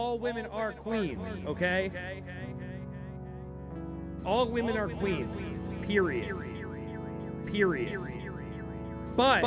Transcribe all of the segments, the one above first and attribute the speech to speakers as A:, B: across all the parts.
A: all women are queens, okay? All women are queens. Period. Period. But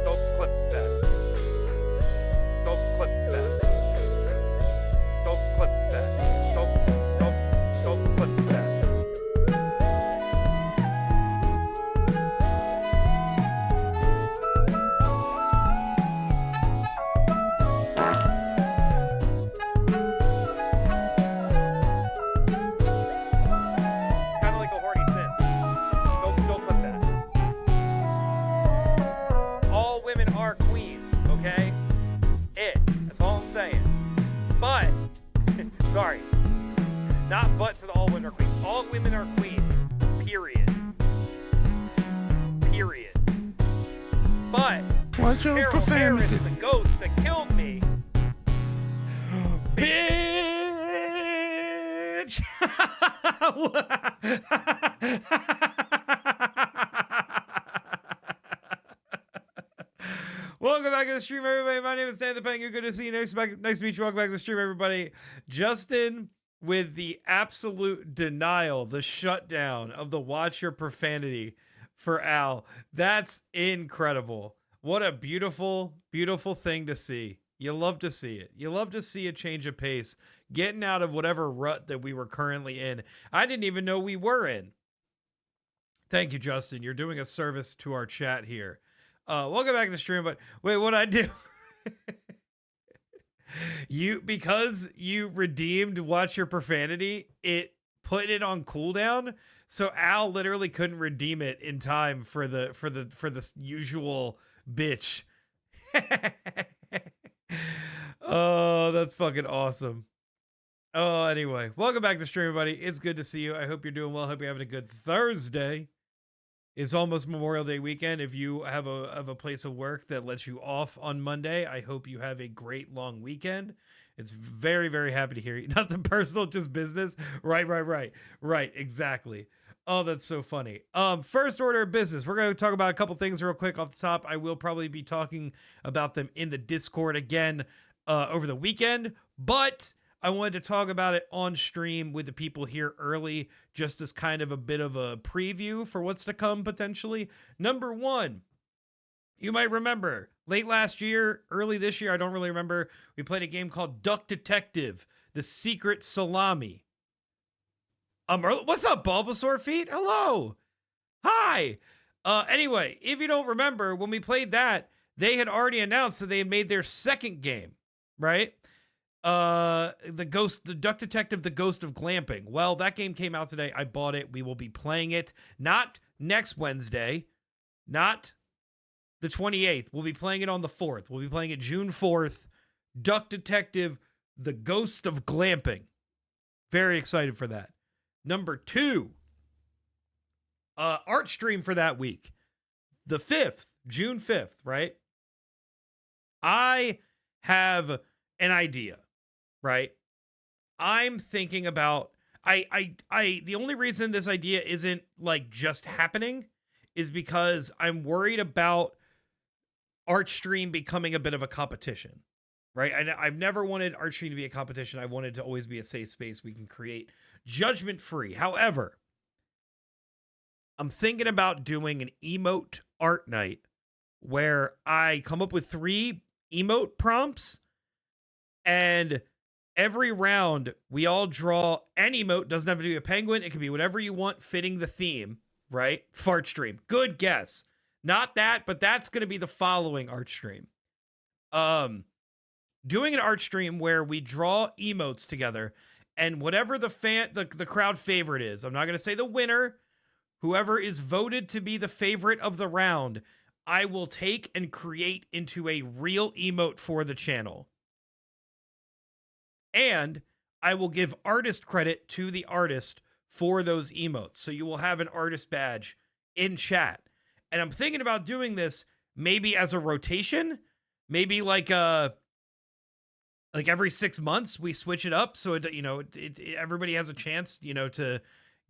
A: don't clip that. Don't clip that. Don't clip that. Don't clip that. It's kind of like a horny sin. Don't clip that. All women are queens, okay? That's it. That's all I'm saying. But, sorry. Not but to the all women are queens. All women are queens. Period. Period. But,
B: Watch your
A: Harold Harris,
B: profanity.
A: the ghost that killed me.
C: Bitch! Welcome back to the stream, everybody. My name is Dan the Penguin. Good to see you. Nice to meet you. Welcome back to the stream, everybody. Justin with the absolute denial, the shutdown of the watch your profanity for Al. That's incredible. What a beautiful, beautiful thing to see. You love to see it. You love to see a change of pace, getting out of whatever rut that we were currently in. I didn't even know we were in. Thank you, Justin. You're doing a service to our chat here. Welcome back to the stream, but wait, what I do? Because you redeemed Watch Your Profanity, it put it on cooldown, so Al literally couldn't redeem it in time for the usual bitch. Oh, that's fucking awesome. Oh, anyway, welcome back to the stream, everybody. It's good to see you. I hope you're doing well. Hope you're having a good Thursday. It's almost Memorial Day weekend. If you have a place of work that lets you off on Monday, I hope you have a great long weekend. It's very, very happy to hear you. Nothing personal, just business. Right. Exactly. Oh, that's so funny. First order of business. We're going to talk about a couple things real quick off the top. I will probably be talking about them in the Discord again over the weekend, but I wanted to talk about it on stream with the people here early, just as kind of a bit of a preview for what's to come potentially. Number one, you might remember late last year, early this year, I don't really remember, we played a game called Duck Detective, The Secret Salami. What's up, Bulbasaur Feet? Hello. Hi. Anyway, if you don't remember, when we played that, they had already announced that they had made their second game, right? The Duck Detective, The Ghost of Glamping. Well, that game came out today. I bought it. We will be playing it. Not next Wednesday. Not the 28th. We'll be playing it on the 4th. We'll be playing it June 4th. Duck Detective, The Ghost of Glamping. Very excited for that. Number two, art stream for that week. The 5th, June 5th, right? I have an idea. Right? I'm thinking about, the only reason this idea isn't like just happening is because I'm worried about Artstream becoming a bit of a competition, right? I've never wanted Artstream to be a competition. I wanted to always be a safe space we can create judgment free. However, I'm thinking about doing an emote art night where I come up with 3 emote prompts, and every round we all draw an emote. Doesn't have to be a penguin. It can be whatever you want fitting the theme, right? Fart stream. Good guess. Not that, but that's going to be the following art stream. Doing an art stream where we draw emotes together, and whatever the crowd favorite is, I'm not going to say the winner, whoever is voted to be the favorite of the round, I will take and create into a real emote for the channel. And I will give artist credit to the artist for those emotes. So you will have an artist badge in chat. And I'm thinking about doing this maybe as a rotation, maybe like every 6 months we switch it up so everybody has a chance, to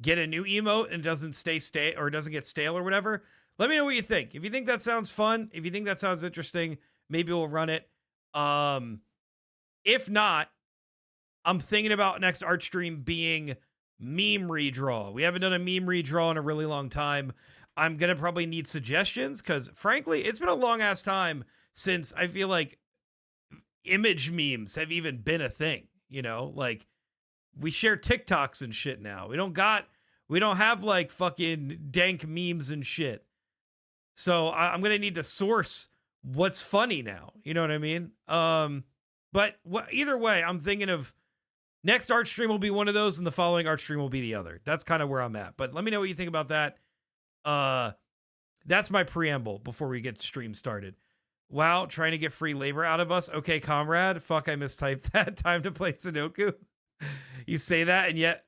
C: get a new emote and it doesn't stay or doesn't get stale or whatever. Let me know what you think. If you think that sounds fun, if you think that sounds interesting, maybe we'll run it. If not, I'm thinking about next art stream being meme redraw. We haven't done a meme redraw in a really long time. I'm going to probably need suggestions because, frankly, it's been a long ass time since I feel like image memes have even been a thing. Like we share TikToks and shit now. We don't have like fucking dank memes and shit. So I'm going to need to source what's funny now. You know what I mean? But either way, I'm thinking of next art stream will be one of those and the following art stream will be the other. That's kind of where I'm at. But let me know what you think about that. That's my preamble before we get stream started. Wow, trying to get free labor out of us. Okay, comrade. Fuck, I mistyped that. Time to play Sudoku. You say that, and yet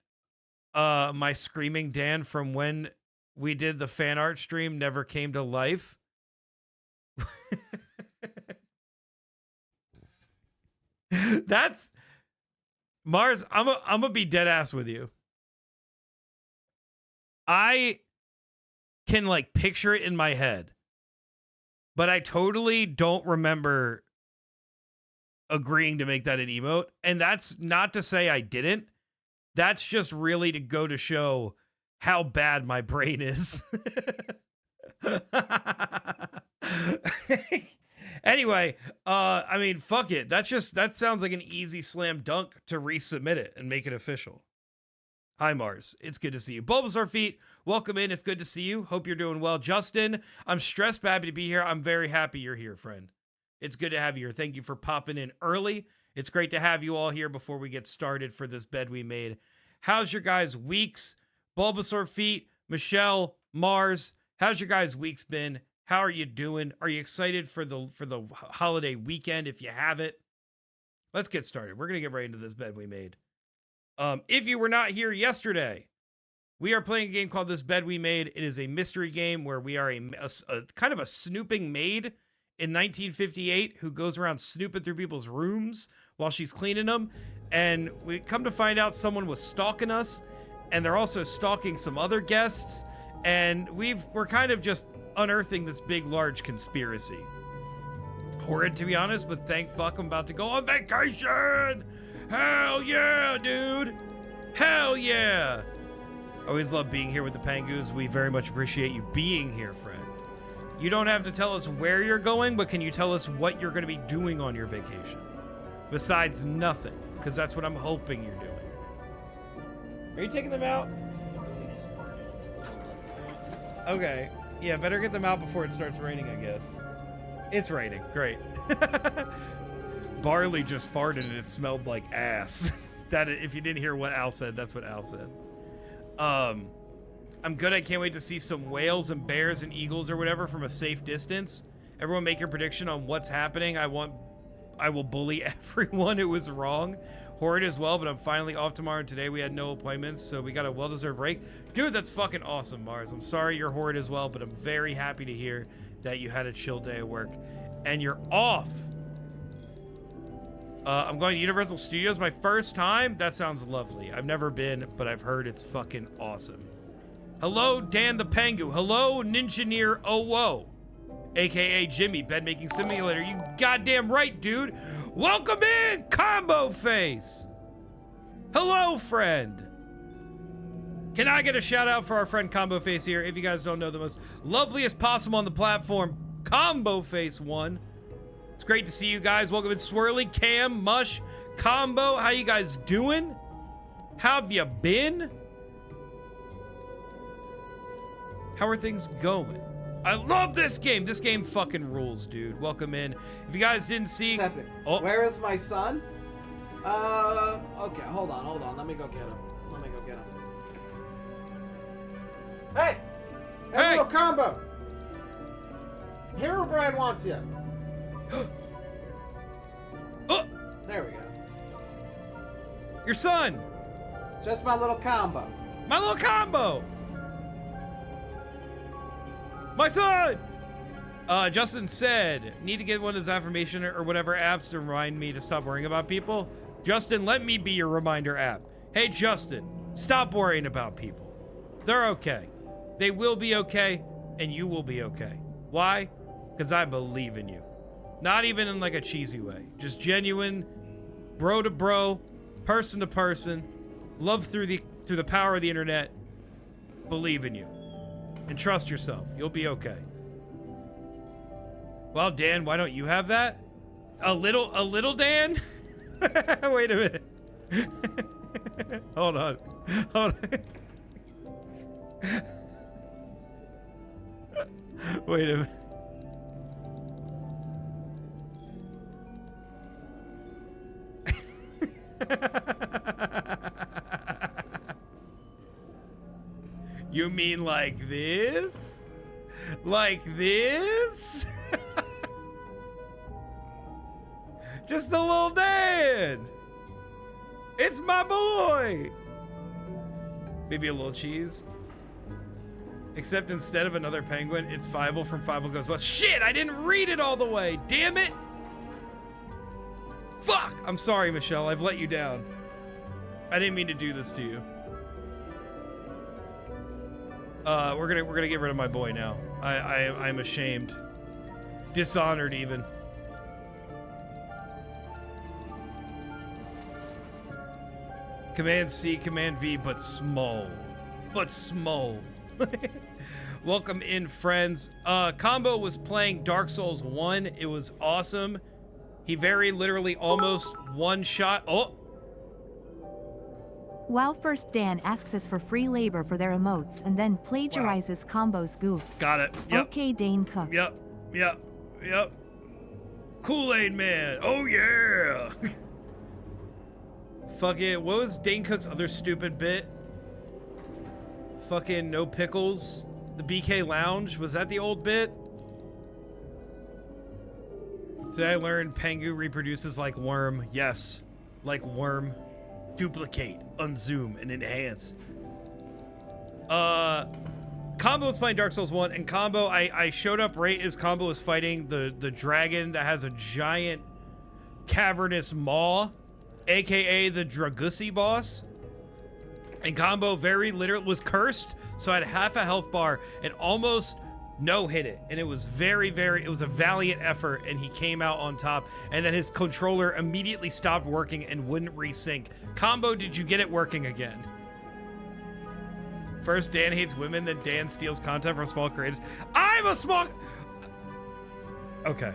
C: my screaming Dan from when we did the fan art stream never came to life. That's Mars. I'm gonna be dead ass with you. I can like picture it in my head, but I totally don't remember agreeing to make that an emote. And that's not to say I didn't. That's just really to go to show how bad my brain is. Anyway, I mean, fuck it. That sounds like an easy slam dunk to resubmit it and make it official. Hi, Mars. It's good to see you. Bulbasaur Feet, welcome in. It's good to see you. Hope you're doing well. Justin, I'm stressed, but happy to be here. I'm very happy you're here, friend. It's good to have you here. Thank you for popping in early. It's great to have you all here before we get started for this bed we made. How's your guys' weeks? Bulbasaur Feet, Michelle, Mars, how's your guys' weeks been? How are you doing? Are you excited for the holiday weekend if you have it? Let's get started. We're going to get right into this bed we made. If you were not here yesterday, we are playing a game called This Bed We Made. It is a mystery game where we are a kind of a snooping maid in 1958 who goes around snooping through people's rooms while she's cleaning them. And we come to find out someone was stalking us, and they're also stalking some other guests. And we're kind of just unearthing this big, large conspiracy. Horrid, to be honest, but thank fuck I'm about to go on vacation. Hell yeah, dude. Hell yeah. Always love being here with the Pangoos. We very much appreciate you being here, friend. You don't have to tell us where you're going, but can you tell us what you're going to be doing on your vacation? Besides nothing, because that's what I'm hoping you're doing. Are you taking them out? Okay. Yeah, better get them out before it starts raining, I guess. It's raining. Great. Barley just farted and it smelled like ass. That if you didn't hear what Al said, that's what Al said. I'm good. I can't wait to see some whales and bears and eagles or whatever from a safe distance. Everyone make your prediction on what's happening. I will bully everyone who was wrong. Horrid as well, but I'm finally off tomorrow and today we had no appointments, so we got a well-deserved break. Dude, that's fucking awesome, Mars. I'm sorry you're horrid as well, but I'm very happy to hear that you had a chill day at work. And you're off. I'm going to Universal Studios my first time. That sounds lovely. I've never been, but I've heard it's fucking awesome. Hello, Dan the Pengu. Hello, Ninjaneer Owo, aka Jimmy, Bed Making Simulator. You goddamn right, dude. Welcome in, Combo Face. Hello, friend. Can I get a shout out for our friend Combo Face here? If you guys don't know, the most loveliest possum on the platform, Combo Face 1. It's great to see you guys. Welcome in Swirly, Cam, Mush, Combo. How you guys doing? How have you been? How are things going? I love this game. This game fucking rules, dude. Welcome in. If you guys didn't see...
B: Oh. Where is my son? Okay, hold on. Let me go get him. Hey! Hey! Little combo! Hero Brand wants you.
C: Oh!
B: There we go.
C: Your son!
B: Just my little combo.
C: My little combo! My son! Justin said, need to get one of those affirmation or whatever apps to remind me to stop worrying about people. Justin, let me be your reminder app. Hey, Justin, stop worrying about people. They're okay. They will be okay, and you will be okay. Why? Because I believe in you. Not even in like a cheesy way. Just genuine, bro to bro, person to person, love through the power of the internet. Believe in you. And trust yourself. You'll be okay. Well, Dan, why don't you have that? A little Dan? Wait a minute. Hold on. Wait a minute. You mean like this? Like this? Just a little Dan. It's my boy. Maybe a little cheese. Except instead of another penguin, it's Fievel from Fievel Goes West. Shit, I didn't read it all the way. Damn it. Fuck. I'm sorry, Michelle. I've let you down. I didn't mean to do this to you. We're gonna get rid of my boy now. I'm ashamed. Dishonored even. Command C, Command V, but small. But small. Welcome in, friends. Combo was playing Dark Souls 1. It was awesome. He very literally almost one-shot. Oh!
D: While first Dan asks us for free labor for their emotes and then plagiarizes Combo's goofs.
C: Got it. Yep.
D: Okay, Dane Cook.
C: Yep. Kool-Aid Man. Oh, yeah. Fuck it. What was Dane Cook's other stupid bit? Fucking no pickles. The BK Lounge. Was that the old bit? Did I learn Pengu reproduces like worm? Yes. Like worm. Duplicate, unzoom, and enhance. Combo was playing Dark Souls 1, and Combo, I showed up right as Combo was fighting the dragon that has a giant cavernous maw, aka the Dragussi boss. And Combo very literally was cursed, so I had half a health bar and almost no hit it. And it was it was a valiant effort, and he came out on top. And then his controller immediately stopped working and wouldn't resync. Combo, did you get it working again? First, Dan hates women, then Dan steals content from small creators. I'm a small... Okay.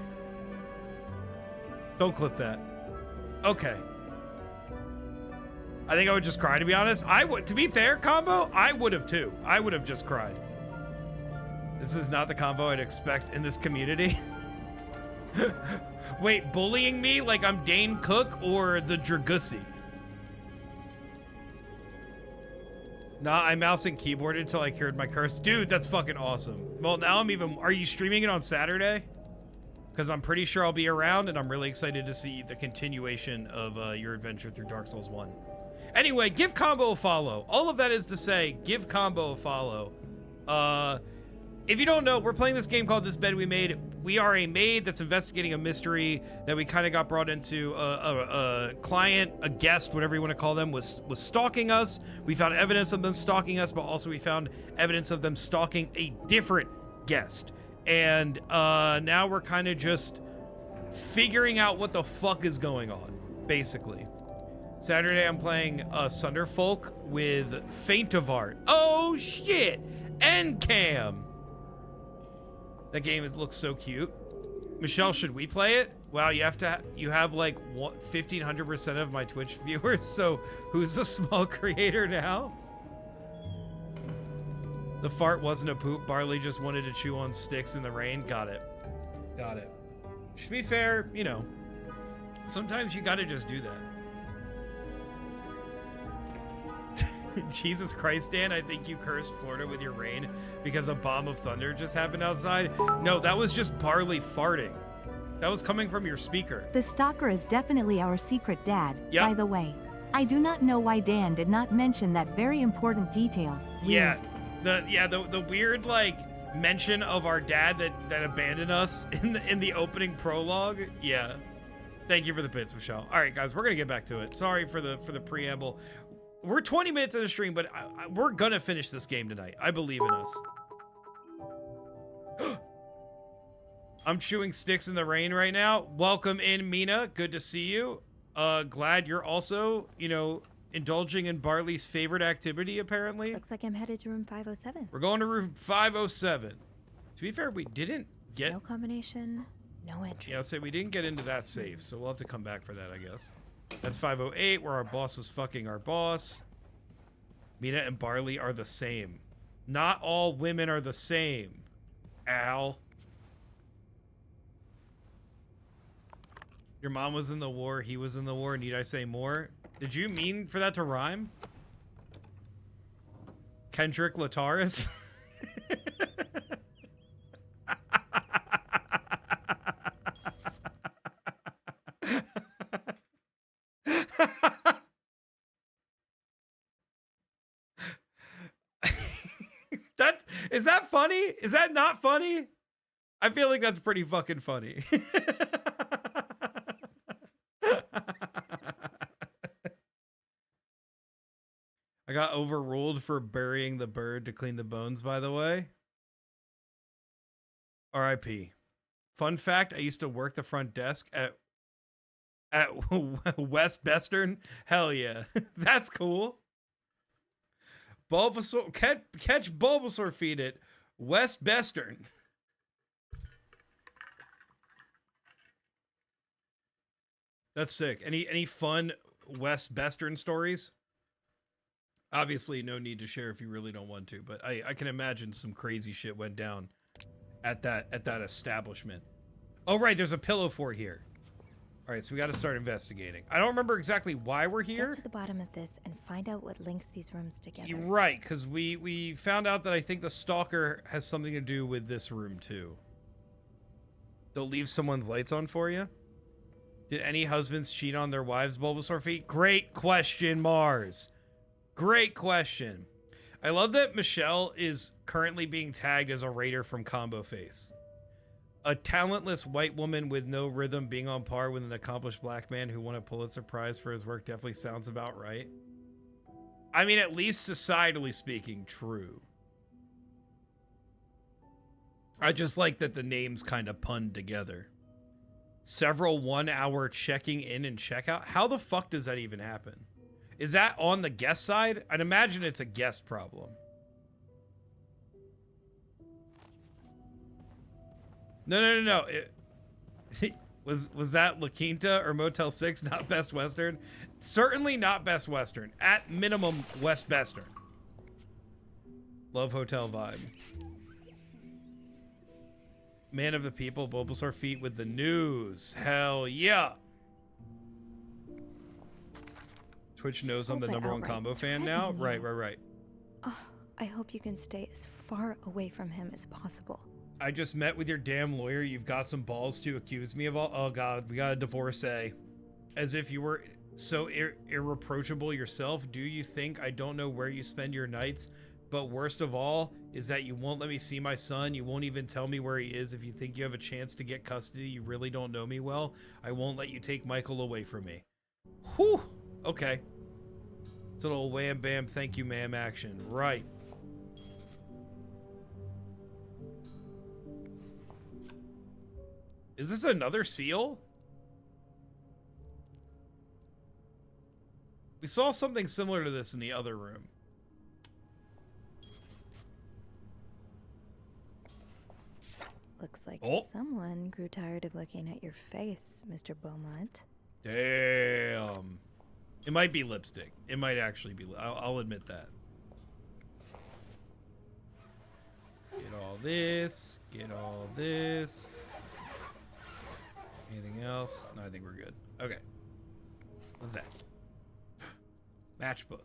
C: Don't clip that. Okay. I think I would just cry, to be honest. To be fair, Combo, I would have too. I would have just cried. This is not the combo I'd expect in this community. Wait, bullying me like I'm Dane Cook or the Dragussi? Nah, I mouse and keyboard until I cured my curse. Dude, that's fucking awesome. Well, now are you streaming it on Saturday? Because I'm pretty sure I'll be around, and I'm really excited to see the continuation of your adventure through Dark Souls 1. Anyway, give Combo a follow. All of that is to say, give Combo a follow. If you don't know, we're playing this game called This Bed We Made. We are a maid that's investigating a mystery that we kind of got brought into. A client, a guest, whatever you want to call them, was stalking us. We found evidence of them stalking us, but also we found evidence of them stalking a different guest. And now we're kind of just figuring out what the fuck is going on, basically. Saturday, I'm playing Sunderfolk with Faint of Art. Oh, shit! NCAM! That game, it looks so cute. Michelle, should we play it? Wow, you have like 1,500% of my Twitch viewers, so who's the small creator now? The fart wasn't a poop. Barley just wanted to chew on sticks in the rain. Got it. Got it. To be fair, you know, sometimes you gotta just do that. Jesus Christ, Dan, I think you cursed Florida with your rain because a bomb of thunder just happened outside. No, that was just Barley farting. That was coming from your speaker.
D: The stalker is definitely our secret dad,
C: Yep.
D: by the way. I do not know why Dan did not mention that very important detail.
C: Yeah, the weird like mention of our dad that abandoned us in the opening prologue. Yeah. Thank you for the bits, Michelle. All right, guys, we're gonna get back to it. Sorry for the preamble. We're 20 minutes in the stream, but we're gonna finish this game tonight. I believe in us. I'm chewing sticks in the rain right now. Welcome in, Mina. Good to see you. Glad you're also, you know, indulging in Barley's favorite activity, apparently.
E: Looks like I'm headed to room 507.
C: We're going to room 507. To be fair, we didn't get...
E: No combination, no entry.
C: Yeah, I'll say we didn't get into that safe, so we'll have to come back for that, I guess. That's 508, where our boss was fucking our boss. Mina and Barley are the same. Not all women are the same, Al. Your mom was in the war, he was in the war, need I say more? Did you mean for that to rhyme? Kendrick Lataris? Is that funny? Is that not funny? I feel like that's pretty fucking funny. I got overruled for burying the bird to clean the bones, by the way. R.I.P. Fun fact, I used to work the front desk at West Bestern. Hell yeah. That's cool. Bulbasaur, catch Bulbasaur, feed it. West Bestern. That's sick. Any fun West Bestern stories? Obviously, no need to share if you really don't want to, but I can imagine some crazy shit went down at that establishment. Oh, right, there's a pillow fort here. All right, so we got to start investigating. I don't remember exactly why we're here.
E: Get to the bottom of this and find out what links these rooms together.
C: You're right, because we found out that I think the stalker has something to do with this room, too. They'll leave someone's lights on for you? Did any husbands cheat on their wives, Bulbasaur feet? Great question, Mars. Great question. I love that Michelle is currently being tagged as a raider from Combo Face. A talentless white woman with no rhythm being on par with an accomplished black man who won a Pulitzer Prize for his work definitely sounds about right. I mean, at least societally speaking, true. I just like that the names kind of pun together. Several 1 hour checking in and check out. How the fuck does that even happen? Is that on the guest side? I'd imagine it's a guest problem. No. Was that La Quinta or Motel 6, not Best Western? Certainly not Best Western. At minimum, West Western. Love hotel vibe. Man of the people, Bulbasaur feet with the news. Hell yeah. Twitch knows I'm the #1 combo fan now. Right.
E: Oh, I hope you can stay as far away from him as possible.
C: I just met with your damn lawyer. You've got some balls to accuse me of all. Oh God, we got a divorcee. As if you were so irreproachable yourself. Do you think I don't know where you spend your nights? But worst of all is that you won't let me see my son. You won't even tell me where he is. If you think you have a chance to get custody, you really don't know me well. I won't let you take Michael away from me. Whew. Okay. It's a little wham bam thank you ma'am action. Right. Is this another seal? We saw something similar to this in the other room.
E: Looks like
C: Oh.
E: someone grew tired of looking at your face, Mr. Beaumont.
C: Damn. It might be lipstick. It might actually be. I'll admit that. this. Get all this. Anything else? No, I think we're good. Okay. What's that? Matchbook.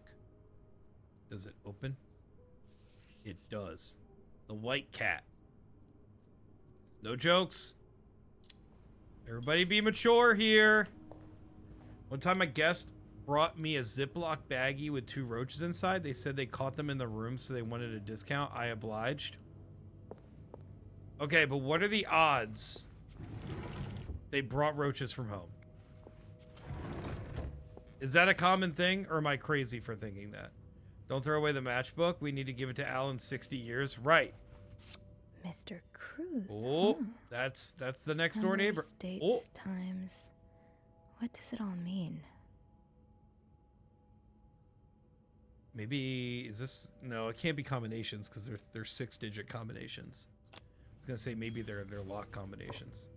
C: Does it open? It does. The white cat. No jokes. Everybody be mature here. One time a guest brought me a Ziploc baggie with 2 roaches inside. They said they caught them in the room, so they wanted a discount. I obliged. Okay, but what are the odds they brought roaches from home? Is that a common thing, or am I crazy for thinking that? Don't throw away the matchbook. We need to give it to Alan 60 years. Right.
E: Mr. Cruz.
C: Oh, that's the next door
E: Numbers,
C: neighbor.
E: Dates,
C: Oh,
E: times. What does it all mean?
C: maybe is this? No, it can't be combinations because they're 6-digit combinations. I was gonna say maybe they're lock combinations.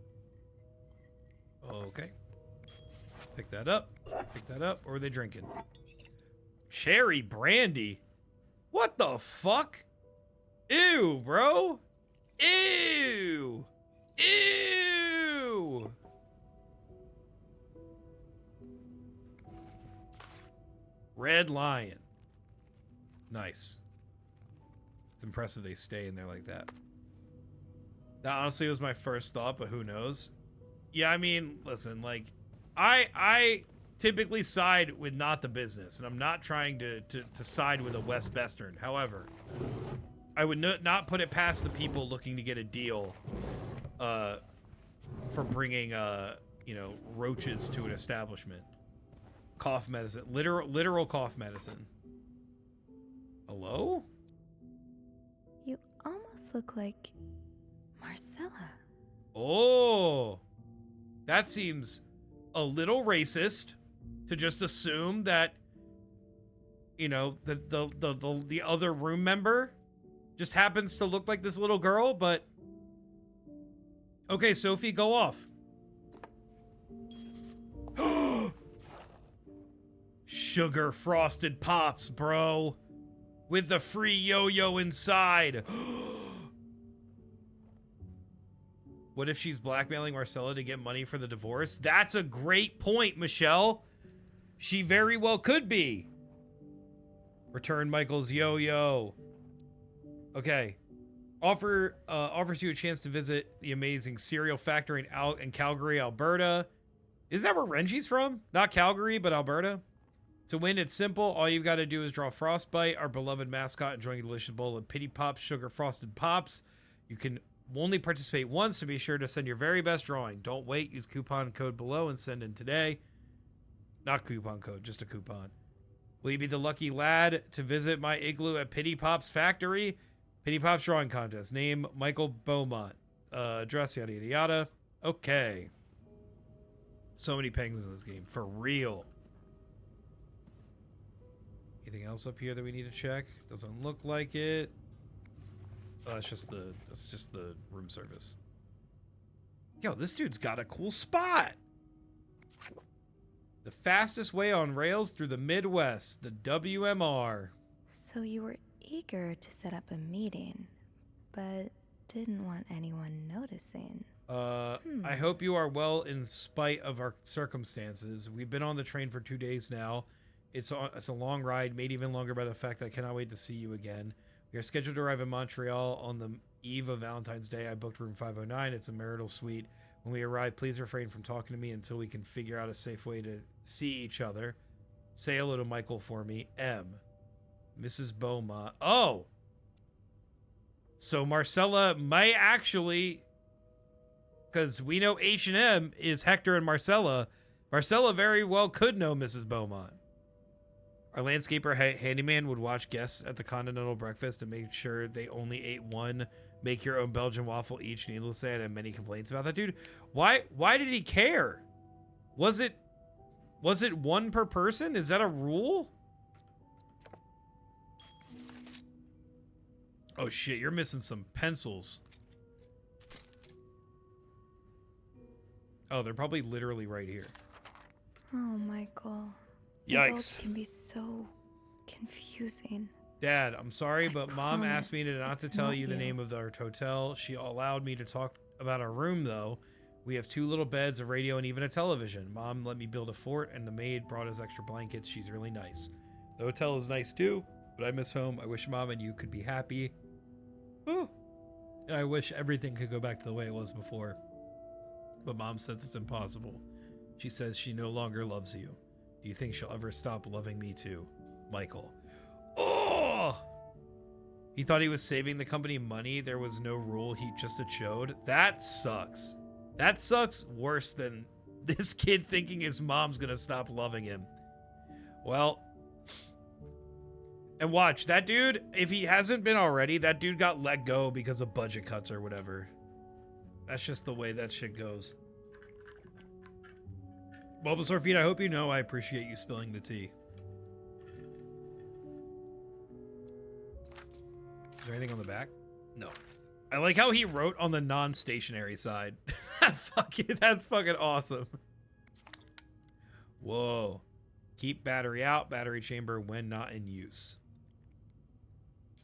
C: Okay. Pick that up. Pick that up. Or are they drinking? Cherry brandy? What the fuck? Ew, bro. Ew. Ew. Red Lion. Nice. It's impressive they stay in there like that. That honestly was my first thought, but who knows? Yeah, I mean, listen, like, I typically side with not the business, and I'm not trying to side with a West Western. However, I would not put it past the people looking to get a deal for bringing, you know, roaches to an establishment. Cough medicine. Literal cough medicine. Hello?
E: You almost look like Marcella.
C: Oh, that seems a little racist to just assume that, you know, the other room member just happens to look like this little girl, but okay, Sophie, go off. Sugar frosted pops, bro, with the free yo-yo inside. What if she's blackmailing Marcella to get money for the divorce? That's a great point, Michelle. She very well could be. Return Michael's yo-yo. Okay. Offers you a chance to visit the amazing cereal factory in Calgary, Alberta. Is that where Renji's from? Not Calgary, but Alberta. To win, it's simple. All you've got to do is draw Frostbite, our beloved mascot, enjoying a delicious bowl of Pity Pops Sugar Frosted Pops. You can only participate once, so be sure to send your very best drawing. Don't wait. Use coupon code below and send in today. Not coupon code, just a coupon. Will you be the lucky lad to visit my igloo at Pity Pop's factory? Pity Pop's drawing contest. Name Michael Beaumont. Address, yada, yada, yada. Okay. So many penguins in this game. For real. Anything else up here that we need to check? Doesn't look like it. Oh, that's just the room service. Yo, this dude's got a cool spot. The fastest way on rails through the Midwest, the WMR.
E: So you were eager to set up a meeting, but didn't want anyone noticing.
C: I hope you are well in spite of our circumstances. We've been on the train for 2 days now. It's a long ride, made even longer by the fact that I cannot wait to see you again. We are scheduled to arrive in Montreal on the eve of Valentine's Day. I booked room 509. It's a marital suite. When we arrive, please refrain from talking to me until we can figure out a safe way to see each other. Say hello to Michael for me. M. Mrs. Beaumont. Oh! So Marcella might actually... Because we know H&M is Hector and Marcella. Marcella very well could know Mrs. Beaumont. Our landscaper handyman would watch guests at the continental breakfast and make sure they only ate one make your own Belgian waffle each. Needless to say, I had many complaints about that dude. Why did he care? Was it one per person? Is that a rule? Oh shit, you're missing some pencils. Oh, they're probably literally right here.
E: Oh, Michael.
C: Yikes.
E: Adults can be so confusing.
C: Dad, I'm sorry, but Mom asked me
E: promise
C: not to
E: it's
C: tell
E: not
C: you the
E: you.
C: name of our hotel. She allowed me to talk about our room, though. We have 2 little beds, a radio, and even a television. Mom let me build a fort, and the maid brought us extra blankets. She's really nice. The hotel is nice, too, but I miss home. I wish Mom and you could be happy. Oh. And I wish everything could go back to the way it was before. But Mom says it's impossible. She says she no longer loves you. Do you think she'll ever stop loving me, too? Michael. Oh! He thought he was saving the company money. There was no rule. He just showed. That sucks. That sucks worse than this kid thinking his mom's gonna stop loving him. Well, and watch, that dude, if he hasn't been already, that dude got let go because of budget cuts or whatever. That's just the way that shit goes. Bulbasaur Feet, I hope you know I appreciate you spilling the tea. Is there anything on the back? No. I like how he wrote on the non-stationary side. Fuck it, that's fucking awesome. Whoa. Keep battery out, battery chamber when not in use.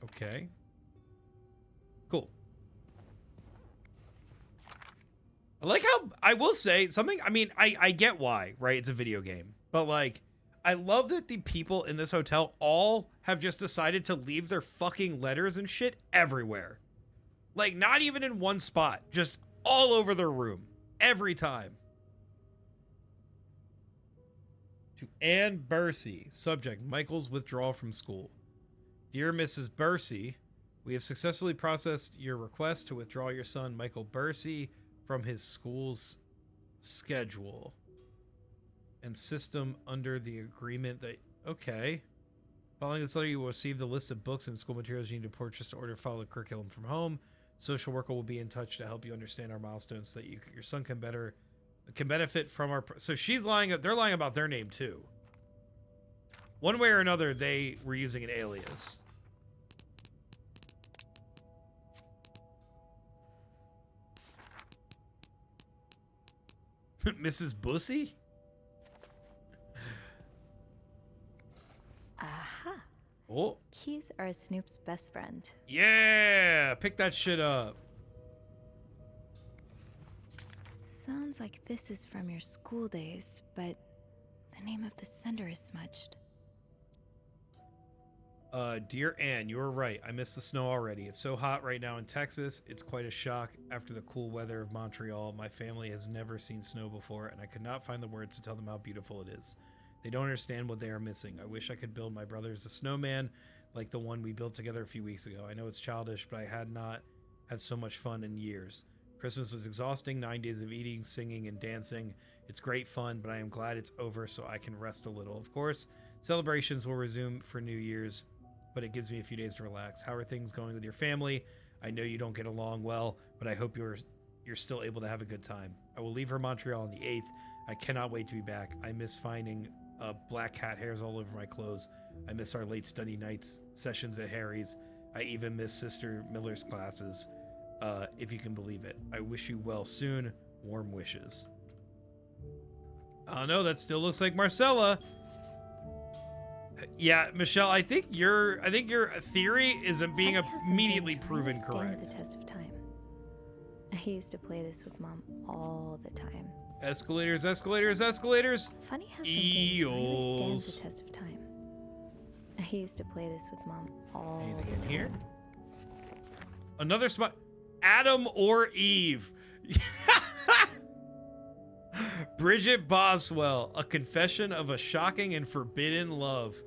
C: Okay. Cool. I like how, I will say something, I mean, I get why, right? It's a video game. But like, I love that the people in this hotel all have just decided to leave their fucking letters and shit everywhere. Like, not even in one spot, just all over their room. Every time. To Ann Bursey. Subject, Michael's withdrawal from school. Dear Mrs. Bursey, we have successfully processed your request to withdraw your son, Michael Bursey, from his school's schedule and system under the agreement that... Okay. Following this letter, you will receive the list of books and school materials you need to purchase to order to follow the curriculum from home. Social worker will be in touch to help you understand our milestones so that your son can benefit from our... So she's lying... They're lying about their name, too. One way or another, they were using an alias. Mrs. Bussy?
E: Aha.
C: Oh.
E: Keys are Snoop's best friend.
C: Yeah! Pick that shit up.
E: Sounds like this is from your school days, but the name of the sender is smudged.
C: Dear Anne, you were right. I miss the snow already. It's so hot right now in Texas. It's quite a shock after the cool weather of Montreal. My family has never seen snow before, and I could not find the words to tell them how beautiful it is. They don't understand what they are missing. I wish I could build my brothers a snowman like the one we built together a few weeks ago. I know it's childish, but I had not had so much fun in years. Christmas was exhausting, 9 days of eating, singing, and dancing. It's great fun, but I am glad it's over so I can rest a little. Of course, celebrations will resume for New Year's, but it gives me a few days to relax. How are things going with your family? I know you don't get along well, but I hope you're still able to have a good time. I will leave for Montreal on the 8th. I cannot wait to be back. I miss finding black cat hairs all over my clothes. I miss our late study nights, sessions at Harry's. I even miss Sister Miller's classes, if you can believe it. I wish you well soon. Warm wishes. Oh no, that still looks like Marcella. Yeah, Michelle, I think your theory is being
E: Honey has some
C: immediately
E: things
C: proven
E: really stand
C: correct.
E: the test of time. I used to play this with Mom all the time.
C: Escalators, escalators, escalators.
E: Funny how some things really stand
C: Eels.
E: the test of time. I used to play this with Mom all
C: Anything
E: the
C: in
E: time.
C: here? Another spot. Adam or Eve. Bridget Boswell, a confession of a shocking and forbidden love.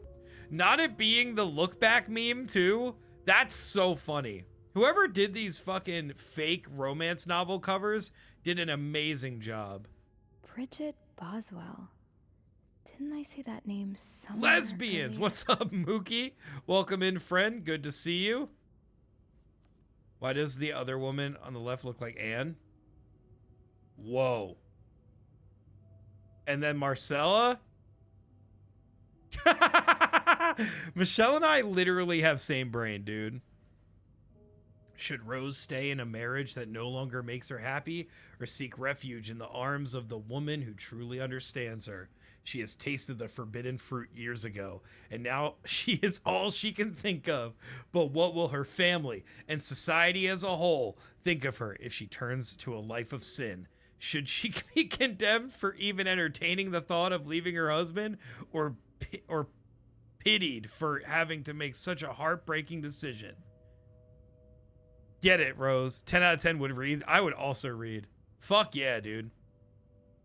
C: Not it being the look back meme too. That's so funny. Whoever did these fucking fake romance novel covers did an amazing job.
E: Bridget Boswell. Didn't I say that name somewhere?
C: Lesbians,
E: earlier?
C: what's up, Mookie? Welcome in, friend. Good to see you. Why does the other woman on the left look like Anne? Whoa. And then Marcella? Michelle and I literally have same brain, dude. Should Rose stay in a marriage that no longer makes her happy or seek refuge in the arms of the woman who truly understands her? She has tasted the forbidden fruit years ago, and now she is all she can think of. But what will her family and society as a whole think of her if she turns to a life of sin? Should she be condemned for even entertaining the thought of leaving her husband, or pitied for having to make such a heartbreaking decision? Get it, Rose. 10 out of 10 would read. I would also read. Fuck yeah, dude.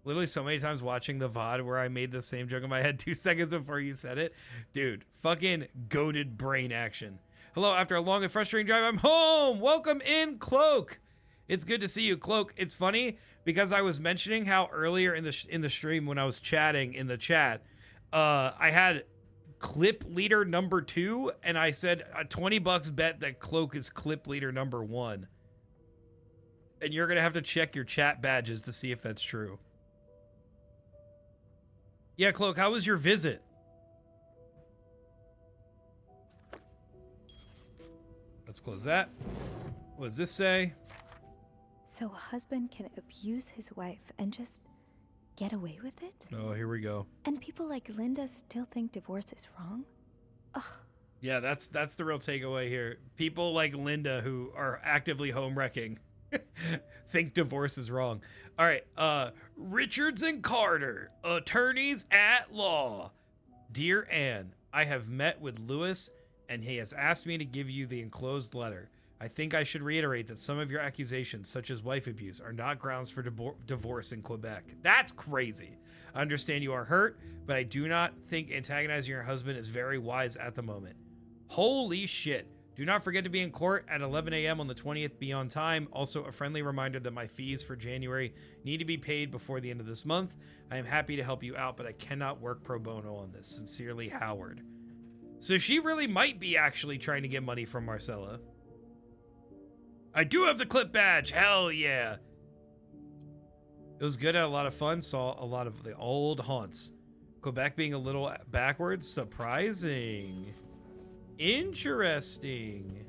C: Literally so many times watching the VOD where I made the same joke in my head 2 seconds before you said it. Dude, fucking goated brain action. Hello, after a long and frustrating drive, I'm home. Welcome in, Cloak. It's good to see you, Cloak. It's funny because I was mentioning how earlier in the stream when I was chatting in the chat, I had clip leader number 2, and I said a $20 bet that Cloak is clip leader number 1. And you're gonna have to check your chat badges to see if that's true. Yeah, Cloak, how was your visit? Let's close that. What does this say?
E: So a husband can abuse his wife and just get away with it?
C: Oh, here we go.
E: And people like Linda still think divorce is wrong? Ugh.
C: Yeah, that's the real takeaway here. People like Linda who are actively home wrecking think divorce is wrong. All right, Richards and Carter, attorneys at law. Dear Anne, I have met with Lewis and he has asked me to give you the enclosed letter. I think I should reiterate that some of your accusations, such as wife abuse, are not grounds for divorce in Quebec. That's crazy. I understand you are hurt, but I do not think antagonizing your husband is very wise at the moment. Holy shit. Do not forget to be in court at 11 a.m. on the 20th. Be on time. Also, a friendly reminder that my fees for January need to be paid before the end of this month. I am happy to help you out, but I cannot work pro bono on this. Sincerely, Howard. So she really might be actually trying to get money from Marcella. I do have the clip badge. Hell yeah. It was good. Had a lot of fun. Saw a lot of the old haunts. Quebec being a little backwards. Surprising. Interesting.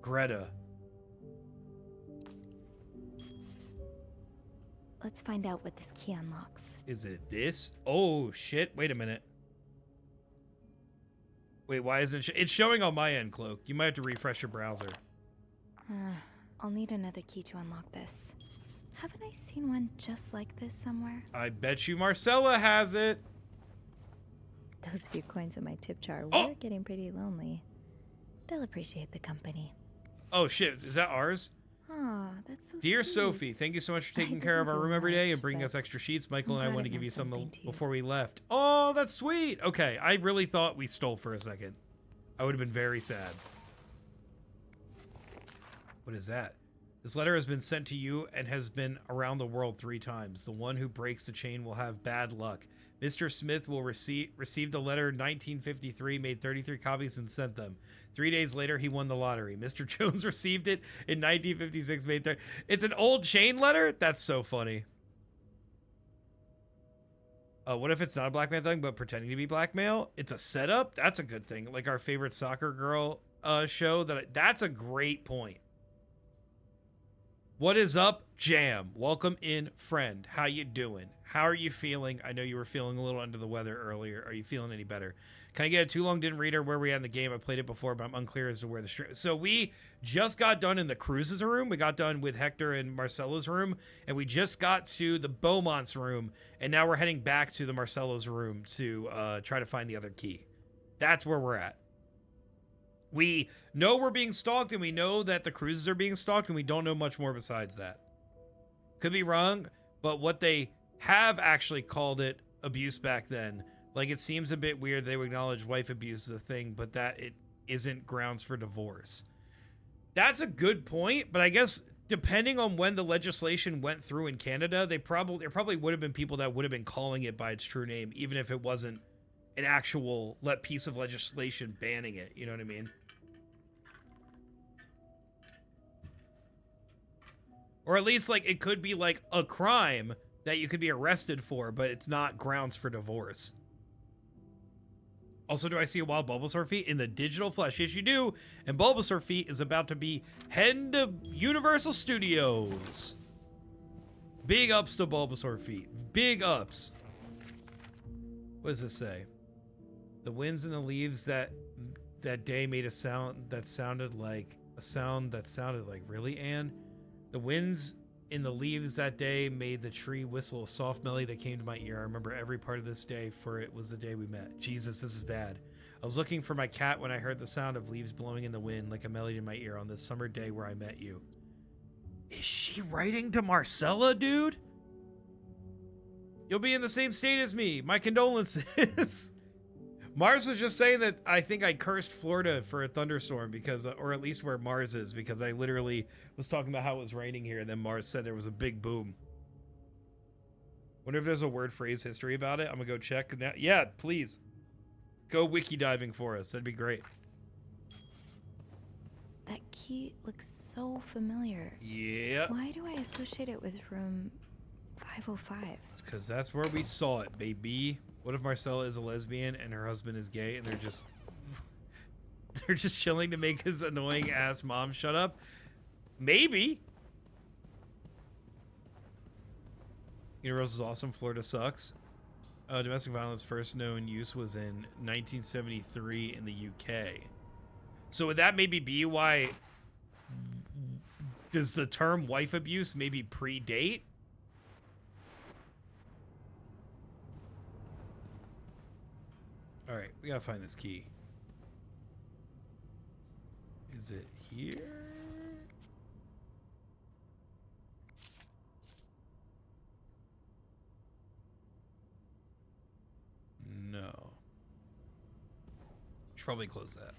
C: Greta.
E: Let's find out what this key unlocks.
C: Is it this? Oh, shit. Wait a minute. Wait, why isn't it? It's showing on my end, Cloak. You might have to refresh your browser.
E: I'll need another key to unlock this. Haven't I seen one just like this somewhere?
C: I bet you Marcella has it.
E: Those few coins in my tip jar
C: Oh!
E: were getting pretty lonely. They'll appreciate the company.
C: Oh, shit. Is that ours?
E: Aw, that's so
C: Dear
E: sweet.
C: Sophie, thank you so much for
E: I
C: taking
E: didn't
C: care of our
E: do
C: room every day and
E: much,
C: bringing
E: but
C: us extra sheets. Michael
E: I'm
C: and I
E: glad
C: want
E: it
C: to give you
E: meant
C: some
E: something to you.
C: before we left. Oh, that's sweet. Okay, I really thought we stole for a second. I would have been very sad. What is that? This letter has been sent to you and has been around the world 3 times. The one who breaks the chain will have bad luck. Mr. Smith will receive the letter in 1953, made 33 copies and sent them. 3 days later, he won the lottery. Mr. Jones received it in 1956, made 30. It's an old chain letter? That's so funny. What if it's not a blackmail thing, but pretending to be blackmail? It's a setup? That's a good thing. Like our favorite soccer girl show. That's a great point. What is up, Jam? Welcome in, friend. How you doing? How are you feeling? I know you were feeling a little under the weather earlier. Are you feeling any better? Can I get a too long didn't read or where we at in the game? I played it before, but I'm unclear as to where the stream. So we just got done in the Cruz's room. We got done with Hector and Marcella's room, and we just got to the Beaumont's room, and now we're heading back to the Marcella's room to try to find the other key. That's where we're at. We know we're being stalked, and we know that the Cruzes are being stalked, and we don't know much more besides that. Could be wrong, but what they have actually called it abuse back then. Like, it seems a bit weird they would acknowledge wife abuse is a thing, but that it isn't grounds for divorce. That's a good point, but I guess depending on when the legislation went through in Canada, there probably would have been people that would have been calling it by its true name, even if it wasn't an actual piece of legislation banning it. You know what I mean? Or at least, like, it could be, like, a crime that you could be arrested for, but it's not grounds for divorce. Also, do I see a wild Bulbasaur feat in the digital flesh? Yes, you do. And Bulbasaur feat is about to be heading to Universal Studios. Big ups to Bulbasaur feet. Big ups. What does this say? The winds and the leaves that day made a sound that sounded like really, Anne? The winds in the leaves that day made the tree whistle a soft melody that came to my ear. I remember every part of this day, for it was the day we met. Jesus, this is bad. I was looking for my cat when I heard the sound of leaves blowing in the wind like a melody in my ear on this summer day where I met you. Is she writing to Marcella, dude? You'll be in the same state as me. My condolences. Mars was just saying that I think I cursed Florida for a thunderstorm because, or at least where Mars is, because I literally was talking about how it was raining here, and then Mars said there was a big boom. Wonder if there's a word phrase history about it. I'm gonna go check now. Yeah, please. Go wiki diving for us. That'd be great.
E: That key looks so familiar.
C: Yeah.
E: Why do I associate it with room 505?
C: It's because that's where we saw it, baby. What if Marcella is a lesbian and her husband is gay and they're just chilling to make his annoying ass mom shut up? Maybe. Universe is awesome. Florida sucks. Domestic violence first known use was in 1973 in the UK. So would that maybe be why? Does the term wife abuse maybe predate? All right, we gotta find this key. Is it here? No. Should probably close that.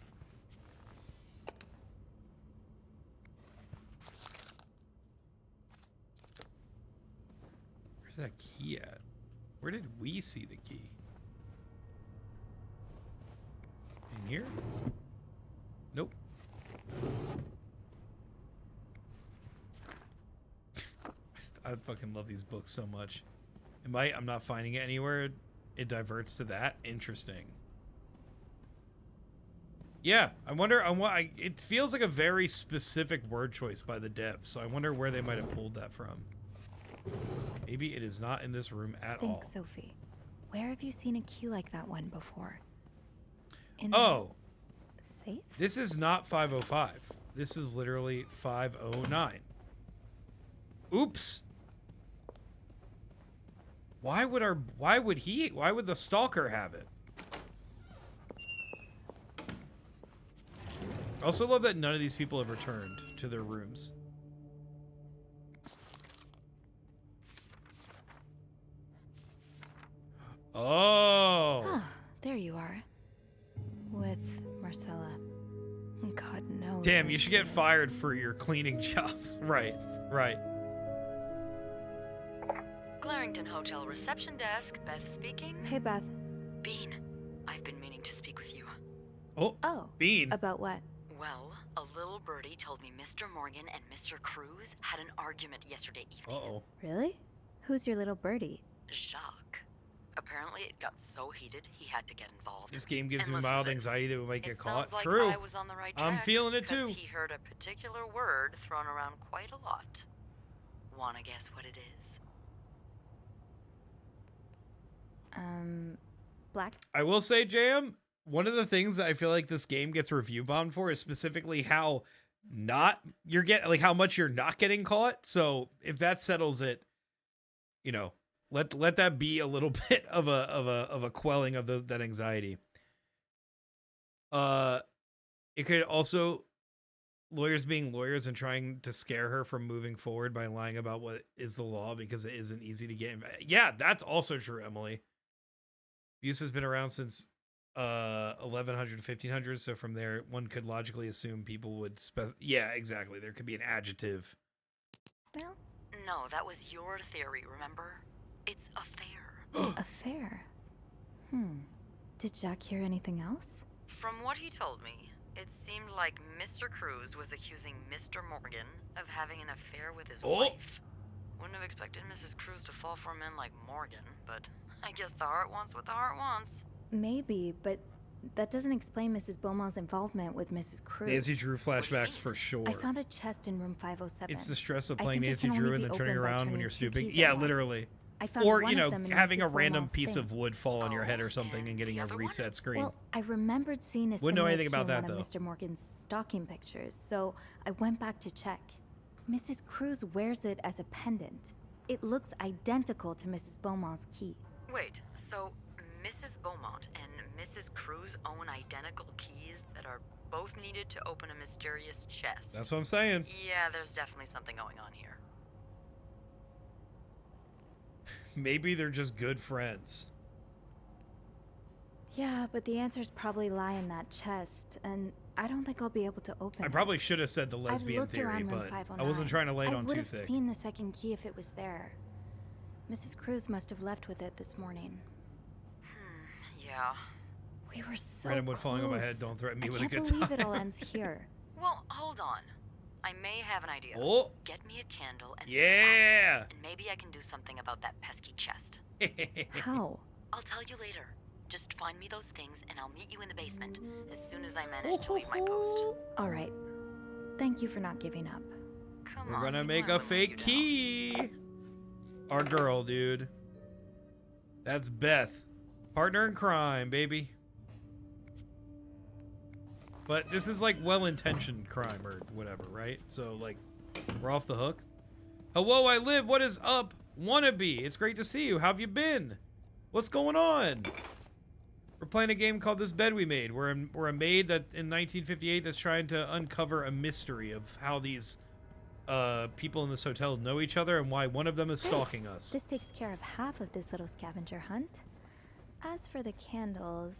C: Where's that key at? Where did we see the key? In here? Nope. I fucking love these books so much. I'm not finding it anywhere. It diverts to that. Interesting. Yeah, I wonder. It feels like a very specific word choice by the dev, so I wonder where they might have pulled that from. Maybe it is not in this room at all.
E: Think, Sophie. Where have you seen a key like that one before? In
C: Oh,
E: safe?
C: this is not 505. This is literally 509. Oops. Why would the stalker have it? I also love that none of these people have returned to their rooms. Oh.
E: Huh, there you are. With Marcella. God knows.
C: Damn,
E: where
C: you should
E: she
C: get
E: is.
C: fired for your cleaning jobs. Right, right.
F: Clarington Hotel reception desk, Beth speaking.
E: Hey, Beth.
F: Bean, I've been meaning to speak with you.
C: Oh,
E: Oh.
C: Bean.
E: About what?
F: Well, a little birdie told me Mr. Morgan and Mr. Cruz had an argument yesterday evening.
C: Uh-oh.
E: Really? Who's your little birdie?
F: Jacques. Apparently it got so heated he had to get involved.
C: This game gives
F: And
C: me
F: listen to
C: mild
F: this.
C: anxiety that we might get
F: It
C: caught.
F: sounds like
C: True.
F: I was on the right
C: I'm
F: track,
C: feeling it
F: 'cause
C: too.
F: He heard a particular word thrown around quite a lot. Wanna guess what it is?
E: Black?
C: I will say, JM, one of the things that I feel like this game gets review bombed for is specifically how how much you're not getting caught. So if that settles it, let that be a little bit of a quelling of that anxiety. It could also lawyers being lawyers and trying to scare her from moving forward by lying about what is the law because it isn't easy to get. Yeah, that's also true, Emily. Abuse has been around since 1100 1500, so from there one could logically assume people would yeah, exactly, there could be an adjective.
E: Well,
F: No, that was your theory, remember? It's a fair.
E: affair. Did Jack hear anything else?
F: From what he told me, it seemed like Mr. Cruz was accusing Mr. Morgan of having an affair with his
C: Oh.
F: wife. Wouldn't have expected Mrs. Cruz to fall for a man like Morgan, but I guess the heart wants what the heart wants.
E: Maybe, but that doesn't explain Mrs. Beaumont's involvement with Mrs. Cruz.
C: Nancy Drew flashbacks for sure.
E: I found a chest in room 507.
C: It's the stress of
E: I
C: playing
E: think it
C: Nancy
E: can
C: Drew
E: only
C: and
E: be
C: then turning
E: opened by
C: around when
E: turning
C: you're
E: 2
C: snooping.
E: keys
C: Yeah,
E: at once.
C: literally.
E: I found
C: Or,
E: one
C: you know,
E: of them in
C: having a
E: Mrs.
C: random
E: Beaumont's
C: piece of
E: things.
C: wood fall on your head or something
F: and
C: and getting
F: the
C: a
F: other one?
C: reset screen.
E: Well, I remembered seeing a
C: Wouldn't know
E: similar
C: anything about
E: key in
C: that,
E: one of
C: though.
E: Mr. Morgan's stocking pictures, so I went back to check. Mrs. Cruz wears it as a pendant. It looks identical to Mrs. Beaumont's key.
F: Wait, so Mrs. Beaumont and Mrs. Cruz own identical keys that are both needed to open a mysterious chest?
C: That's what I'm saying.
F: Yeah, there's definitely something going on here.
C: Maybe they're just good friends.
E: Yeah, but the answers probably lie in that chest, and I don't think I'll be able to open
C: I
E: it.
C: probably should have said the
E: I've
C: lesbian
E: looked
C: theory,
E: around room
C: but
E: 509.
C: I wasn't trying to lay it on
E: I would
C: too
E: have
C: thick.
E: seen the second key if it was there. Mrs. Cruz must have left with it this morning.
F: Yeah.
E: We were so
C: Random wood falling on my
E: close.
C: head. Don't threaten me
E: I
C: with a
E: can't
C: good
E: believe
C: time.
E: it all ends here.
F: Well, hold on. I may have an idea.
C: Oh,
F: Get me a candle and
C: yeah.
F: and maybe I can do something about that pesky chest.
E: How?
F: I'll tell you later. Just find me those things and I'll meet you in the basement as soon as I manage to leave my post.
E: All right. Thank you for not giving up.
F: Come
C: We're
F: on.
C: gonna
F: you know
C: make
F: I
C: a
F: wouldn't let you
C: fake
F: down.
C: key. Our girl, dude. That's Beth. Partner in crime, baby. But this is like well-intentioned crime or whatever, right? So like, we're off the hook. Hello, I live. What is up? Wannabe. It's great to see you. How have you been? What's going on? We're playing a game called This Bed We Made. We're a maid that in 1958 that's trying to uncover a mystery of how these people in this hotel know each other and why one of them is stalking us.
E: This takes care of half of this little scavenger hunt. As for the candles,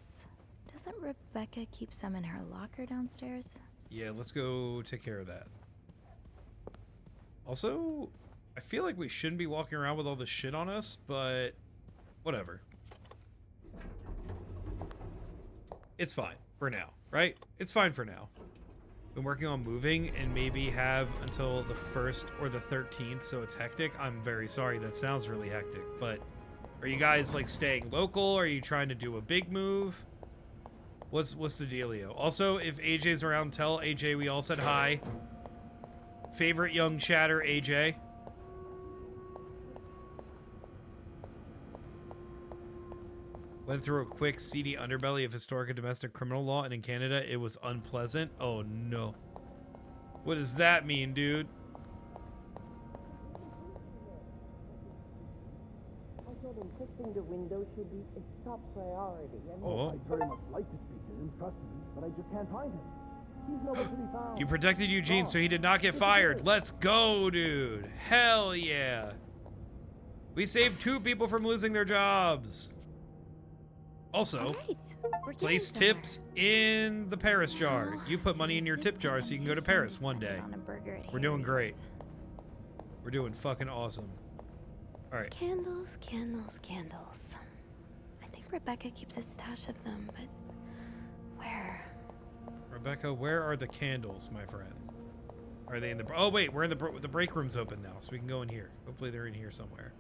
E: doesn't Rebecca keep some in her locker downstairs?
C: Yeah, let's go take care of that. Also, I feel like we shouldn't be walking around with all this shit on us, but whatever. It's fine for now, right? It's fine for now. Been working on moving and maybe have until the 1st or the 13th, so it's hectic. I'm very sorry. That sounds really hectic, but are you guys like staying local? Are you trying to do a big move? What's the dealio? Also, if AJ's around, tell AJ we all said hi. Favorite young chatter, AJ. Went through a quick seedy underbelly of historic and domestic criminal law, and in Canada, it was unpleasant. Oh no. What does that mean, dude?
G: I told him fixing the window should be a top priority. And
C: Oh.
H: I'd very much like to speak to him, trust me, but I just can't find him. He's nowhere to be found.
C: You protected Eugene, so he did not get fired. Let's go, dude. Hell yeah. We saved 2 people from losing their jobs. Also,
E: Great. We're getting
C: place
E: somewhere.
C: tips in the Paris jar. You put money in your
E: This
C: tip jar so you can go to Paris one day.
E: on a burger at
C: We're doing
E: Harry's.
C: great. We're doing fucking awesome. All right.
E: Candles, candles, candles. I think Rebecca keeps a stash of them, but where?
C: Rebecca, where are the candles, my friend? Are they in the... Oh, wait, we're in the break room's open now, so we can go in here. Hopefully they're in here somewhere.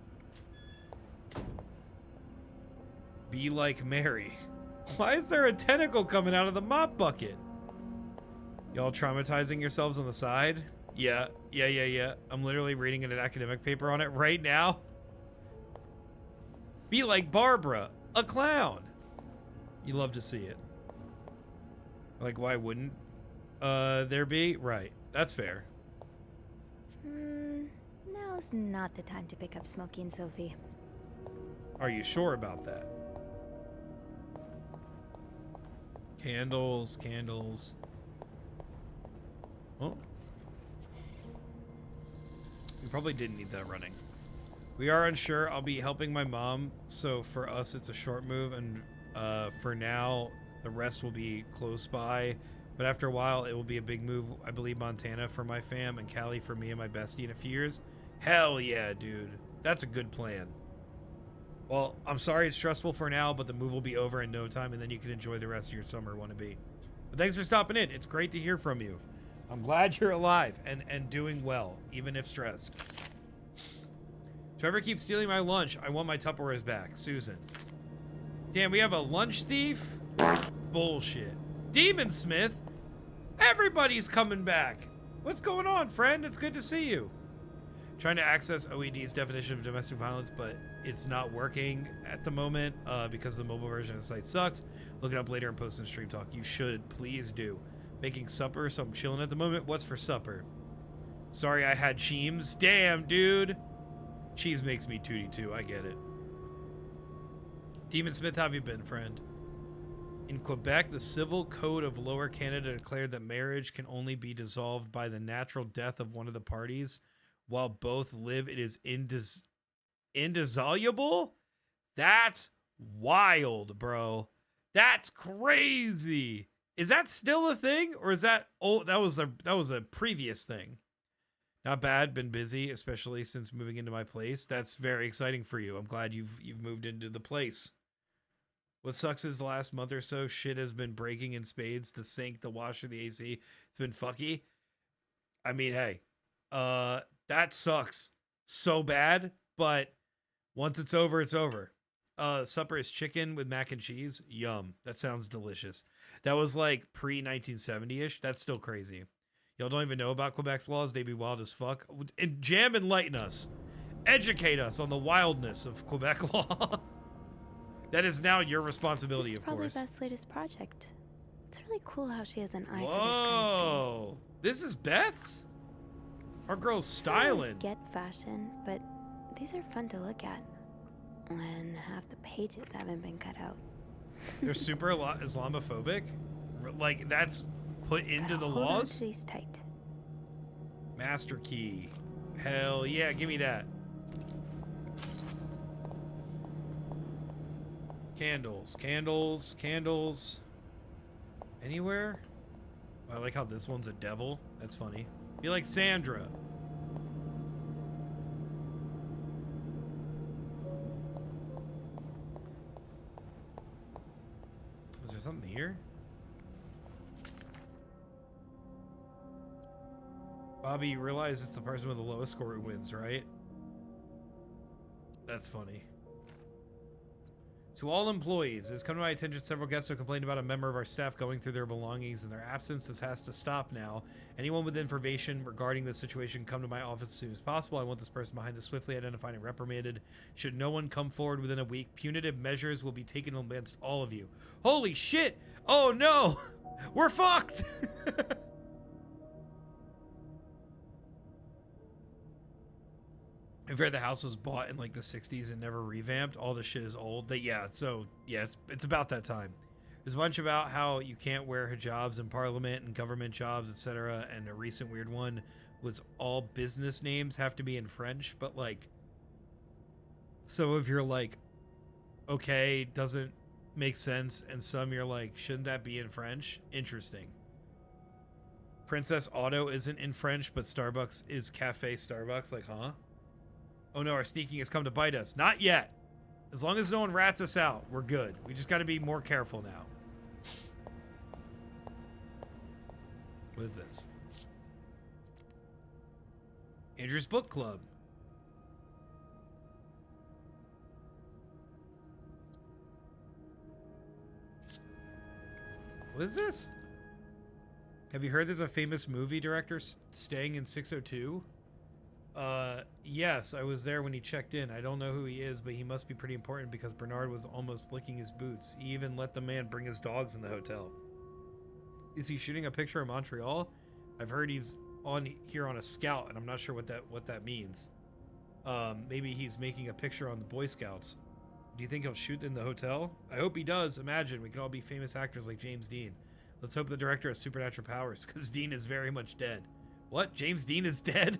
C: Be like Mary. Why is there a tentacle coming out of the mop bucket? Y'all traumatizing yourselves on the side? Yeah. I'm literally reading an academic paper on it right now. Be like Barbara, a clown. You love to see it. Like, why wouldn't there be? Right. That's fair.
E: Now's not the time to pick up smoking, Sophie.
C: Are you sure about that? Candles, candles. Well, we probably didn't need that running. We are unsure. I'll be helping my mom, so for us it's a short move, and for now the rest will be close by. But after a while, it will be a big move. I believe Montana for my fam and Cali for me and my bestie in a few years. Hell yeah, dude. That's a good plan. Well, I'm sorry it's stressful for now, but the move will be over in no time, and then you can enjoy the rest of your summer wannabe. But thanks for stopping in. It's great to hear from you. I'm glad you're alive and doing well, even if stressed. Trevor keeps stealing my lunch. I want my Tupperwares back. Susan. Damn, we have a lunch thief? bullshit. Demon Smith? Everybody's coming back. What's going on, friend? It's good to see you. Trying to access OED's definition of domestic violence, but it's not working at the moment because the mobile version of the site sucks. Look it up later and post in Stream Talk. You should. Please do. Making supper, so I'm chilling at the moment. What's for supper? Sorry I had cheese. Damn, dude. Cheese makes me tooty too. I get it. Demon Smith, how have you been, friend? In Quebec, the Civil Code of Lower Canada declared that marriage can only be dissolved by the natural death of one of the parties. While both live, it is indissoluble? That's wild, bro. That's crazy. Is that still a thing, or is that old? That was a previous thing. Not bad. Been busy, especially since moving into my place. That's very exciting for you. I'm glad you've moved into the place. What sucks is the last month or so, shit has been breaking in spades. The sink, the washer, the AC. It's been fucky. I mean, hey, that sucks so bad. But once it's over, it's over. Supper is chicken with mac and cheese. Yum. That sounds delicious. That was like pre-1970-ish. That's still crazy. Y'all don't even know about Quebec's laws. They be wild as fuck. And Jam, enlighten us. Educate us on the wildness of Quebec law. That is now your responsibility, of course.
E: It's probably Beth's latest project. It's really cool how she has an eye for
C: Whoa. This is Beth's? Our girl's styling.
E: I get fashion, but these are fun to look at. When half the pages haven't been cut out.
C: They're super Islamophobic? Like, that's put into the
E: Hold on
C: laws?
E: to these tight.
C: Master key. Hell yeah, give me that. Candles, candles, candles. Anywhere? I like how this one's a devil. That's funny. Be like Sandra. Was there something here? Bobby, you realize it's the person with the lowest score who wins, right? That's funny. To all employees, it has come to my attention several guests have complained about a member of our staff going through their belongings in their absence. This has to stop now. Anyone with information regarding this situation, come to my office as soon as possible. I want this person behind this swiftly identified and reprimanded. Should no one come forward within a week, punitive measures will be taken against all of you. Holy shit! Oh no! We're fucked! I've heard the house was bought in like the 60s and never revamped. All the shit is old. It's about that time. There's a bunch about how you can't wear hijabs in parliament and government jobs, etc. And a recent weird one was all business names have to be in French, but like, so if you're like, okay, doesn't make sense, and some you're like, shouldn't that be in French? Interesting. Princess Auto isn't in French, but Starbucks is Cafe Starbucks. Like, huh? Oh no, our sneaking has come to bite us. Not yet. As long as no one rats us out, we're good. We just got to be more careful now. What is this? Andrew's Book Club. What is this? Have you heard there's a famous movie director staying in 602? Yes, I was there when he checked in. I don't know who he is, but he must be pretty important because Bernard was almost licking his boots. He even let the man bring his dogs in the hotel. Is he shooting a picture of Montreal? I've heard he's on here on a scout, and I'm not sure what that means. Maybe he's making a picture on the Boy Scouts. Do you think he'll shoot in the hotel? I hope he does. Imagine, we can all be famous actors like James Dean. Let's hope the director has supernatural powers, because Dean is very much dead. What? James Dean is dead?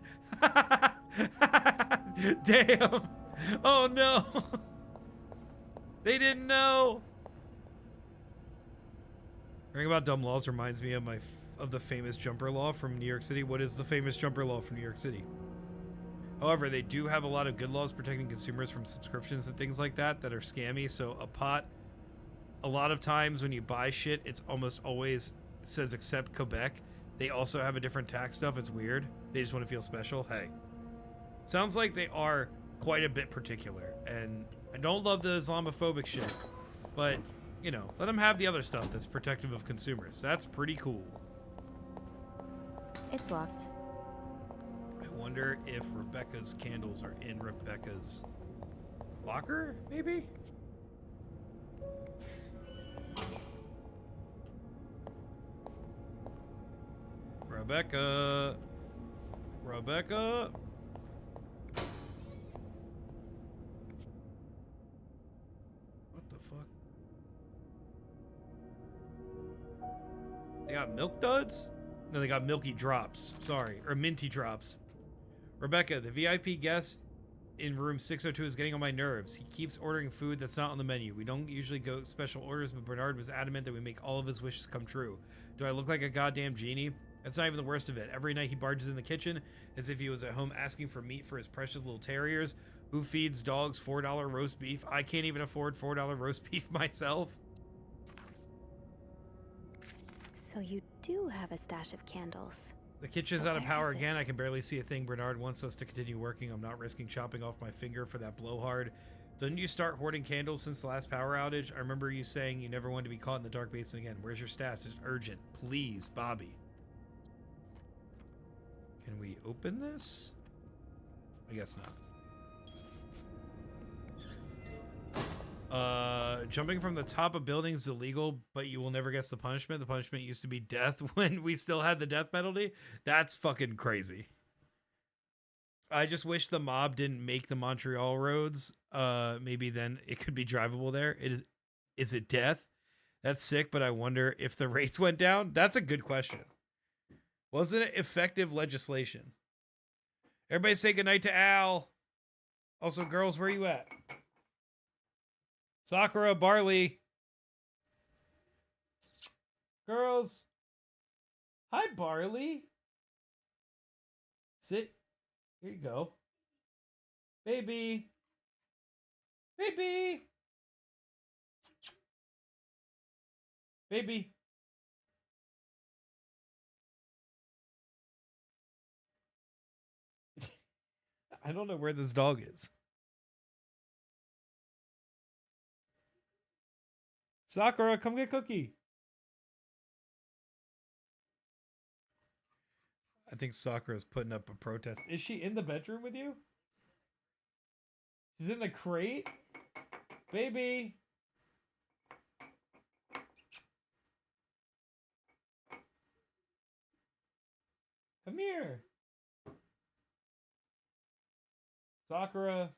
C: Damn. Oh no. They didn't know. Hearing about dumb laws reminds me of the famous jumper law from New York City. What is the famous jumper law from New York City? However, they do have a lot of good laws protecting consumers from subscriptions and things like that are scammy. So a lot of times when you buy shit, it's almost always, it says except Quebec. They also have a different tax stuff. It's weird. They just want to feel special. Hey, sounds like they are quite a bit particular. And I don't love the Islamophobic shit, but you know, let them have the other stuff that's protective of consumers. That's pretty cool.
E: It's locked.
C: I wonder if Rebecca's candles are in Rebecca's locker, maybe? Rebecca. Rebecca. What the fuck? They got milk duds? No, they got milky drops. Sorry. Or minty drops. Rebecca, the VIP guest in room 602 is getting on my nerves. He keeps ordering food that's not on the menu. We don't usually go special orders, but Bernard was adamant that we make all of his wishes come true. Do I look like a goddamn genie? That's not even the worst of it. Every night he barges in the kitchen as if he was at home asking for meat for his precious little terriers. Who feeds dogs $4 roast beef? I can't even afford $4 roast beef myself.
E: So you do have a stash of candles.
C: The kitchen's out of
E: Where
C: power
E: is it?
C: again. I can barely see a thing. Bernard wants us to continue working. I'm not risking chopping off my finger for that blowhard. Didn't you start hoarding candles since the last power outage? I remember you saying you never wanted to be caught in the dark basement again. Where's your stash? It's urgent. Please, Bobby. Can we open this? I guess not. Jumping from the top of buildings is illegal, but you will never guess the punishment. The punishment used to be death when we still had the death penalty. That's fucking crazy. I just wish the mob didn't make the Montreal roads. Maybe then it could be drivable there. Is it death? That's sick, but I wonder if the rates went down. That's a good question. Wasn't it effective legislation? Everybody say goodnight to Al. Also, girls, where you at? Sakura, Barley. Girls. Hi, Barley. Sit. Here you go. Baby. Baby. Baby. I don't know where this dog is. Sakura, come get Cookie. I think Sakura's putting up a protest. Is she in the bedroom with you? She's in the crate? Baby. Come here. Sakura.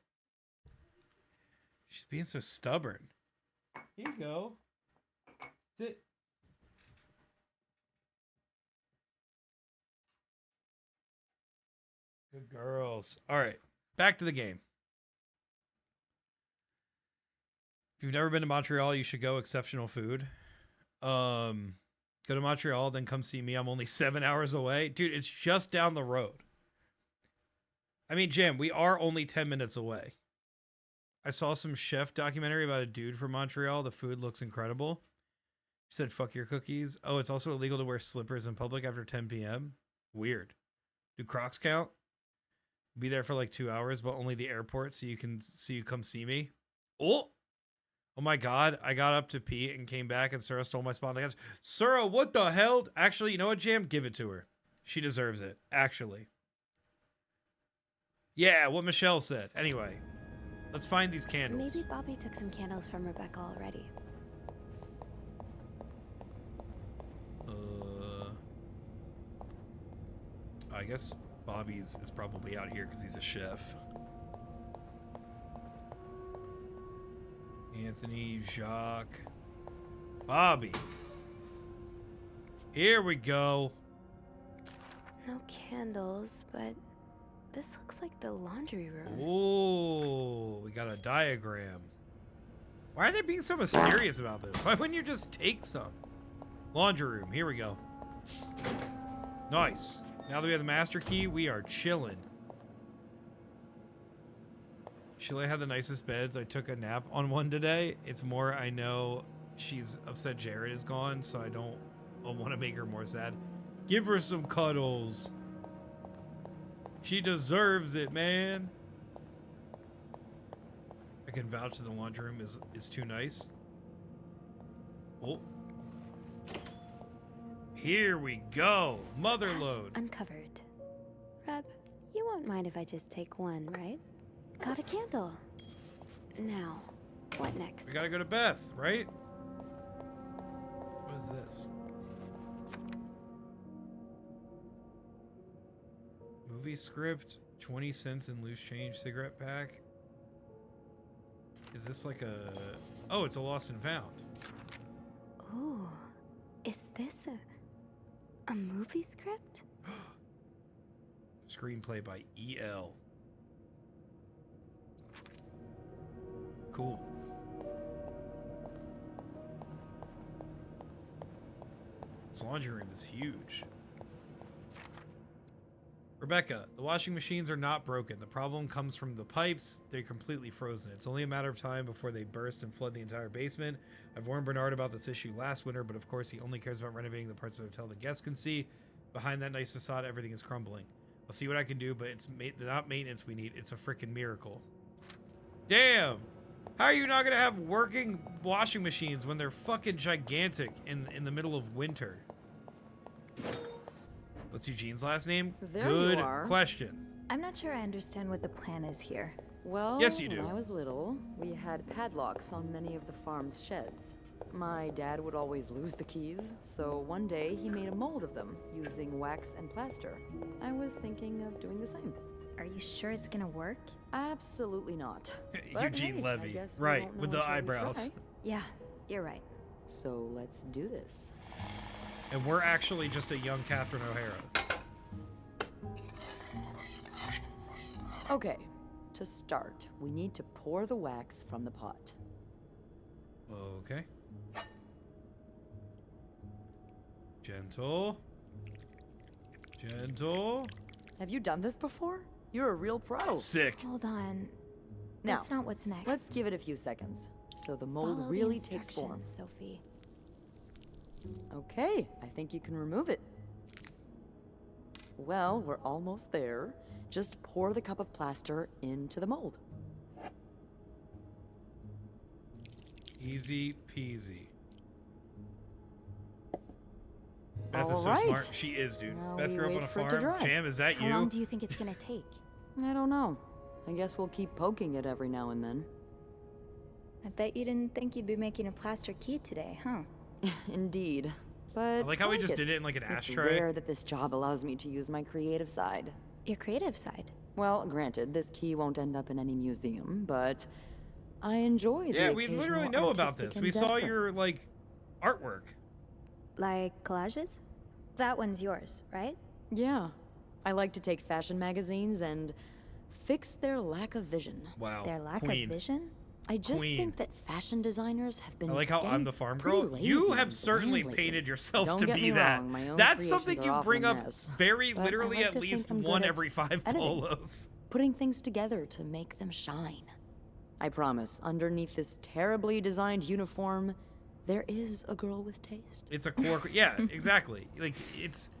C: She's being so stubborn. Here you go. Sit. Good girls. All right. Back to the game. If you've never been to Montreal, you should go. Exceptional food. Go to Montreal, then come see me. I'm only 7 hours away. Dude, it's just down the road. I mean, Jim, we are only 10 minutes away. I saw some chef documentary about a dude from Montreal. The food looks incredible. He said, fuck your cookies. Oh, it's also illegal to wear slippers in public after 10 p.m. Weird. Do Crocs count? Be there for like 2 hours, but only the airport so you come see me. Oh my God. I got up to pee and came back and Sarah stole my spot. Like, Sarah, what the hell? Actually, you know what, Jam? Give it to her. She deserves it, actually. Yeah, what Michelle said. Anyway, let's find these candles.
E: Maybe Bobby took some candles from Rebecca already.
C: I guess Bobby's is probably out here because he's a chef. Anthony, Jacques, Bobby. Here we go.
E: No candles, but this looks like the laundry room.
C: Oh, we got a diagram. Why are they being so mysterious about this? Why wouldn't you just take some? Laundry room. Here we go. Nice. Now that we have the master key, we are chilling. Sheila had the nicest beds. I took a nap on one today. It's more, I know she's upset Jared is gone, so I don't want to make her more sad. Give her some cuddles. She deserves it, man. I can vouch that the laundry room is too nice. Oh. Here we go. Mother load.
E: Uncovered. Reb, you won't mind if I just take one, right? Got a candle. Now, what next?
C: We gotta go to Beth, right? What is this? Movie script, 20 cents in loose change cigarette pack. Is this like a... Oh, it's a lost and found.
E: Ooh, is this a movie script?
C: Screenplay by E.L. Cool. This laundry room is huge. Rebecca, the washing machines are not broken. The problem comes from the pipes. They're completely frozen. It's only a matter of time before they burst and flood the entire basement. I've warned Bernard about this issue last winter, but of course he only cares about renovating the parts of the hotel the guests can see. Behind that nice facade, everything is crumbling. I'll see what I can do, but it's not maintenance we need. It's a freaking miracle. Damn! How are you not gonna have working washing machines when they're fucking gigantic in the middle of winter? What's Eugene's last name?
F: There
C: Good
F: you are.
C: question.
E: I'm not sure I understand what the plan is here.
F: Well,
C: Yes, you do.
F: when I was little, we had padlocks on many of the farm's sheds. My dad would always lose the keys, so one day he made a mold of them using wax and plaster. I was thinking of doing the same.
E: Are you sure it's gonna work?
F: Absolutely not. But
C: Eugene
F: hey,
C: Levy.
F: I guess we
C: Right,
F: won't know
C: with the
F: until we
C: eyebrows.
F: try.
E: Yeah, you're right.
F: So let's do this.
C: And we're actually just a young Catherine O'Hara.
F: Okay, to start, we need to pour the wax from the pot.
C: Okay. Gentle. Gentle.
F: Have you done this before? You're a real pro.
C: Sick.
E: Hold on.
F: Now,
E: That's not what's next.
F: let's give it a few seconds so the mold
E: Follow
F: really
E: the
F: takes form.
E: instructions, Sophie.
F: Okay, I think you can remove it. Well, we're almost there. Just pour the cup of plaster into the mold.
C: Easy peasy. Beth
F: All
C: is so
F: right.
C: smart. She is, dude.
F: Now
C: Beth
F: we
C: grew up
F: wait
C: on a
F: for it to
C: farm.
F: dry.
C: Jam, is that
E: How
C: you?
E: long do you think it's gonna take?
F: I don't know. I guess we'll keep poking it every now and then.
E: I bet you didn't think you'd be making a plaster key today, huh?
F: Indeed. But
C: I like how we just
F: it.
C: did it in like an
F: It's
C: ashtray.
F: rare that this job allows me to use my creative side.
E: Your creative side.
F: Well, granted, this key won't end up in any museum, but I enjoy the
C: Yeah, we literally
F: occasional
C: know about
F: artistic
C: this. We saw
F: endeavor.
C: your like artwork.
E: Like collages? That one's yours, right?
F: Yeah. I like to take fashion magazines and fix their lack of vision.
C: Wow.
E: Their lack
C: Queen.
E: of vision?
F: I just
C: Queen.
F: think that fashion designers have been
C: I like how
F: getting
C: I'm the farm
F: pretty
C: girl.
F: lazy
C: You
F: and
C: have certainly
F: bland lately.
C: painted yourself
F: Don't
C: to
F: get
C: be
F: me
C: that.
F: wrong, my own
C: That's
F: creations
C: something
F: are
C: you
F: often
C: bring
F: a
C: up
F: mess,
C: very
F: but I
C: literally
F: like
C: at
F: to
C: least
F: think I'm
C: one
F: good at
C: every 5
F: editing.
C: polos.
F: Putting things together to make them shine. I promise, underneath this terribly designed uniform, there is a girl with taste.
C: It's a core. Yeah, exactly. Like it's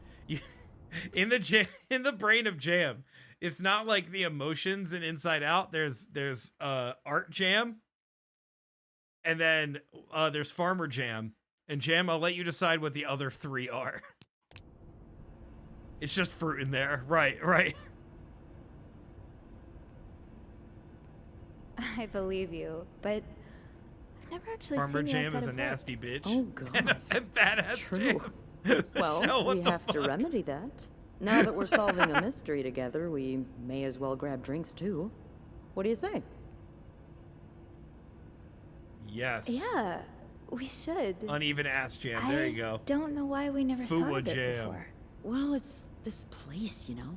C: in the brain of Jam. It's not like the emotions in Inside Out. There's art Jam, and then there's Farmer Jam. And Jam, I'll let you decide what the other 3 are. It's just fruit in there. Right.
E: I believe you, but I've never actually
C: Farmer
E: seen you
C: Jam
E: outside
C: is a
E: of work.
C: nasty bitch.
F: Oh, God.
C: And a badass
F: True.
C: Jam.
F: Well,
C: Michelle, what
F: we
C: the
F: have to
C: fuck?
F: remedy that. Now that we're solving a mystery together, we may as well grab drinks too. What do you say?
C: Yes.
E: Yeah, we should.
C: Uneven ass Jam. There you go.
E: I don't know why we never thought
C: Fuwa
E: of it
C: Jam.
E: before.
F: Well, it's this place, you know?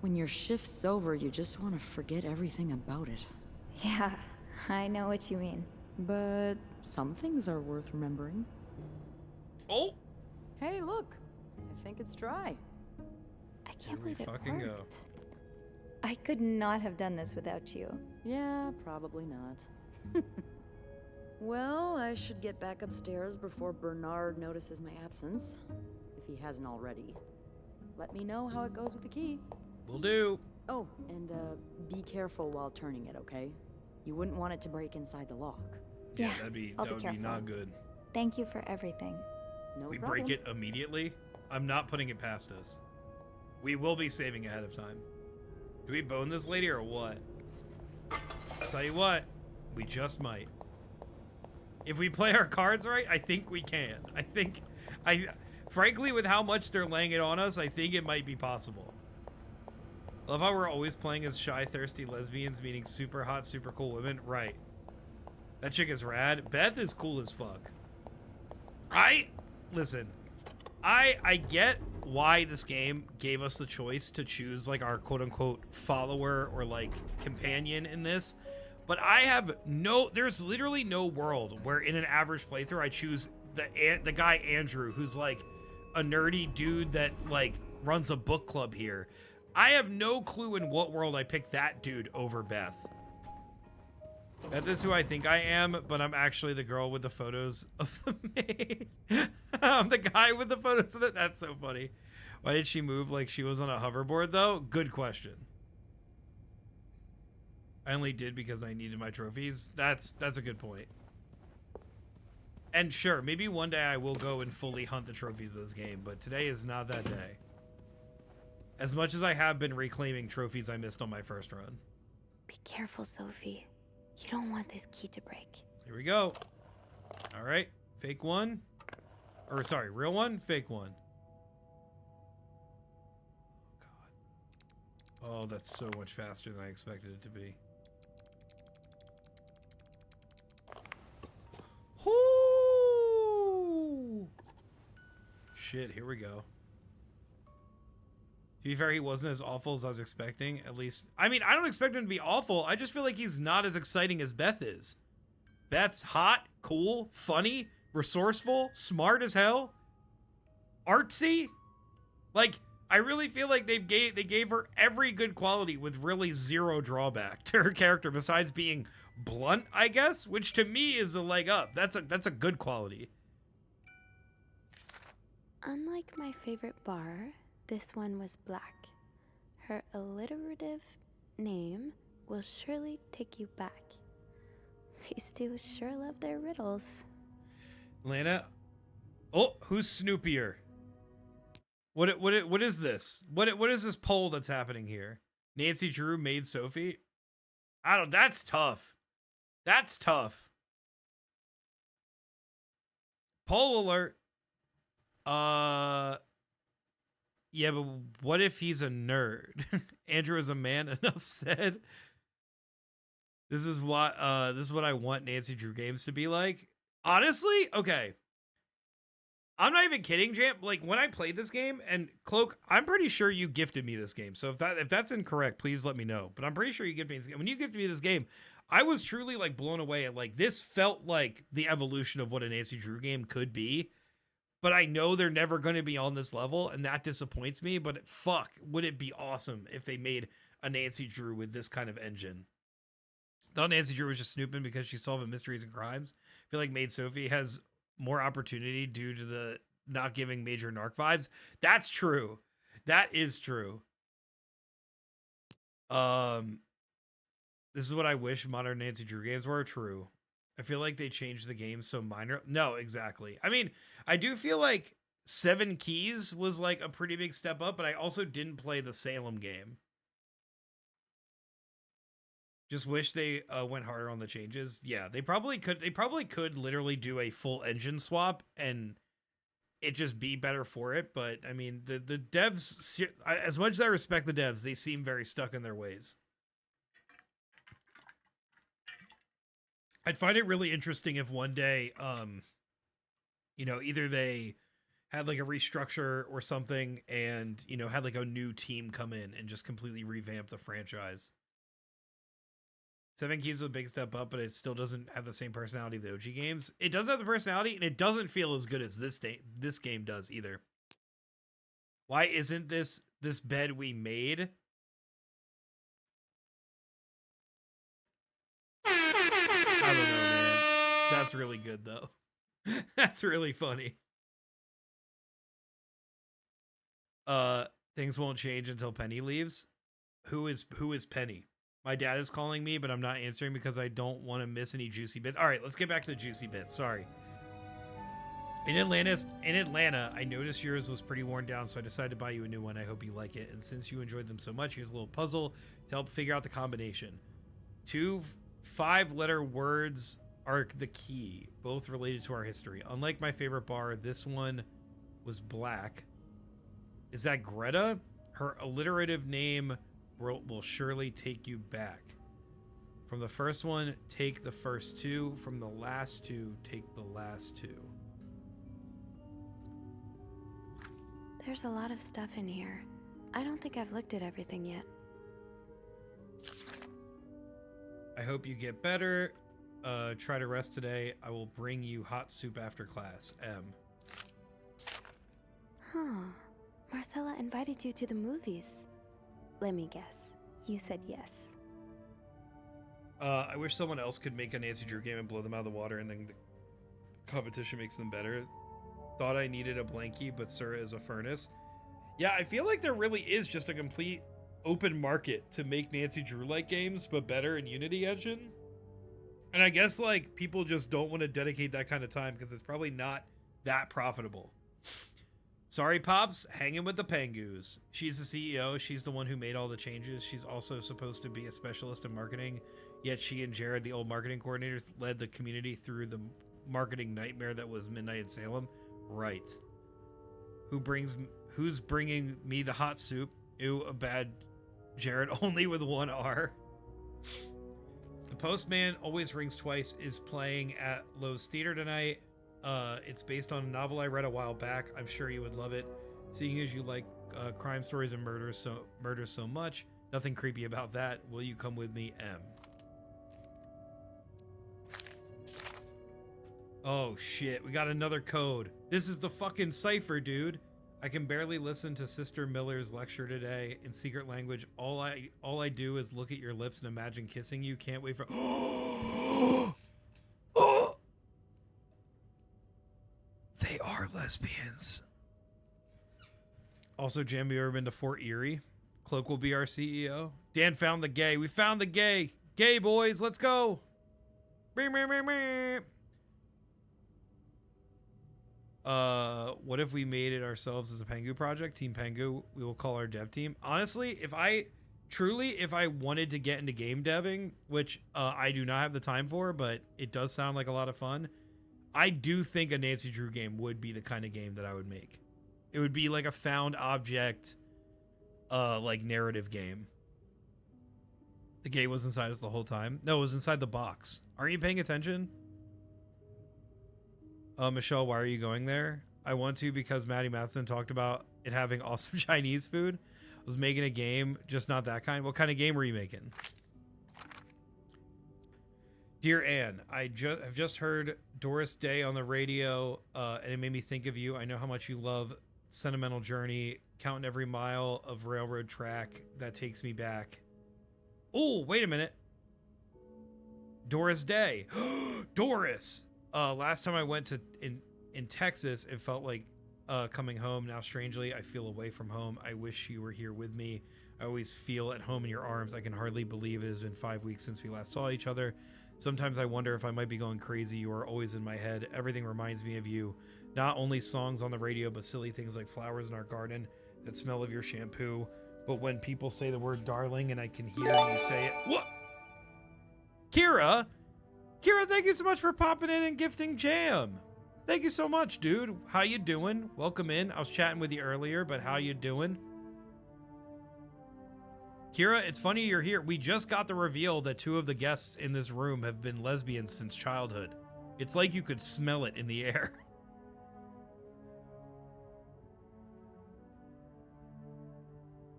F: When your shift's over, you just want to forget everything about it.
E: Yeah, I know what you mean.
F: But some things are worth remembering.
C: Oh.
F: Hey, look! I think it's dry.
E: I
C: Here
E: can't
C: we
E: believe it
C: fucking go.
E: worked. I could not have done this without you.
F: Yeah, probably not. Well, I should get back upstairs before Bernard notices my absence, if he hasn't already. Let me know how it goes with the key.
C: Will do.
F: Oh, and be careful while turning it, okay? You wouldn't want it to break inside the lock.
C: Yeah,
E: Yeah,
C: that'd be
E: I'll
C: that
E: be
C: would
E: careful.
C: be not good.
E: Thank you for everything.
F: No
C: We
F: problem.
C: break it immediately. I'm not putting it past us. We will be saving ahead of time. Do we bone this lady or what? I'll tell you what, we just might. If we play our cards right, I think we can. Frankly, with how much they're laying it on us, I think it might be possible. I love how we're always playing as shy, thirsty lesbians, meaning super hot, super cool women. Right. That chick is rad. Beth is cool as fuck. Listen, I get why this game gave us the choice to choose like our quote unquote follower or like companion in this, but there's literally no world where in an average playthrough I choose the guy Andrew, who's like a nerdy dude that like runs a book club here. I have no clue in what world I picked that dude over Beth. Beth is who I think I am, but I'm actually the girl with the photos of the maid. I'm the guy with the photos of it. That's so funny. Why did she move like she was on a hoverboard, though? Good question. I only did because I needed my trophies. That's a good point. And sure, maybe one day I will go and fully hunt the trophies of this game, but today is not that day. As much as I have been reclaiming trophies I missed on my first run.
E: Be careful, Sophie. You don't want this key to break.
C: Here we go. All right, fake one. Or sorry, real one, fake one. Oh, God. Oh, that's so much faster than I expected it to be. Whoo! Shit, here we go. To be fair, he wasn't as awful as I was expecting, at least. I mean, I don't expect him to be awful. I just feel like he's not as exciting as Beth is. Beth's hot, cool, funny, resourceful, smart as hell, artsy. Like, I really feel like they gave her every good quality with really zero drawback to her character besides being blunt, I guess, which to me is a leg up. That's a good quality.
E: Unlike my favorite bar, this one was black. Her alliterative name will surely take you back. These two sure love their riddles.
C: Lana, oh, who's snoopier? What is this? What is this poll that's happening here? Nancy Drew made Sophie? That's tough. That's tough. Poll alert. Yeah, but what if he's a nerd? Andrew is a man, enough said. This is what I want Nancy Drew games to be like. Honestly, okay. I'm not even kidding, Jam. Like when I played this game, and Cloak, I'm pretty sure you gifted me this game. So if that's incorrect, please let me know. But I'm pretty sure you gifted me this game. When you gifted me this game, I was truly like blown away at like this felt like the evolution of what a Nancy Drew game could be. But I know they're never going to be on this level, and that disappoints me. But fuck, would it be awesome if they made a Nancy Drew with this kind of engine? Thought Nancy Drew was just snooping because she's solving mysteries and crimes. I feel like Maid Sophie has more opportunity due to the not giving major narc vibes. That's true. That is true. This is what I wish modern Nancy Drew games were. True. I feel like they changed the game so minor. No, exactly. I mean, I do feel like 7 Keys was like a pretty big step up, but I also didn't play the Salem game. Just wish they went harder on the changes. Yeah, they probably could. They probably could literally do a full engine swap and it just be better for it. But I mean, the devs, as much as I respect the devs, they seem very stuck in their ways. I'd find it really interesting if one day, either they had like a restructure or something and, had like a new team come in and just completely revamp the franchise. 7 Keys was a big step up, but it still doesn't have the same personality of the OG games. It does have the personality, and it doesn't feel as good as this game does either. Why isn't this bed we made? I don't know, man. That's really good, though. That's really funny. Things won't change until Penny leaves. Who is Penny? My dad is calling me, but I'm not answering because I don't want to miss any juicy bits. All right, let's get back to the juicy bits. Sorry. In Atlanta, I noticed yours was pretty worn down, so I decided to buy you a new one. I hope you like it. And since you enjoyed them so much, here's a little puzzle to help figure out the combination. 2 5-letter words are the key, both related to our history. Unlike my favorite bar, this one was black. Is that Greta? Her alliterative name will surely take you back. From the first one, take the first 2. From the last 2, take the last 2.
E: There's a lot of stuff in here. I don't think I've looked at everything yet.
C: I hope you get better. Try to rest today. I will bring you hot soup after class. M.
E: Huh. Marcella invited you to the movies. Let me guess. You said yes.
C: I wish someone else could make a Nancy Drew game and blow them out of the water, and then the competition makes them better. Thought I needed a blankie, but sir is a furnace. Yeah, I feel like there really is just a complete open market to make Nancy Drew-like games, but better in Unity Engine. And I guess, like, people just don't want to dedicate that kind of time because it's probably not that profitable. Sorry, Pops, hanging with the Pangoos. She's the CEO. She's the one who made all the changes. She's also supposed to be a specialist in marketing, yet she and Jared, the old marketing coordinators, led the community through the marketing nightmare that was Midnight in Salem. Right. Who's bringing me the hot soup? Ew, a bad Jared, only with 1 R. The Postman Always Rings Twice is playing at Lowe's Theater tonight. It's based on a novel I read a while back. I'm sure you would love it, seeing as you like crime stories and murders so much. Nothing creepy about that. Will you come with me, M? Oh shit, we got another code. This is the fucking cipher, dude. I can barely listen to Sister Miller's lecture today in secret language. All I do is look at your lips and imagine kissing you. Can't wait for They are lesbians. Also, Jam, have you ever been to Fort Erie? Cloak will be our CEO. Dan found the gay. We found the gay. Gay boys, let's go. What if we made it ourselves as a Pangu project? Team Pangu, we will call our dev team. Honestly, if I wanted to get into game deving, which I do not have the time for, but it does sound like a lot of fun, I do think a Nancy Drew game would be the kind of game that I would make. It would be like a found object, like narrative game. The gate was inside us the whole time. No, it was inside the box. Aren't you paying attention? Michelle, why are you going there? I want to because Maddie Matheson talked about it having awesome Chinese food. I was making a game, just not that kind. What kind of game were you making? Dear Anne, I have just heard Doris Day on the radio, and it made me think of you. I know how much you love Sentimental Journey, counting every mile of railroad track that takes me back. Oh, wait a minute. Doris Day. Doris. Last time I went to in Texas, it felt like coming home. Now, strangely, I feel away from home. I wish you were here with me. I always feel at home in your arms. I can hardly believe it has been 5 weeks since we last saw each other. Sometimes I wonder if I might be going crazy. You are always in my head. Everything reminds me of you. Not only songs on the radio, but silly things like flowers in our garden, that smell of your shampoo. But when people say the word darling and I can hear you say it. What? Kira, thank you so much for popping in and gifting Jam. Thank you so much, dude. How you doing? Welcome in. I was chatting with you earlier, but how you doing? Kira, it's funny you're here. We just got the reveal that 2 of the guests in this room have been lesbians since childhood. It's like you could smell it in the air.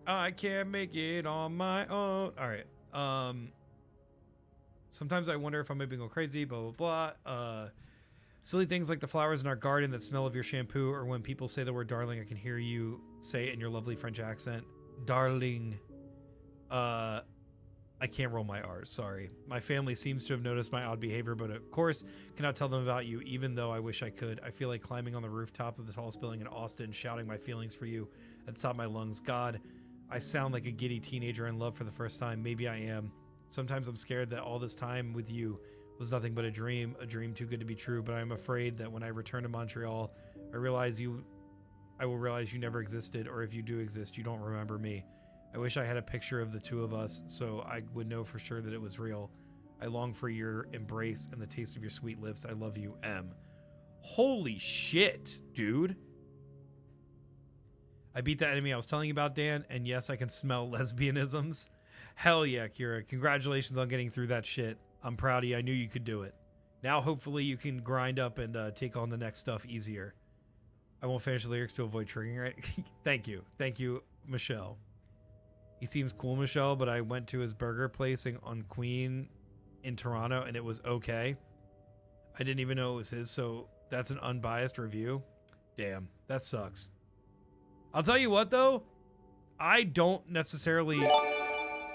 C: I can't make it on my own. All right. Sometimes I wonder if I might be going crazy, blah, blah, blah. Silly things like the flowers in our garden that smell of your shampoo, or when people say the word darling, I can hear you say it in your lovely French accent. Darling. I can't roll my R's, sorry. My family seems to have noticed my odd behavior, but of course cannot tell them about you, even though I wish I could. I feel like climbing on the rooftop of the tallest building in Austin, shouting my feelings for you at the top of my lungs. God, I sound like a giddy teenager in love for the first time. Maybe I am. Sometimes I'm scared that all this time with you was nothing but a dream too good to be true. But I'm afraid that when I return to Montreal, I will realize you never existed, or if you do exist, you don't remember me. I wish I had a picture of the two of us so I would know for sure that it was real. I long for your embrace and the taste of your sweet lips. I love you, M. Holy shit, dude. I beat that enemy I was telling you about, Dan, and yes, I can smell lesbianisms. Hell yeah, Kira. Congratulations on getting through that shit. I'm proud of you. I knew you could do it. Now, hopefully, you can grind up and take on the next stuff easier. I won't finish the lyrics to avoid triggering, right? Thank you. Thank you, Michelle. He seems cool, Michelle, but I went to his burger place on Queen in Toronto, and it was okay. I didn't even know it was his, so that's an unbiased review. Damn, that sucks. I'll tell you what, though. I don't necessarily...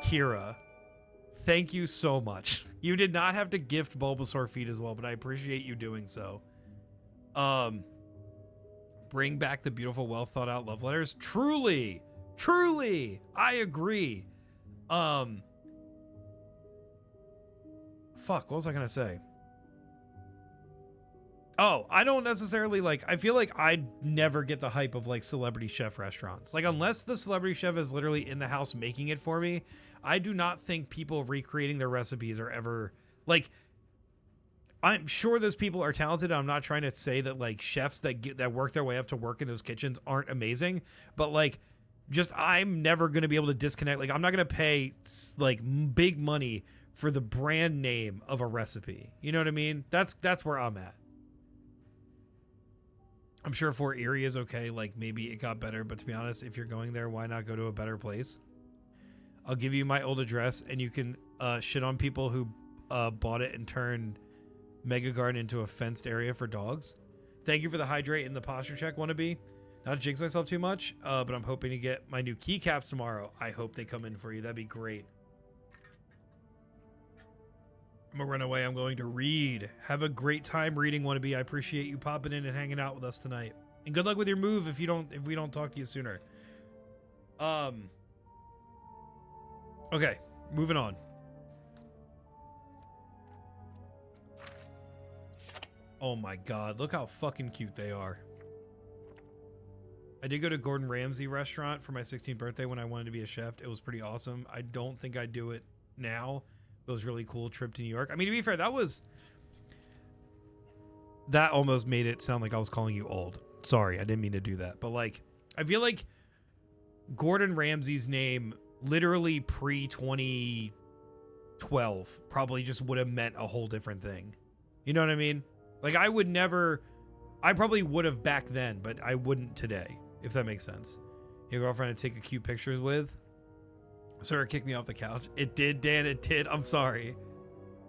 C: Kira, thank you so much. You did not have to gift Bulbasaur feet as well, but I appreciate you doing so. Bring back the beautiful, well thought out love letters. Truly, I agree. Fuck, what was I gonna say? Oh, I don't necessarily I feel like I'd never get the hype of celebrity chef restaurants. Unless the celebrity chef is literally in the house making it for me, I do not think people recreating their recipes are ever I'm sure those people are talented. I'm not trying to say that chefs that work their way up to work in those kitchens aren't amazing, but I'm never going to be able to disconnect. I'm not going to pay big money for the brand name of a recipe. You know what I mean? That's where I'm at. I'm sure Fort Erie is okay. Maybe it got better, but to be honest, if you're going there, why not go to a better place? I'll give you my old address and you can shit on people who bought it and turned Mega Garden into a fenced area for dogs. Thank you for the hydrate and the posture check, wannabe. Not to jinx myself too much, but I'm hoping to get my new keycaps tomorrow. I hope they come in for you. That'd be great. I'm gonna run away. I'm going to read. Have a great time reading, wannabe. I appreciate you popping in and hanging out with us tonight. And good luck with your move if we don't talk to you sooner. Okay, moving on. Oh my god, look how fucking cute they are. I did go to Gordon Ramsay restaurant for my 16th birthday when I wanted to be a chef. It was pretty awesome. I don't think I'd do it now. It was a really cool trip to New York. I mean, to be fair, that almost made it sound like I was calling you old. Sorry, I didn't mean to do that. But I feel like Gordon Ramsay's name literally pre-2012 probably just would have meant a whole different thing. You know what I mean? I probably would have back then, but I wouldn't today, if that makes sense. Your girlfriend to take a cute pictures with? Sir, it kicked me off the couch. It did, Dan, it did. I'm sorry.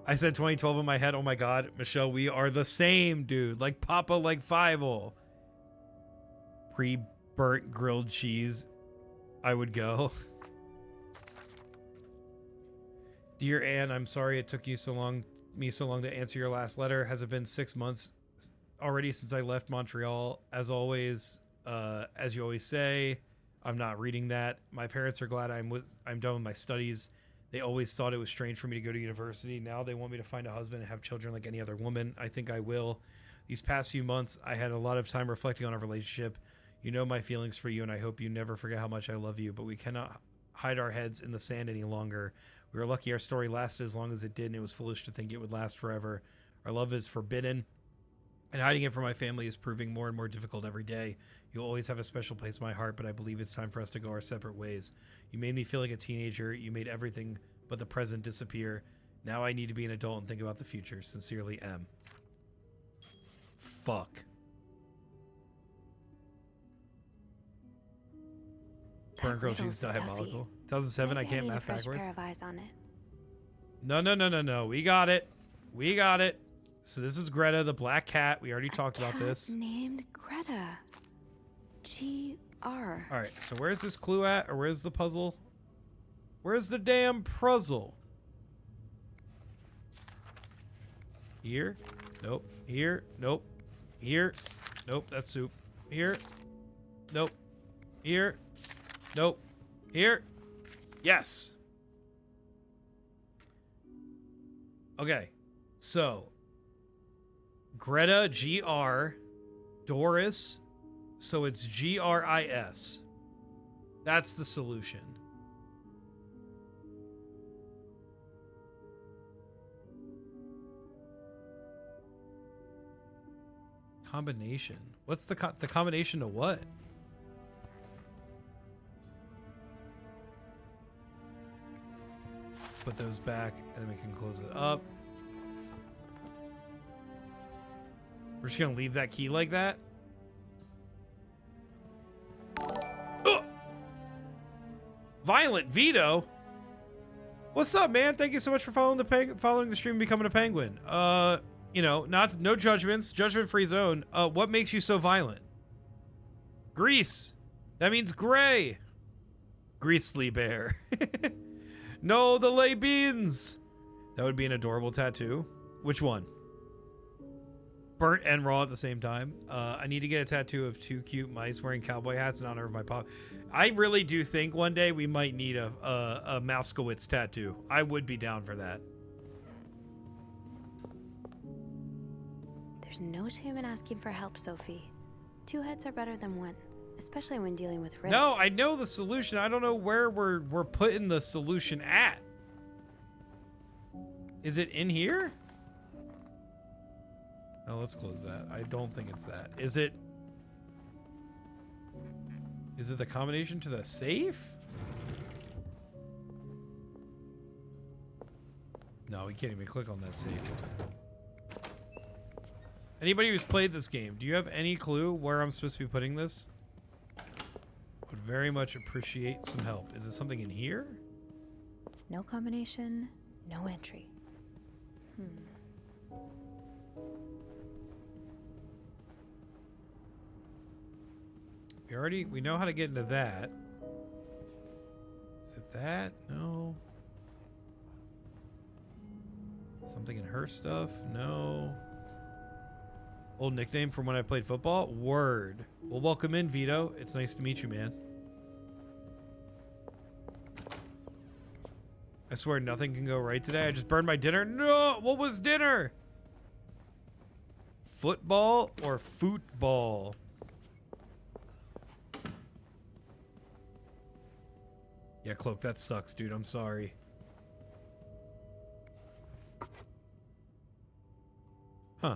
C: I said 2012 in my head. Oh my god, Michelle, we are the same, dude. Like Papa, like Five-O. Pre-burnt grilled cheese, I would go. Dear Anne, I'm sorry it took you so long to answer your last letter. Has it been 6 months already since I left Montreal? As always, as you always say, I'm not reading that. My parents are glad I'm done with my studies. They always thought it was strange for me to go to university. Now they want me to find a husband and have children like any other woman. I think I will. These past few months, I had a lot of time reflecting on our relationship. You know my feelings for you, and I hope you never forget how much I love you, but we cannot hide our heads in the sand any longer. We were lucky our story lasted as long as it did, and it was foolish to think it would last forever. Our love is forbidden, and hiding it from my family is proving more and more difficult every day. You'll always have a special place in my heart, but I believe it's time for us to go our separate ways. You made me feel like a teenager. You made everything but the present disappear. Now I need to be an adult and think about the future. Sincerely, M. Fuck. Burnt grilled cheese is diabolical. 2007, I can't math backwards.
E: Pair of eyes on it.
C: No. We got it. We got it. So this is Greta, the black cat. We already talked about this.
E: Named Greta. G-R.
C: All right, so where's this clue at, or where's the puzzle? Where's the damn puzzle? Here? Nope. Here? Nope. Here? Nope, that's soup. Here? Nope. Here? Nope. Here? Yes. Okay. So, Greta, G-R, Doris, so it's G-R-I-S. That's the solution. Combination. What's the combination to what? Let's put those back and then we can close it up. We're just gonna leave that key like that. Ugh! Violent Vito. What's up, man? Thank you so much for following the stream and becoming a penguin. You know, no judgments, judgment-free zone. What makes you so violent? Grease. That means gray. Greasely bear. No, the lay beans. That would be an adorable tattoo. Which one? Burnt and raw at the same time. I need to get a tattoo of 2 cute mice wearing cowboy hats in honor of my pop. I really do think one day we might need a Mouskowitz tattoo. I would be down for that.
E: There's no shame in asking for help, Sophie. 2 heads are better than 1, especially when dealing with risks.
C: No, I know the solution. I don't know where we're putting the solution at. Is it in here? No, let's close that. I don't think it's that. Is it the combination to the safe? No, we can't even click on that safe. Anybody who's played this game, do you have any clue where I'm supposed to be putting this? Would very much appreciate some help. Is it something in here?
E: No combination, no entry.
C: We know how to get into that. Is it that? No. Something in her stuff? No. Old nickname from when I played football? Word. Well, welcome in, Vito. It's nice to meet you, man. I swear nothing can go right today. I just burned my dinner. No! What was dinner? Football or football? Yeah, Cloak, that sucks, dude. I'm sorry. Huh.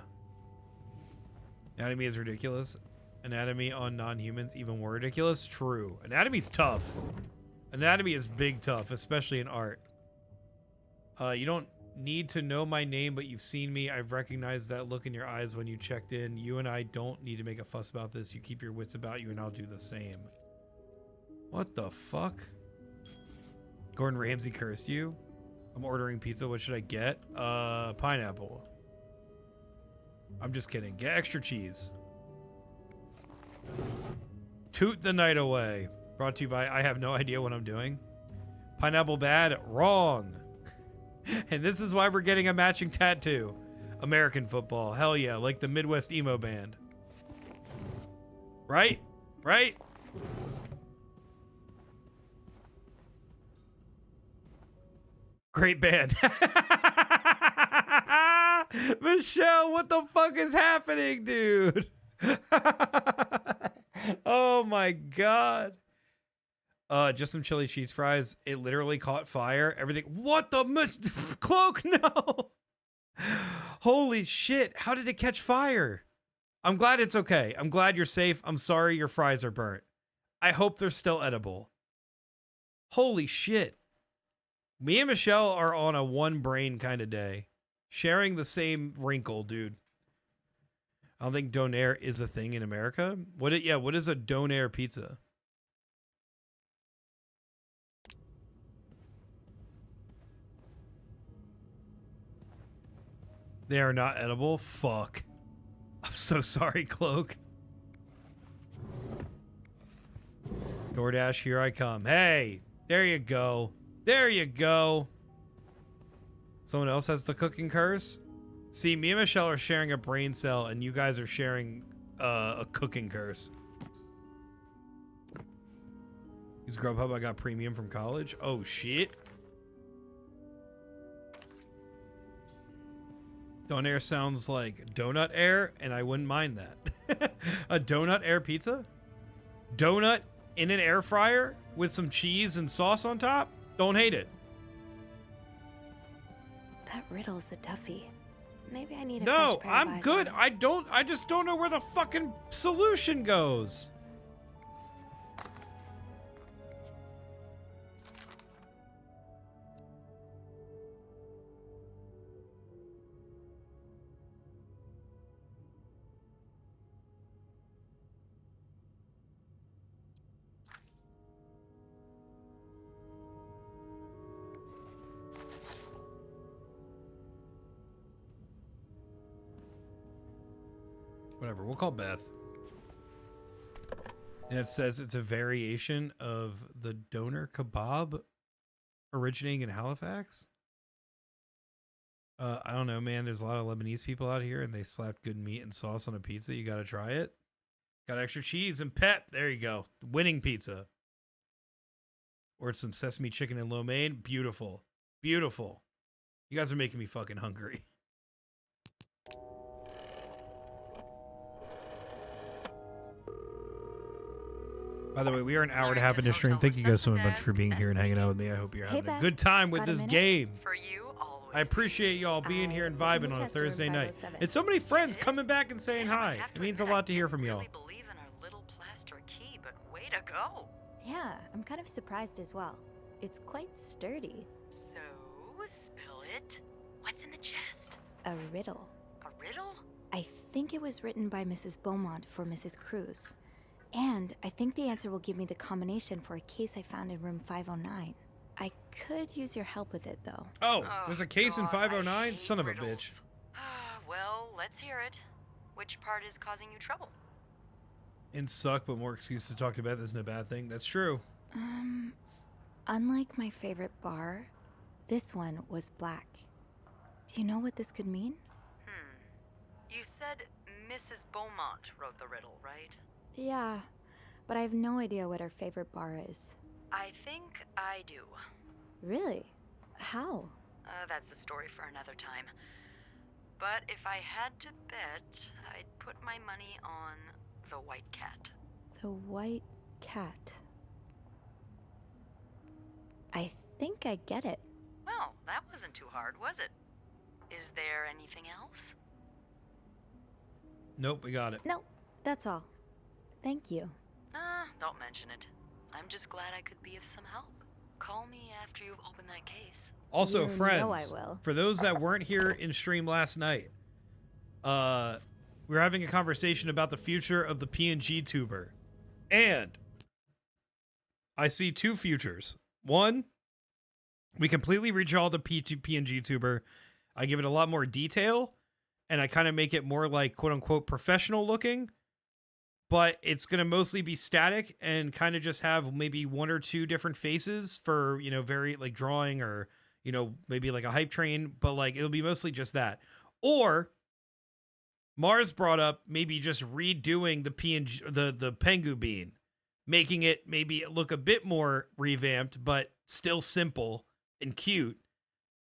C: Anatomy is ridiculous. Anatomy on non-humans even more ridiculous. True. Anatomy's tough. Anatomy is big tough, especially in art. You don't need to know my name, but you've seen me. I've recognized that look in your eyes when you checked in. You and I don't need to make a fuss about this. You keep your wits about you and I'll do the same. What the fuck? Gordon Ramsay cursed you? I'm ordering pizza. What should I get? Pineapple. I'm just kidding. Get extra cheese. Toot the night away. Brought to you by I have no idea what I'm doing. Pineapple bad? Wrong. And this is why we're getting a matching tattoo. American football. Hell yeah. Like the Midwest emo band. Right? Right? Great band. Michelle, what the fuck is happening, dude? Oh my god. Just some chili cheese fries. It literally caught fire. Everything. What the Cloak? No. Holy shit. How did it catch fire? I'm glad it's okay. I'm glad you're safe. I'm sorry your fries are burnt. I hope they're still edible. Holy shit. Me and Michelle are on a one brain kind of day. Sharing the same wrinkle, dude. I don't think donair is a thing in America. What is a donair pizza? They are not edible? Fuck. I'm so sorry, Cloak. DoorDash, here I come. Hey, there you go. There you go. Someone else has the cooking curse? See, me and Michelle are sharing a brain cell, and you guys are sharing a cooking curse. Is Grubhub I got premium from college? Oh, shit. Donair sounds like donut air, and I wouldn't mind that. A donut air pizza? Donut in an air fryer with some cheese and sauce on top? Don't hate it.
E: That riddle's a toughie. Maybe I need a
C: No,
E: fresh pair of
C: I'm
E: eyes
C: good.
E: on it.
C: I just don't know where the fucking solution goes. Whatever, we'll call Beth. And it says it's a variation of the doner kebab originating in Halifax. I don't know, man. There's a lot of Lebanese people out here, and they slap good meat and sauce on a pizza. You got to try it. Got extra cheese and pep. There you go. Winning pizza. Or it's some sesame chicken and lo mein. Beautiful. Beautiful. You guys are making me fucking hungry. By the way, we are an hour and a half into stream. Thank you guys so much for being here and hanging out with me. I hope you're having a good time with this game.
F: For you, always.
C: I appreciate y'all being here and vibing on a Thursday night. And so many friends coming back and saying hi. It means a lot to hear from y'all.
F: I believe in our little plaster key, but way to go.
E: Yeah, I'm kind of surprised as well. It's quite sturdy.
F: So, spill it. What's in the chest?
E: A riddle.
F: A riddle?
E: I think it was written by Mrs. Beaumont for Mrs. Cruz. And I think the answer will give me the combination for a case I found in room 509. I could use your help with it, though.
C: Oh, there's a case in
F: God,
C: 509? Son of a
F: riddles.
C: bitch.
F: Well, let's hear it. Which part is causing you trouble?
C: And suck, but more excuse to talk about isn't a bad thing. That's true.
E: Unlike my favorite bar, this one was black. Do you know what this could mean?
F: You said Mrs. Beaumont wrote the riddle, right?
E: Yeah, but I have no idea what her favorite bar is.
F: I think I do.
E: Really? How?
F: That's a story for another time. But if I had to bet, I'd put my money on the white cat.
E: The white cat. I think I get it.
F: Well, that wasn't too hard, was it? Is there anything else?
C: Nope, we got it.
E: No, that's all. Thank you.
F: Don't mention it. I'm just glad I could be of some help. Call me after you've opened that case.
C: Also,
E: You know
C: friends,
E: I will.
C: for those that weren't here in stream last night, we were having a conversation about the future of the PNG tuber. And I see two futures. One, we completely redraw the PNG tuber. I give it a lot more detail, and I kind of make it more like quote-unquote professional looking. But it's going to mostly be static and kind of just have maybe one or two different faces for, you know, very like drawing or, you know, maybe like a hype train, but like it'll be mostly just that. Or Mars brought up maybe just redoing the PNG, the Pengu bean, making it maybe look a bit more revamped, but still simple and cute.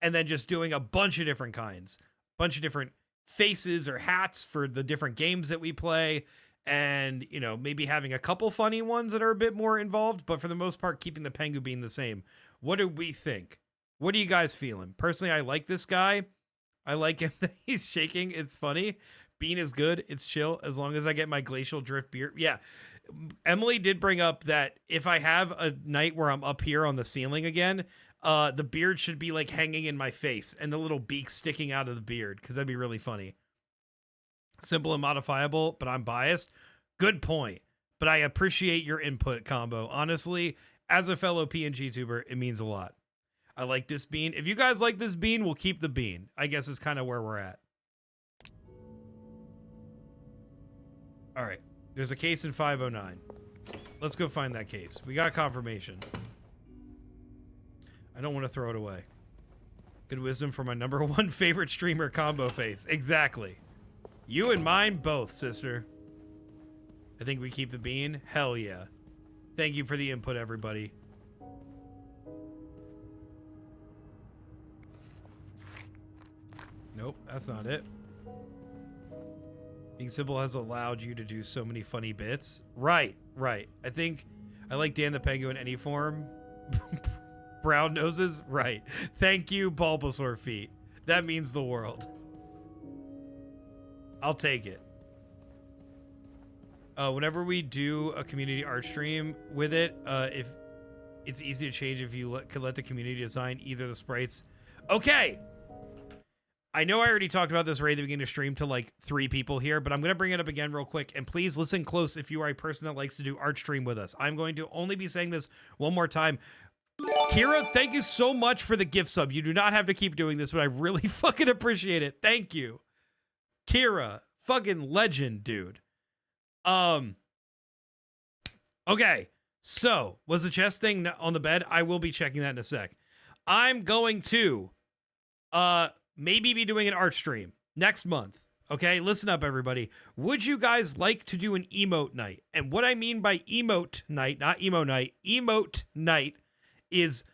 C: And then just doing a bunch of different kinds, bunch of different faces or hats for the different games that we play. And, you know, maybe having a couple funny ones that are a bit more involved, but for the most part, keeping the Pengu bean the same. What do we think? What are you guys feeling? Personally, I like this guy. I like him that he's shaking. It's funny. Bean is good. It's chill as long as I get my glacial drift beard. Yeah. Emily did bring up that if I have a night where I'm up here on the ceiling again, the beard should be like hanging in my face and the little beak sticking out of the beard, because that'd be really funny. Simple and modifiable, but I'm biased. Good point. But I appreciate your input, Combo. Honestly, as a fellow PNG tuber, it means a lot. I like this bean. If you guys like this bean, we'll keep the bean, I guess is kind of where we're at. All right. There's a case in 509. Let's go find that case. We got confirmation. I don't want to throw it away. Good wisdom for my number one favorite streamer, Combo Face. Exactly. You and mine both, sister. I think we keep the bean. Hell yeah. Thank you for the input, everybody. Nope, that's not it. Being simple has allowed you to do so many funny bits. Right. I think I like Dan the Penguin any form. Brown noses? Right. Thank you, Bulbasaur feet. That means the world. I'll take it. Whenever we do a community art stream with it, if it's easy to change if you could let the community design either the sprites. Okay. I know I already talked about this right at the beginning of stream to like 3 people here, but I'm going to bring it up again real quick. And please listen close if you are a person that likes to do art stream with us. I'm going to only be saying this one more time. Kira, thank you so much for the gift sub. You do not have to keep doing this, but I really fucking appreciate it. Thank you. Kira, fucking legend, dude. Okay. So, was the chest thing on the bed? I will be checking that in a sec. I'm going to maybe be doing an art stream next month. Okay, listen up, everybody. Would you guys like to do an emote night? And what I mean by emote night, not emo night, emote night is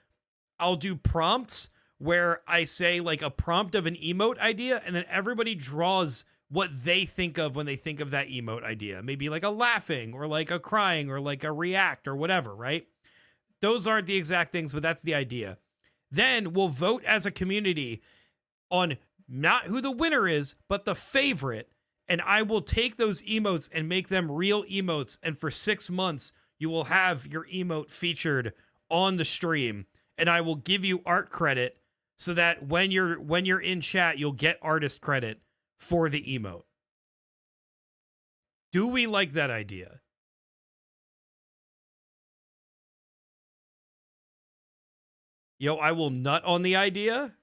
C: I'll do prompts where I say like a prompt of an emote idea, and then everybody draws what they think of when they think of that emote idea. Maybe like a laughing or like a crying or like a react or whatever, right? Those aren't the exact things, but that's the idea. Then we'll vote as a community on not who the winner is, but the favorite. And I will take those emotes and make them real emotes. And for 6 months, you will have your emote featured on the stream. And I will give you art credit so that when you're in chat, you'll get artist credit for the emote. Do we like that idea? Yo, I will nut on the idea.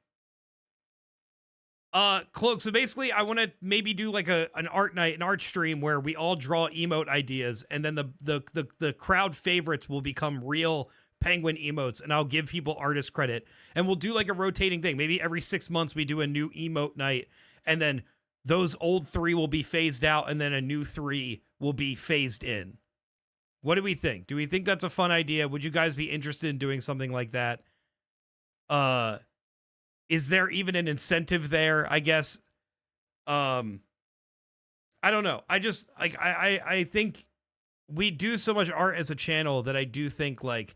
C: Cloak. So basically, I want to maybe do like an art night, an art stream where we all draw emote ideas, and then the crowd favorites will become real penguin emotes, and I'll give people artist credit, and we'll do like a rotating thing. Maybe every 6 months we do a new emote night, and then those old 3 will be phased out, and then a new 3 will be phased in. What do we think? Do we think that's a fun idea? Would you guys be interested in doing something like that? Is there even an incentive there? I guess. I don't know. I just like I think we do so much art as a channel that I do think like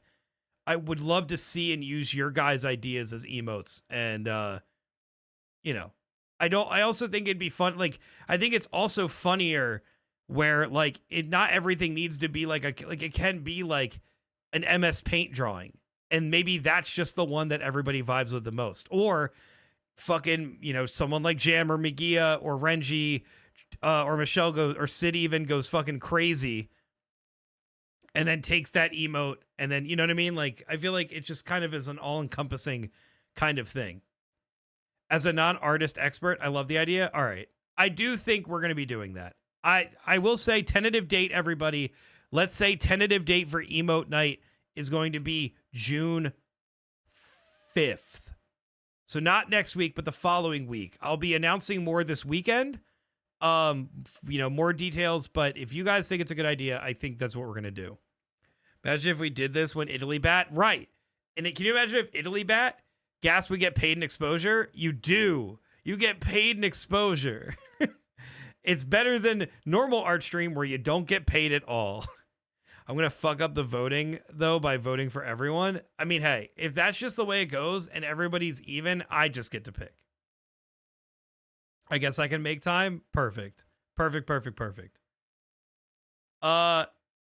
C: I would love to see and use your guys' ideas as emotes. And you know, I also think it'd be fun. Like, I think it's also funnier where like not everything needs to be like it can be like an MS Paint drawing. And maybe that's just the one that everybody vibes with the most. Or fucking, you know, someone like Jam or Megia or Renji or Michelle goes, or Sid even goes fucking crazy and then takes that emote. And then, you know what I mean? Like, I feel like it just kind of is an all-encompassing kind of thing. As a non-artist expert, I love the idea. All right. I do think we're going to be doing that. I will say tentative date, everybody. Let's say tentative date for emote night is going to be June 5th. So not next week, but the following week. I'll be announcing more this weekend. You know, more details, but if you guys think it's a good idea, I think that's what we're going to do. Imagine if we did this when Italy bat. Right. And can you imagine if Italy bat, gas would get paid in exposure? You do. You get paid in exposure. It's better than normal art stream where you don't get paid at all. I'm going to fuck up the voting, though, by voting for everyone. I mean, hey, if that's just the way it goes and everybody's even, I just get to pick. I guess I can make time. Perfect.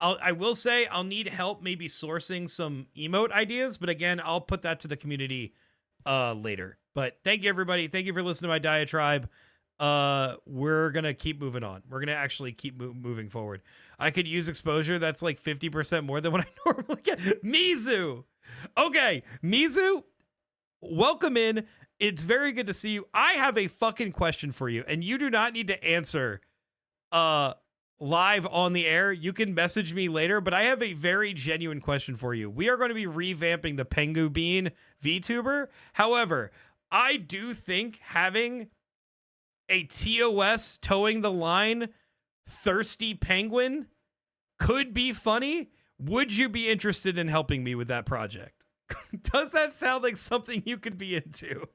C: I will say I'll need help maybe sourcing some emote ideas, but again, I'll put that to the community later. But thank you, everybody. Thank you for listening to my diatribe. We're going to keep moving on. We're going to actually keep moving forward. I could use exposure. That's like 50% more than what I normally get. Mizu. Okay. Mizu, welcome in. It's very good to see you. I have a fucking question for you, and you do not need to answer live on the air. You can message me later, but I have a very genuine question for you. We are going to be revamping the Pengu Bean VTuber. However, I do think having a TOS towing the line thirsty penguin could be funny. Would you be interested in helping me with that project? Does that sound like something you could be into?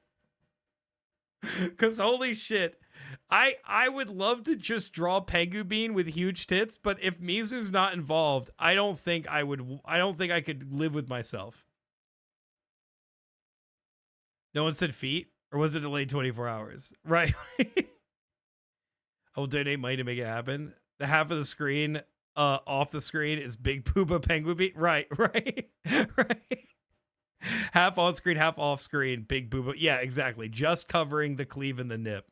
C: Because holy shit, I would love to just draw Pengu Bean with huge tits, but if Mizu's not involved, I don't think I could live with myself. No one said feet, or was it delayed 24 hours? Right. I will donate money to make it happen. The half of the screen off the screen is Big Poopa Pengu Bean. Right. Right. Half on screen, half off screen, Big Booba. Yeah, exactly. Just covering the cleave and the nip.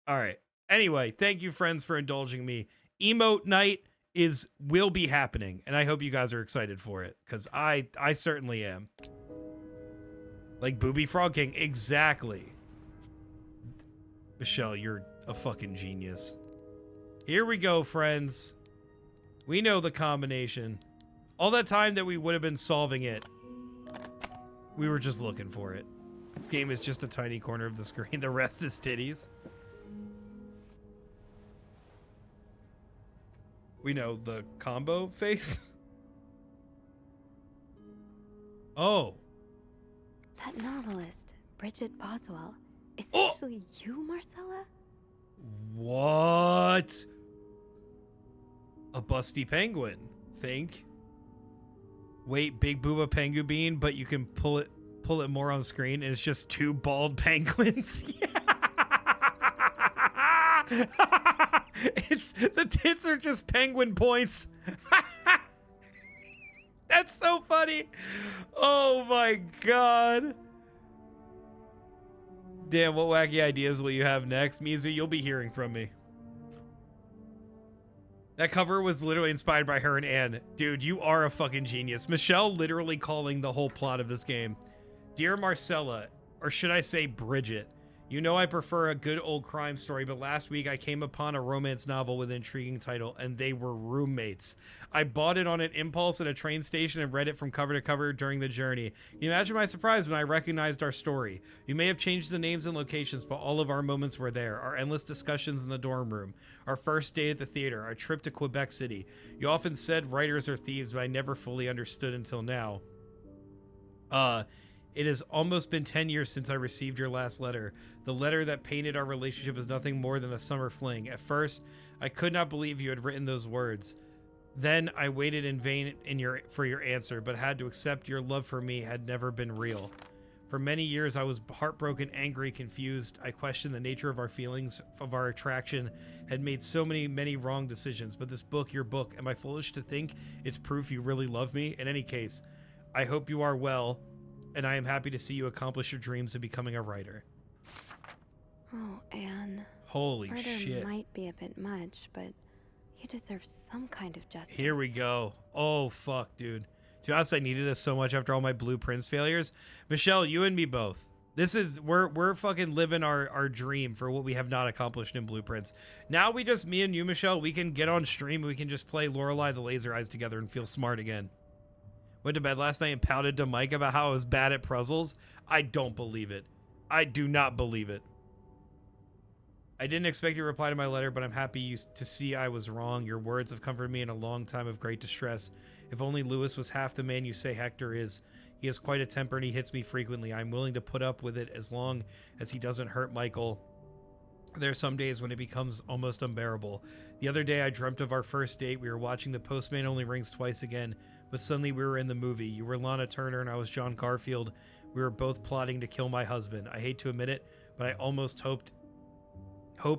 C: All right. Anyway, thank you, friends, for indulging me. Emote night will be happening, and I hope you guys are excited for it, because I certainly am. Like Booby Frog King, exactly. Michelle, you're a fucking genius. Here we go, friends. We know the combination. All that time that we would have been solving it, we were just looking for it. This game is just a tiny corner of the screen. The rest is titties. We know the combo face. Oh.
E: That novelist, Bridget Boswell, is
C: Oh!
E: actually you, Marcella?
C: What? A busty penguin. Think. Wait, Big Booba Pengu Bean, but you can pull it more on screen, and it's just two bald penguins. Yeah. It's the tits are just penguin points. That's so funny. Oh my god. Damn, what wacky ideas will you have next? Mizu, you'll be hearing from me. That cover was literally inspired by her and Anne. Dude, you are a fucking genius. Michelle literally calling the whole plot of this game. Dear Marcella, or should I say Bridget, you know I prefer a good old crime story, but last week I came upon a romance novel with an intriguing title, and they were roommates. I bought it on an impulse at a train station and read it from cover to cover during the journey. Can you imagine my surprise when I recognized our story? You may have changed the names and locations, but all of our moments were there. Our endless discussions in the dorm room, our first date at the theater, our trip to Quebec City. You often said writers are thieves, but I never fully understood until now. It has almost been 10 years since I received your last letter. The letter that painted our relationship as nothing more than a summer fling. At first, I could not believe you had written those words. Then I waited in vain for your answer, but had to accept your love for me had never been real. For many years, I was heartbroken, angry, confused. I questioned the nature of our feelings, of our attraction, had made so many wrong decisions. But this book, your book, am I foolish to think it's proof you really love me? In any case, I hope you are well, and I am happy to see you accomplish your dreams of becoming a writer.
E: Oh, Anne.
C: Holy
E: Murder
C: shit.
E: might be a bit much, but you deserve some kind of justice.
C: Here we go. Oh, fuck, dude. To be honest, I needed this so much after all my blueprints failures. Michelle, you and me both. We're fucking living our dream for what we have not accomplished in blueprints. Now me and you, Michelle, we can get on stream and we can just play Lorelei the Laser Eyes together and feel smart again. Went to bed last night and pouted to Mike about how I was bad at puzzles. I don't believe it. I do not believe it. I didn't expect you to reply to my letter, but I'm happy to see I was wrong. Your words have comforted me in a long time of great distress. If only Lewis was half the man you say Hector is. He has quite a temper and he hits me frequently. I'm willing to put up with it as long as he doesn't hurt Michael. There are some days when it becomes almost unbearable. The other day I dreamt of our first date. We were watching The Postman Only Rings Twice Again, but suddenly we were in the movie. You were Lana Turner and I was John Garfield. We were both plotting to kill my husband. I hate to admit it, but I almost hope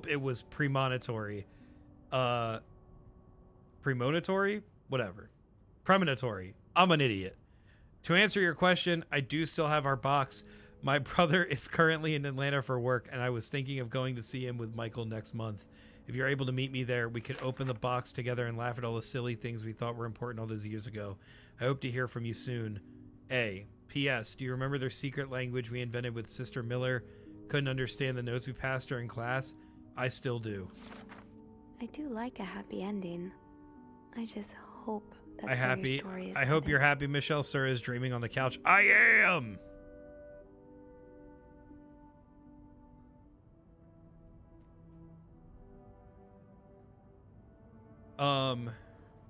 C: it was premonitory. Premonitory? Whatever. Premonitory. I'm an idiot. To answer your question, I do still have our box. My brother is currently in Atlanta for work, and I was thinking of going to see him with Michael next month. If you're able to meet me there, we could open the box together and laugh at all the silly things we thought were important all those years ago. I hope to hear from you soon. A. P.S. Do you remember their secret language we invented with Sister Miller? Couldn't understand the notes we passed during class? I still do.
E: I do like a happy ending. I just hope that's
C: I
E: where your story is
C: hope
E: headed.
C: you're happy Michelle Sir is dreaming on the couch. I am!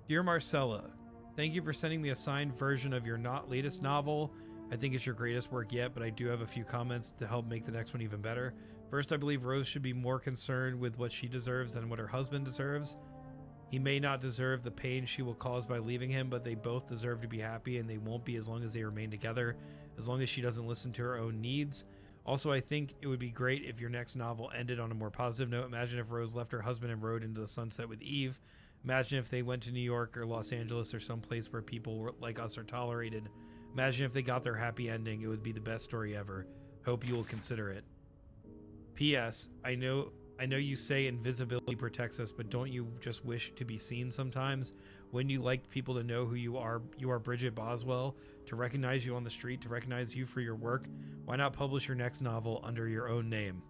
C: Dear Marcella, thank you for sending me a signed version of your latest novel. I think it's your greatest work yet, but I do have a few comments to help make the next one even better. First, I believe Rose should be more concerned with what she deserves than what her husband deserves. He may not deserve the pain she will cause by leaving him, but they both deserve to be happy, and they won't be as long as they remain together, as long as she doesn't listen to her own needs. Also, I think it would be great if your next novel ended on a more positive note. Imagine if Rose left her husband and rode into the sunset with Eve. Imagine if they went to New York or Los Angeles or someplace where people like us are tolerated. Imagine if they got their happy ending. It would be the best story ever. Hope you will consider it. P.S. I know you say invisibility protects us, but don't you just wish to be seen sometimes? Wouldn't you like people to know who you are? You are Bridget Boswell, to recognize you on the street, to recognize you for your work. Why not publish your next novel under your own name?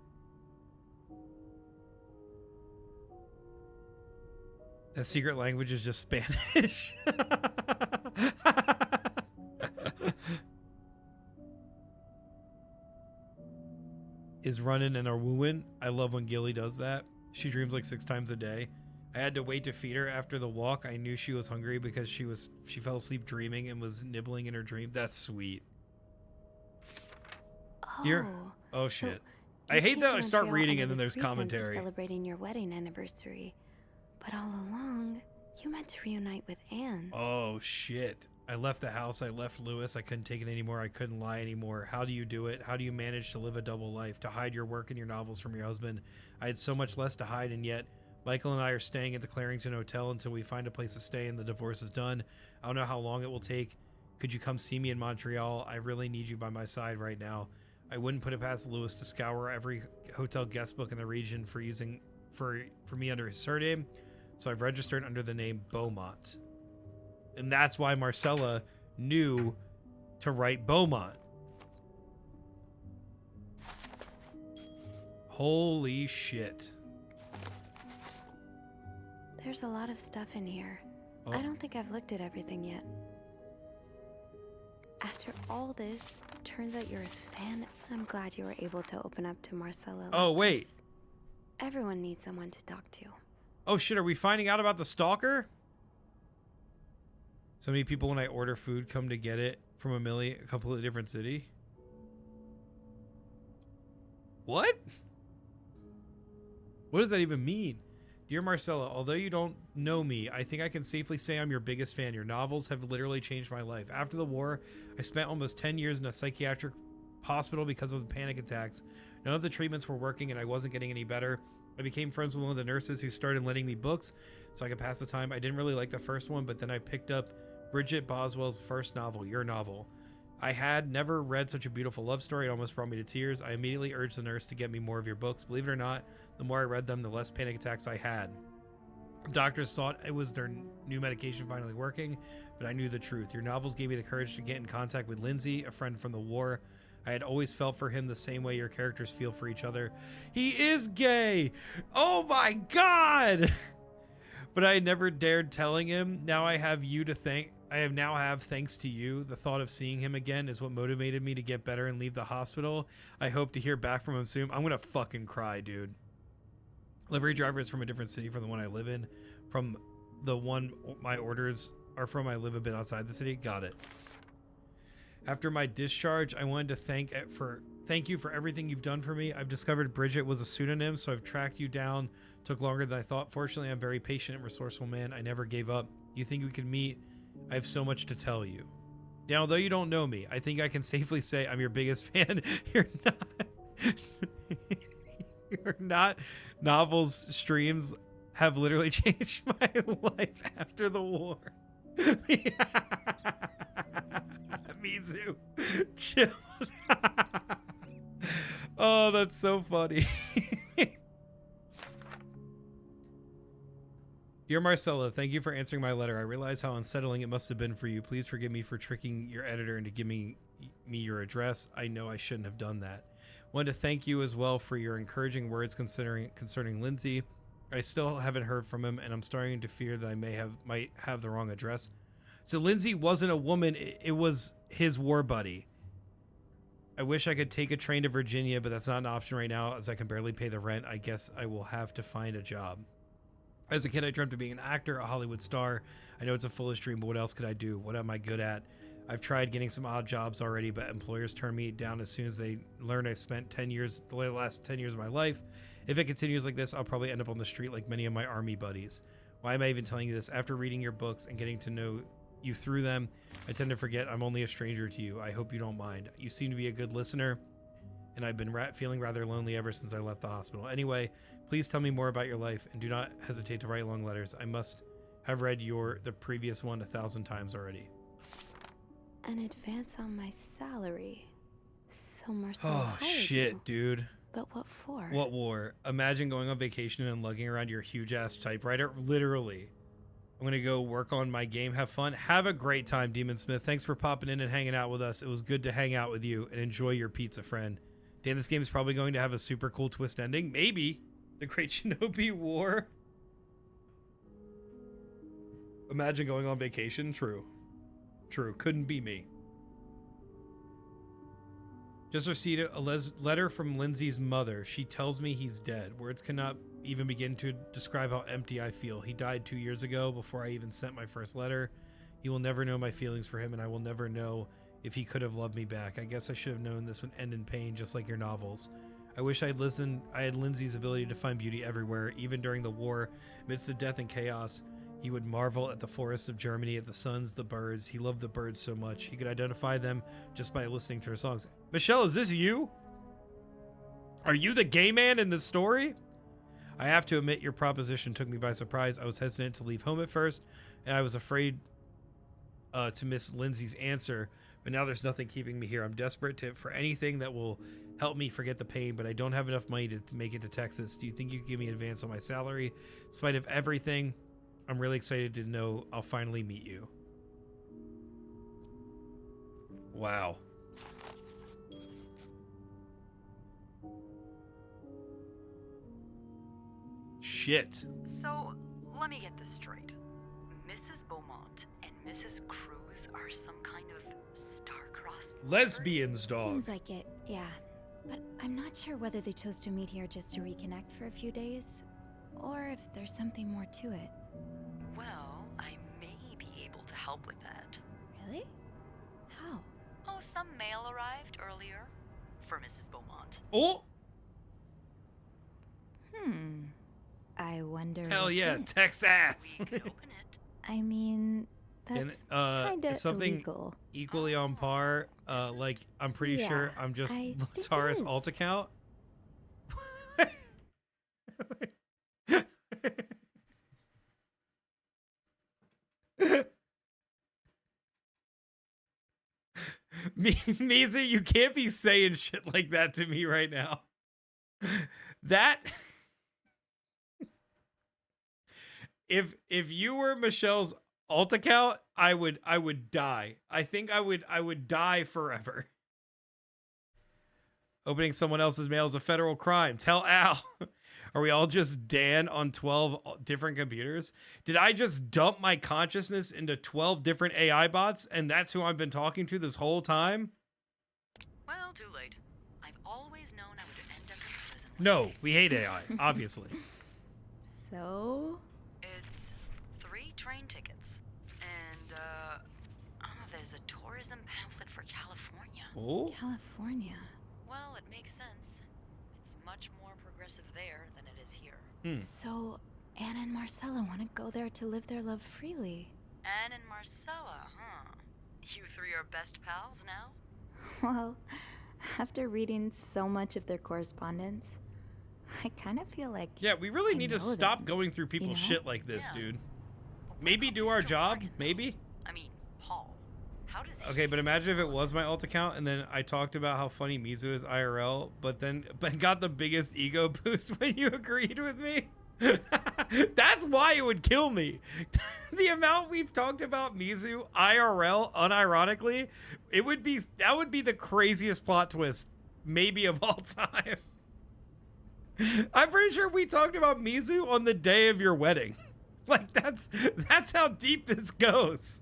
C: That secret language is just Spanish. Is running and are wooing. I love when Gilly does that. She dreams like 6 times a day. I had to wait to feed her after the walk. I knew she was hungry because she fell asleep dreaming and was nibbling in her dream. That's sweet.
E: Oh.
C: Oh shit.
E: So
C: I hate that I
E: Montreal
C: start reading
E: under
C: and then
E: the
C: there's
E: pretense of
C: commentary.
E: Celebrating your wedding anniversary, but all along, you meant to reunite with Anne.
C: Oh shit. I left the house. I left Lewis. I couldn't take it anymore. I couldn't lie anymore. How do you do it? How do you manage to live a double life? To hide your work and your novels from your husband? I had so much less to hide, and yet Michael and I are staying at the Clarington Hotel until we find a place to stay and the divorce is done. I don't know how long it will take. Could you come see me in Montreal? I really need you by my side right now. I wouldn't put it past Lewis to scour every hotel guest book in the region for me under his surname, so I've registered under the name Beaumont. And that's why Marcella knew to write Beaumont. Holy shit.
E: There's a lot of stuff in here.
C: Oh.
E: I don't think I've looked at everything yet. After all this, turns out you're a fan. I'm glad you were able to open up to Marcella.
C: Oh,
E: like
C: wait.
E: this. Everyone needs someone to talk to.
C: Oh shit, are we finding out about the stalker? So many people when I order food come to get it from a completely different city. What? What does that even mean? Dear Marcella, although you don't know me, I think I can safely say I'm your biggest fan. Your novels have literally changed my life. After the war, I spent almost 10 years in a psychiatric hospital because of the panic attacks. None of the treatments were working and I wasn't getting any better. I became friends with one of the nurses who started lending me books so I could pass the time. I didn't really like the first one, but then I picked up Bridget Boswell's first novel, Your Novel. I had never read such a beautiful love story. It almost brought me to tears. I immediately urged the nurse to get me more of your books. Believe it or not, the more I read them, the less panic attacks I had. Doctors thought it was their new medication finally working, but I knew the truth. Your novels gave me the courage to get in contact with Lindsay, a friend from the war. I had always felt for him the same way your characters feel for each other. He is gay! Oh my god! But I never dared telling him. Now I have you to thank. Thanks to you. The thought of seeing him again is what motivated me to get better and leave the hospital. I hope to hear back from him soon. I'm gonna fucking cry, dude. Livery driver is from a different city from the one I live in. From the one my orders are from, I live a bit outside the city. Got it. After my discharge, I wanted to thank you for everything you've done for me. I've discovered Bridget was a pseudonym, so I've tracked you down. Took longer than I thought. Fortunately, I'm a very patient and resourceful man. I never gave up. You think we could meet? I have so much to tell you. Now, although you don't know me, I think I can safely say I'm your biggest fan. You're not. You're not. Novels streams have literally changed my life after the war. Me too. Chill. Oh, that's so funny. Dear Marcella, thank you for answering my letter. I realize how unsettling it must have been for you. Please forgive me for tricking your editor into giving me your address. I know I shouldn't have done that. Wanted to thank you as well for your encouraging words concerning Lindsay. I still haven't heard from him, and I'm starting to fear that I might have the wrong address. So Lindsay wasn't a woman, it was his war buddy. I wish I could take a train to Virginia, but that's not an option right now as I can barely pay the rent. I guess I will have to find a job. As a kid, I dreamt of being an actor, a Hollywood star. I know it's a foolish dream, but what else could I do? What am I good at? I've tried getting some odd jobs already, but employers turn me down as soon as they learn I've spent the last 10 years of my life. If it continues like this, I'll probably end up on the street like many of my army buddies. Why am I even telling you this? After reading your books and getting to know you through them, I tend to forget I'm only a stranger to you. I hope you don't mind. You seem to be a good listener, and I've been feeling rather lonely ever since I left the hospital. Anyway, please tell me more about your life, and do not hesitate to write long letters. I must have read the previous one 1,000 times already.
E: An advance on my salary. So Marcel
C: Oh,
E: hired
C: shit,
E: you.
C: dude.
E: But what for?
C: What war? Imagine going on vacation and lugging around your huge-ass typewriter. Literally. I'm going to go work on my game. Have fun. Have a great time, Demon Smith. Thanks for popping in and hanging out with us. It was good to hang out with you and enjoy your pizza, friend. Dan, this game is probably going to have a super cool twist ending. Maybe. The Great Shinobi War. Imagine going on vacation. True. True. Couldn't be me. Just received a letter from Lindsay's mother. She tells me he's dead. Words cannot even begin to describe how empty I feel. He died 2 years ago before I even sent my first letter. He will never know my feelings for him, and I will never know if he could have loved me back. I guess I should have known this would end in pain, just like your novels. I wish I had Lindsay's ability to find beauty everywhere, even during the war. Amidst the death and chaos, he would marvel at the forests of Germany, at the suns, the birds. He loved the birds so much. He could identify them just by listening to her songs. Michelle, is this you? Are you the gay man in this story? I have to admit, your proposition took me by surprise. I was hesitant to leave home at first, and I was afraid to miss Lindsay's answer. But now there's nothing keeping me here. I'm desperate for anything that will help me forget the pain, but I don't have enough money to make it to Texas. Do you think you could give me an advance on my salary? In spite of everything, I'm really excited to know I'll finally meet you. Wow. Shit.
F: So, let me get this straight. Mrs. Beaumont and Mrs. Cruz are some kind of star-crossed
C: Lesbians, dog.
E: Seems like it, yeah. But I'm not sure whether they chose to meet here just to reconnect for a few days, or if there's something more to it.
F: Well, I may be able to help with that.
E: Really? How?
F: Oh, some mail arrived earlier for Mrs. Beaumont.
C: Oh,
E: I wonder.
C: hell
E: what's
C: yeah,
E: in it.
C: Texas.
F: We could open it.
E: I mean, that's kinda
C: something
E: illegal.
C: equally on par. Like I'm pretty
E: Yeah,
C: sure I'm just
E: I think it
C: Tara's
E: is.
C: alt account. Mizu, you can't be saying shit like that to me right now. That if you were Michelle's alt account, I would die. I think I would die forever. Opening someone else's mail is a federal crime. Tell Al. Are we all just Dan on 12 different computers? Did I just dump my consciousness into 12 different AI bots and that's who I've been talking to this whole time?
F: Well, too late. I've always known I would end up in prison. one
C: No,
F: day.
C: we hate AI, obviously.
E: So,
F: It's 3 train tickets. And, there's a tourism pamphlet for California.
C: Oh,
E: California.
F: Well, it makes sense. It's much more progressive there than it is here.
E: So, Anna and Marcella want to go there to live their love freely.
F: Anne and Marcella, huh? You 3 are best pals now?
E: Well, after reading so much of their correspondence, I kind of feel like
C: yeah, we really
E: I
C: need to
E: know
C: stop
E: them,
C: going through people's
E: know?
C: shit like this,
F: Yeah.
C: dude.
F: But what
C: Maybe
F: about
C: do our
F: Mr.
C: job,
F: Morgan?
C: maybe?
F: I mean, Paul. How does he...
C: Okay, but imagine if it was my alt account and then I talked about how funny Mizu is IRL, but got the biggest ego boost when you agreed with me. That's why it would kill me. The amount we've talked about Mizu IRL unironically, that would be the craziest plot twist maybe of all time. I'm pretty sure we talked about Mizu on the day of your wedding. Like that's how deep this goes.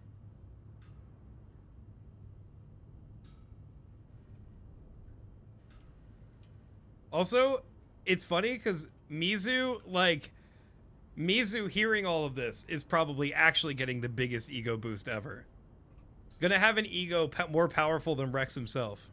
C: Also, it's funny because Mizu hearing all of this is probably actually getting the biggest ego boost ever. Gonna have an ego more powerful than Rex himself.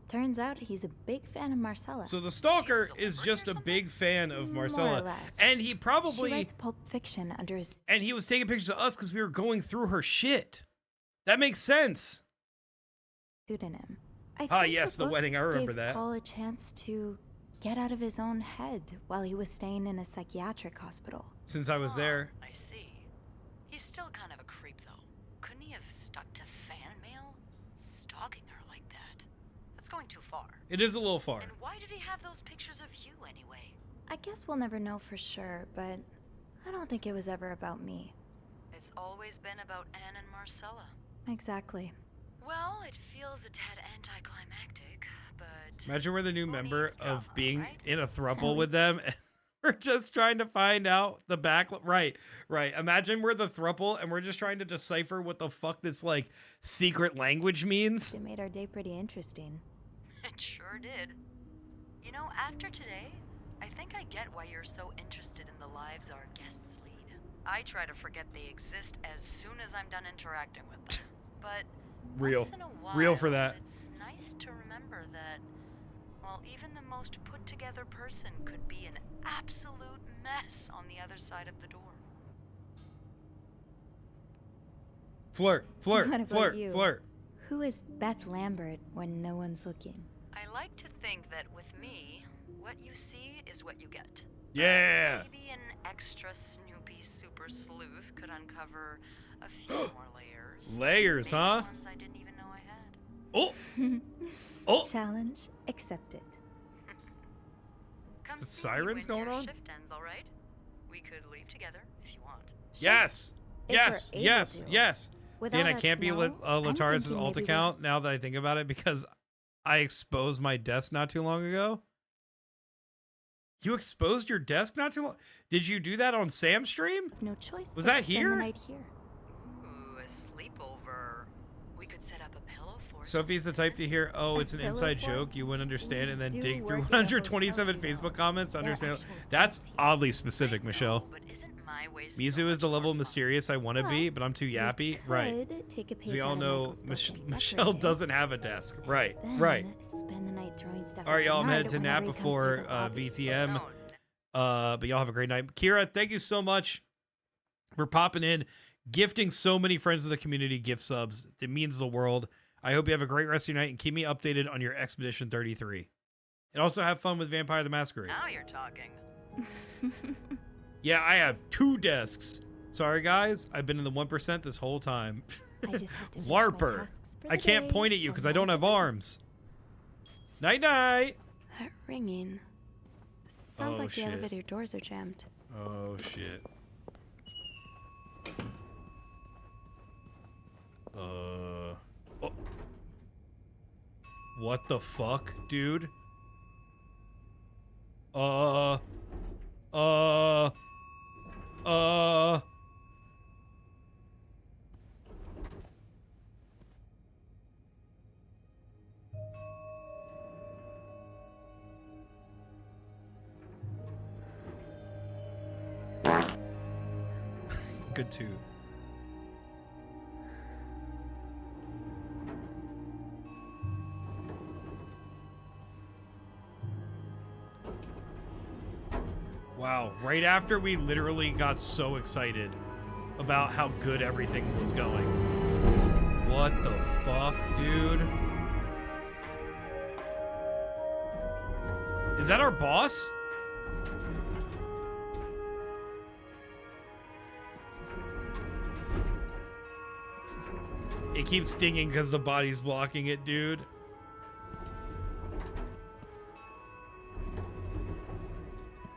E: Turns out he's a big fan of Marcella.
C: So the stalker is just a big fan of
E: More or
C: Marcella.
E: less.
C: And he
E: She
C: probably...
E: writes Pulp Fiction under his
C: And he was taking pictures of us because we were going through her shit. That makes sense.
E: pseudonym.
C: Ah,
E: think
C: yes, the
E: books
C: wedding, I remember
E: gave
C: that.
E: Paul a chance to get out of his own head while he was staying in a psychiatric hospital.
C: Since I was there.
I: I see. He's still kind of a creep, though. Couldn't he have stuck to fan mail? Stalking her like that. That's going too far.
C: It is a little far.
I: And why did he have those pictures of you anyway?
E: I guess we'll never know for sure, but I don't think it was ever about me.
I: It's always been about Anne and Marcella.
E: Exactly.
I: Well, it feels a tad anticlimactic, but...
C: Imagine we're the new
I: who
C: member
I: needs drama,
C: of being
I: right?
C: in a throuple with them. And we're just trying to find out the back. Right. Imagine we're the throuple and we're just trying to decipher what the fuck this like secret language means.
E: It made our day pretty interesting.
I: It sure did. You know, after today, I think I get why you're so interested in the lives our guests lead. I try to forget they exist as soon as I'm done interacting with them. But
C: Real.
I: once in a while,
C: Real for that.
I: It's nice to remember that, well, even the most put-together person could be an absolute mess on the other side of the door.
C: Flirt.
E: What about you? Who is Beth Lambert when no one's looking?
I: I like to think that with me, what you see is what you get.
C: Yeah.
I: Maybe an extra Snoopy super sleuth could uncover a few more layers.
C: Layers,
I: Maybe
C: huh?
I: ones I didn't even know I had.
C: Oh.
E: Challenge accepted.
I: Come
C: Is it
I: see me
C: sirens
I: when
C: going
I: your
C: on?
I: shift ends, all right? We could leave together if you want.
C: Yes.
E: If
C: Yes.
E: we're able
C: Yes.
E: to.
C: Yes.
E: With
C: Dan,
E: all
C: I
E: that
C: can't be
E: snow, I'm
C: Lataris'
E: thinking
C: alt
E: maybe
C: account now that I think about it because I exposed my desk not too long ago. You exposed your desk not too long? Did you do that on Sam's stream?
E: No choice.
C: Was
E: but
C: that
E: to spend
C: here?
E: the night here.
I: Ooh, a sleepover. We could set up a pillow for
C: Sophie's the type to hear, oh, it's an
E: Pillow
C: inside
E: fort?
C: joke you wouldn't understand, and then
E: We
C: dig
E: do
C: through
E: work at a
C: 127
E: hotel, you know.
C: Facebook comments to
E: There are
C: understand.
E: actual
C: That's
E: beds here.
C: oddly specific,
I: I
C: Michelle.
I: know, but isn't my way so
C: Mizu is the
I: much
C: level
I: more
C: of
I: fun?
C: mysterious I want to be,
E: Well,
C: but I'm too
E: We
C: yappy. Right.
E: could take a page
C: As we all
E: out of
C: know,
E: Michael's book and
C: Michelle
E: decorate it.
C: doesn't have a desk. Right.
E: Then
C: Right.
E: Spend the night throwing stuff.
C: All right,
E: at
C: y'all. I'm
E: Bernard
C: headed to nap
E: whenever he comes
C: before
E: the lobby.
C: VTM.
I: No,
C: But y'all have a great night. Kira, thank you so much for popping in, gifting so many friends of the community gift subs. It means the world. I hope you have a great rest of your night and keep me updated on your Expedition 33. And also have fun with Vampire the Masquerade.
I: now you're talking.
C: Yeah, I have 2 desks. Sorry, guys. I've been in the 1% this whole time.
E: I just have to finish my
C: LARPer.
E: tasks for
C: I
E: the
C: can't
E: day,
C: point at you because I
E: and
C: don't have
E: that's it.
C: arms. Night-night.
E: That ringing. Sounds
C: Oh,
E: like
C: shit.
E: the elevator doors are jammed.
C: Oh, shit. Oh. What the fuck, dude? Uh. Good too. Wow, right after we literally got so excited about how good everything was going. What the fuck, dude? Is that our boss? It keeps stinging because the body's blocking it, dude.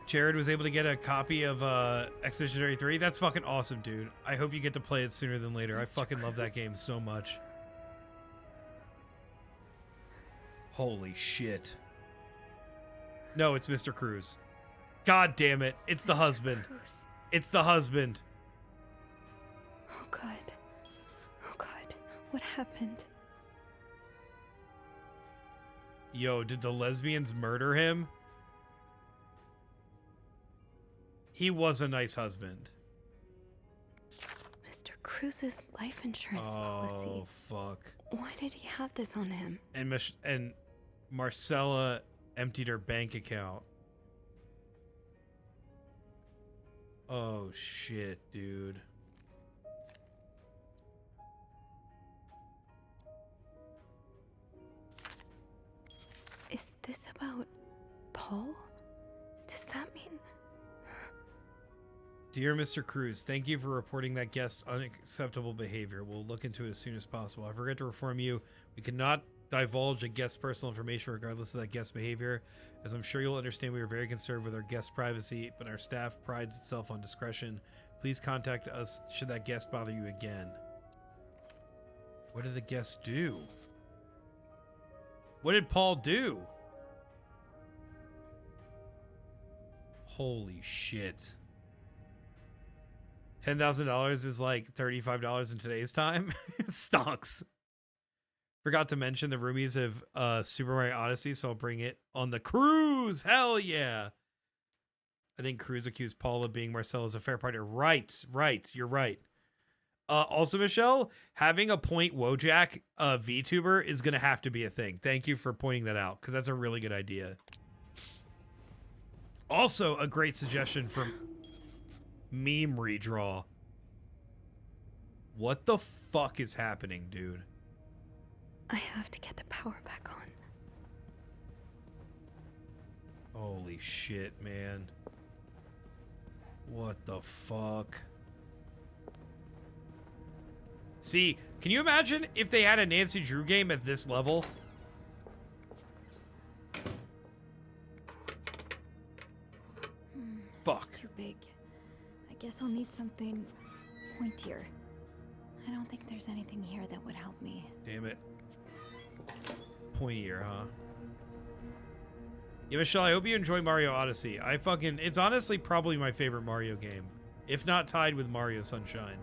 C: Jared was able to get a copy of Expedition 33. That's fucking awesome, dude. I hope you get to play it sooner than later. I fucking love that game so much. Holy shit. No, it's Mr. Cruz. God damn it. It's the husband.
E: Cruz.
C: It's the husband.
E: Oh God. Oh God. What happened?
C: Yo, did the lesbians murder him? He was a nice husband.
E: Mr. Cruz. Cruz's life insurance policy.
C: Oh, fuck.
E: Why did he have this on him?
C: And Marcella emptied her bank account. Oh, shit, dude.
E: Is this about Paul? Does that mean...
C: Dear Mr. Cruz, thank you for reporting that guest's unacceptable behavior. We'll look into it as soon as possible. I forget to inform you, we cannot divulge a guest's personal information regardless of that guest's behavior. As I'm sure you'll understand, we are very concerned with our guest's privacy, but our staff prides itself on discretion. Please contact us should that guest bother you again. What did the guest do? What did Paul do? Holy shit. $10,000 is like $35 in today's time. Stonks. Forgot to mention the roomies of Super Mario Odyssey, so I'll bring it on the cruise. Hell yeah. I think Cruz accused Paul of being Marcella's affair partner. Right. You're right. Also, Michelle, having a point Wojak VTuber is going to have to be a thing. Thank you for pointing that out, because that's a really good idea. Also, a great suggestion from Meme Redraw. What the fuck is happening, dude?
E: I have to get the power back on.
C: Holy shit, man. What the fuck? See, can you imagine if they had a Nancy Drew game at this level? Fuck.
J: It's too big. I guess I'll need something pointier. I don't think there's anything here that would help me.
C: Damn it. Pointier, huh? Yeah, Michelle, I hope you enjoy Mario Odyssey. It's honestly probably my favorite Mario game. If not tied with Mario Sunshine.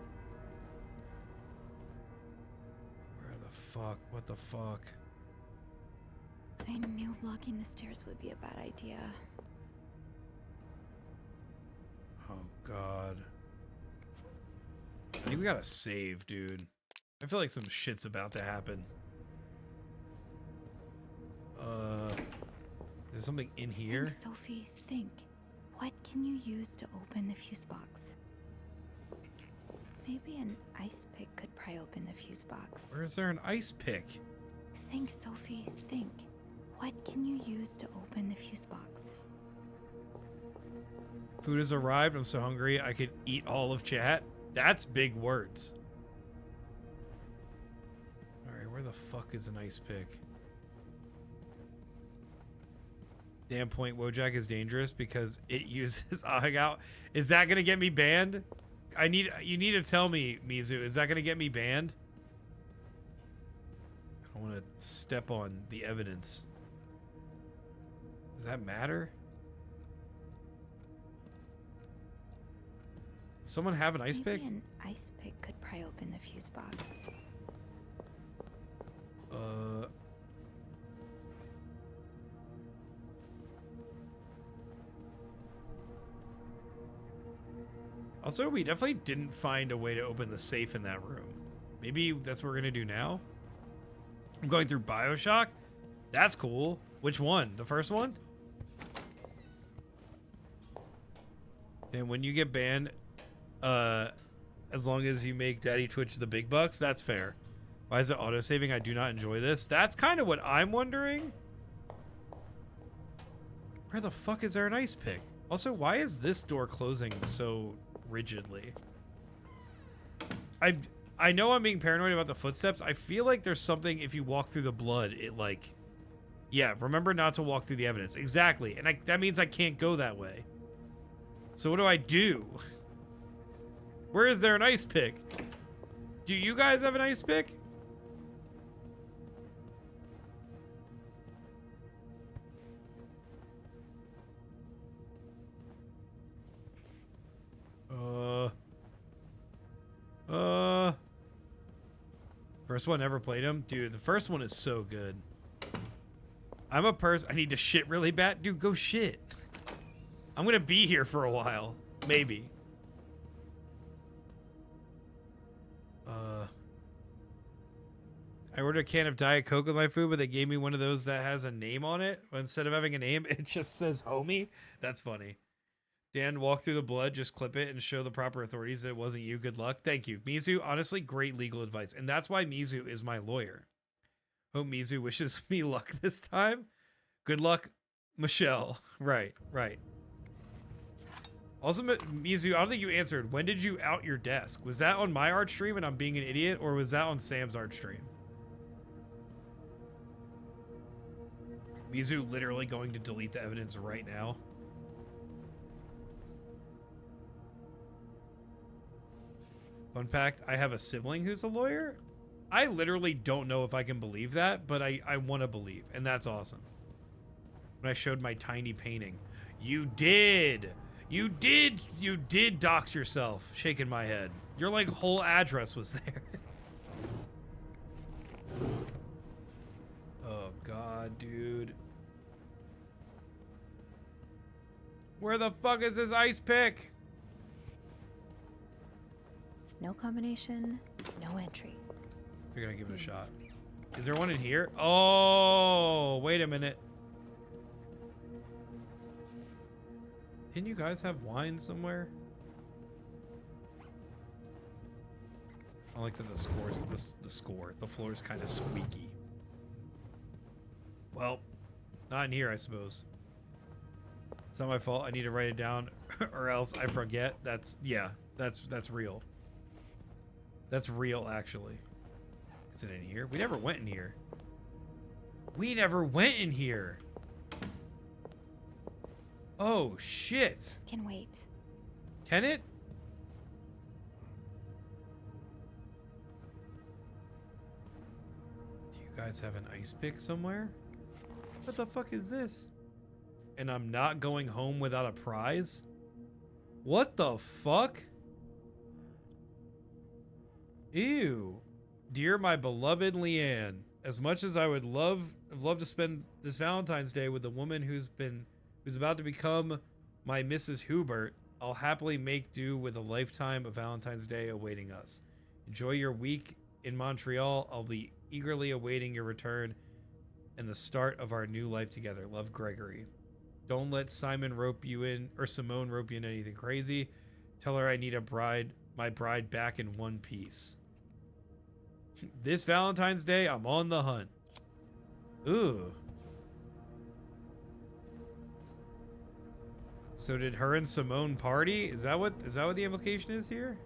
C: Where the fuck? What the fuck?
J: I knew blocking the stairs would be a bad idea.
C: Oh, God. I think we gotta save, dude. I feel like some shit's about to happen. There's something in here?
J: Think, Sophie, think. What can you use to open the fuse box? Maybe an ice pick could pry open the fuse box.
C: Where is there an ice pick?
J: Think, Sophie, think. What can you use to open the fuse box?
C: Food has arrived. I'm so hungry I could eat all of chat. That's big words. Alright, where the fuck is an ice pick? Damn point, Wojak is dangerous because it uses out. Is that gonna get me banned? You need to tell me, Mizu, is that gonna get me banned? I don't wanna step on the evidence. Does that matter? Does someone have an ice pick?
J: Maybe an ice pick could pry open the fuse box.
C: Also, we definitely didn't find a way to open the safe in that room. Maybe that's what we're gonna do now? I'm going through BioShock? That's cool. Which one? The first one? And when you get banned, as long as you make Daddy Twitch the big bucks, that's fair. Why is it auto-saving? I do not enjoy this. That's kind of what I'm wondering. Where the fuck is there an ice pick? Also, why is this door closing so rigidly? I know I'm being paranoid about the footsteps. I feel like there's something, if you walk through the blood, it like... Yeah, remember not to walk through the evidence. Exactly. And that means I can't go that way. So what do I do? Where is there an ice pick? Do you guys have an ice pick? First one ever played him? Dude, the first one is so good. I'm a person. I need to shit really bad. Dude, go shit. I'm gonna be here for a while. Maybe. I ordered a can of Diet Coke with my food, but they gave me one of those that has a name on it. But instead of having a name, it just says homie. That's funny. Dan, walk through the blood, just clip it and show the proper authorities that it wasn't you. Good luck. Thank you. Mizu, honestly, great legal advice. And that's why Mizu is my lawyer. Hope Mizu wishes me luck this time. Good luck, Michelle. Right. Also, Mizu, I don't think you answered. When did you out your desk? Was that on my art stream and I'm being an idiot, or was that on Sam's art stream? Mizu literally going to delete the evidence right now. Fun fact, I have a sibling who's a lawyer. I literally don't know if I can believe that, but I want to believe, and that's awesome. When I showed my tiny painting. You did dox yourself. Shaking my head. Your like whole address was there. Oh god, dude. Where the fuck is this ice pick?
J: No combination, no entry.
C: We're gonna give it a shot. Is there one in here? Oh, wait a minute. Didn't you guys have wine somewhere? I like that the floor is kind of squeaky. Well, not in here, I suppose. It's not my fault. I need to write it down or else I forget. That's real. That's real, actually. Is it in here? We never went in here. We never went in here. Oh, shit.
J: This can wait.
C: Can it? Do you guys have an ice pick somewhere? What the fuck is this? And I'm not going home without a prize? What the fuck? Ew. Dear my beloved Leanne, as much as I would love to spend this Valentine's Day with the woman who's about to become my Mrs. Hubert, I'll happily make do with a lifetime of Valentine's Day awaiting us. Enjoy your week in Montreal. I'll be eagerly awaiting your return and the start of our new life together. Love, Gregory. Don't let Simone rope you in anything crazy. Tell her I need my bride back in one piece. This Valentine's Day, I'm on the hunt. Ooh. So did her and Simone party? Is that what the implication is here?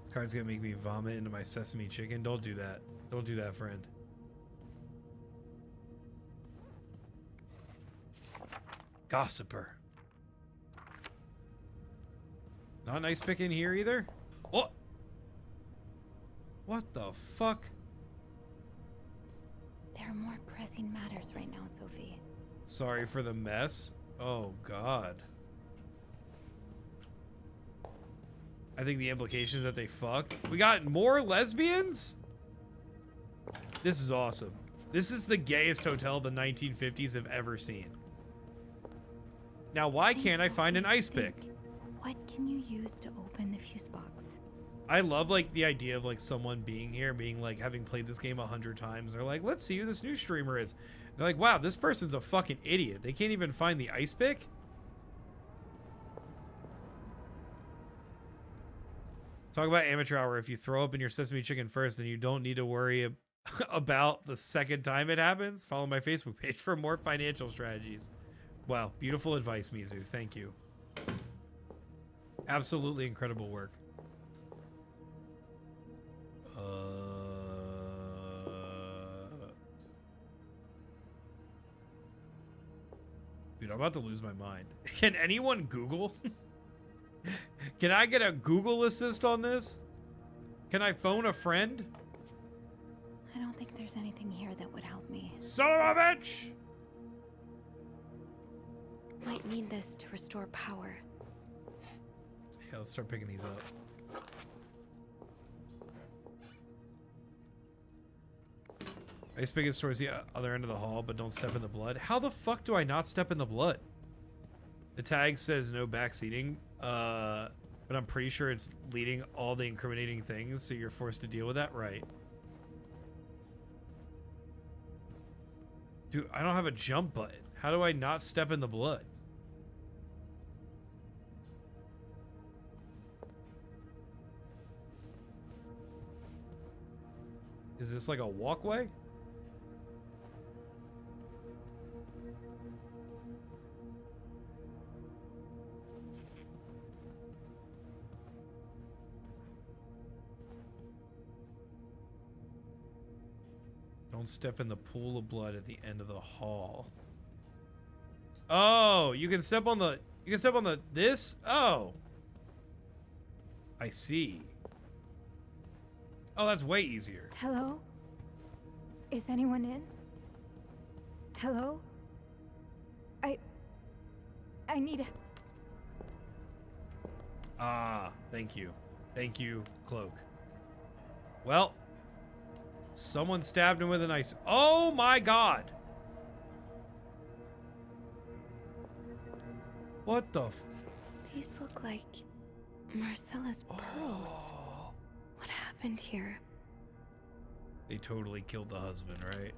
C: This card's gonna make me vomit into my sesame chicken. Don't do that. Don't do that, friend. Gossiper. Not nice pick in here either. Oh! What the fuck?
J: There are more pressing matters right now, Sophie.
C: Sorry for the mess. Oh, God. I think the implication is that they fucked. We got more lesbians? This is awesome. This is the gayest hotel the 1950s have ever seen. Now, why can't I find an ice pick?
J: What can you use to open the fuse box?
C: I love like the idea of like someone being here, being like having played this game 100 times. They're like, let's see who this new streamer is. They're like, wow, this person's a fucking idiot. They can't even find the ice pick. Talk about amateur hour. If you throw up in your sesame chicken first, then you don't need to worry about the second time it happens. Follow my Facebook page for more financial strategies. Wow, beautiful advice, Mizu. Thank you. Absolutely incredible work. Dude, I'm about to lose my mind. Can anyone Google? Can I get a Google assist on this? Can I phone a friend?
J: I don't think there's anything here that would help me.
C: Son of a bitch!
J: Might need this to restore power.
C: Yeah, let's start picking these up. Ice pick is towards the other end of the hall, but don't step in the blood. How the fuck do I not step in the blood? The tag says no backseating. but I'm pretty sure it's leading all the incriminating things, so you're forced to deal with that, right? Dude, I don't have a jump button. How do I not step in the blood? Is this like a walkway? Don't step in the pool of blood at the end of the hall. Oh, you can step on the this? Oh. I see. Oh, that's way easier.
J: Hello? Is anyone in? Hello? I need a...
C: Ah, thank you. Thank you, Cloak. Well, someone stabbed him with a knife. Oh my god. What the f...
E: These look like Marcella's pearls. What happened here?
C: They totally killed the husband, right?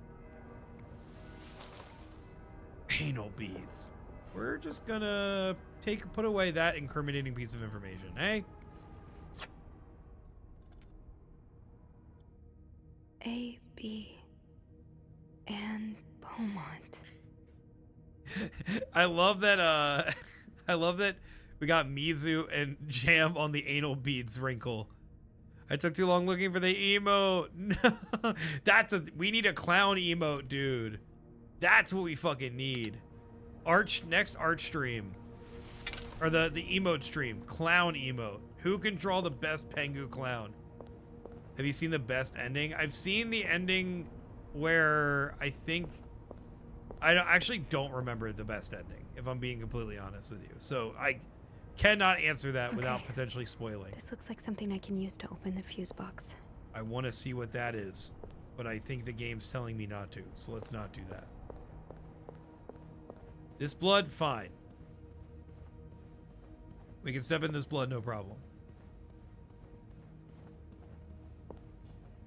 C: Anal beads. We're just gonna put away that incriminating piece of information, hey?
E: A, B, and Beaumont.
C: I love that I love that we got Mizu and Jam on the anal beads wrinkle. I took too long looking for the emote. No, we need a clown emote, dude. That's what we fucking need. Next art stream. Or the emote stream. Clown emote. Who can draw the best Pengu clown? Have you seen the best ending? I've seen the ending where I actually don't remember the best ending, if I'm being completely honest with you. So I cannot answer that without potentially spoiling.
E: This looks like something I can use to open the fuse box.
C: I want to see what that is, but I think the game's telling me not to, so let's not do that. This blood, fine. We can step in this blood, no problem.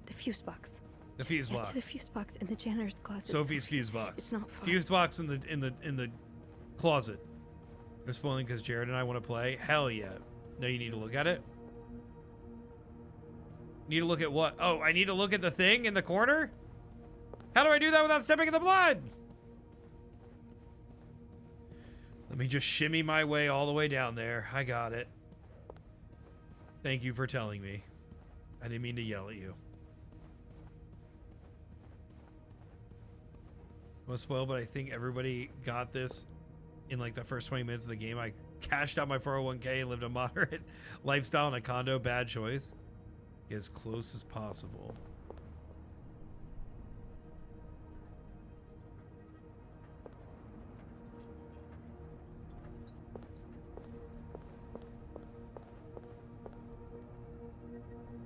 E: The fuse box.
C: The fuse
E: Get
C: box.
E: to the fuse box in the janitor's closet.
C: Sophie's fuse box.
E: It's not far.
C: Fuse box in the closet. They're spoiling because Jared and I want to play. Hell yeah. No, you need to look at it. Need to look at what? Oh, I need to look at the thing in the corner? How do I do that without stepping in the blood? Let me just shimmy my way all the way down there. I got it. Thank you for telling me. I didn't mean to yell at you. I was spoiled, but I think everybody got this in like the first 20 minutes of the game. I cashed out my 401k and lived a moderate lifestyle in a condo. Bad choice. Get as close as possible.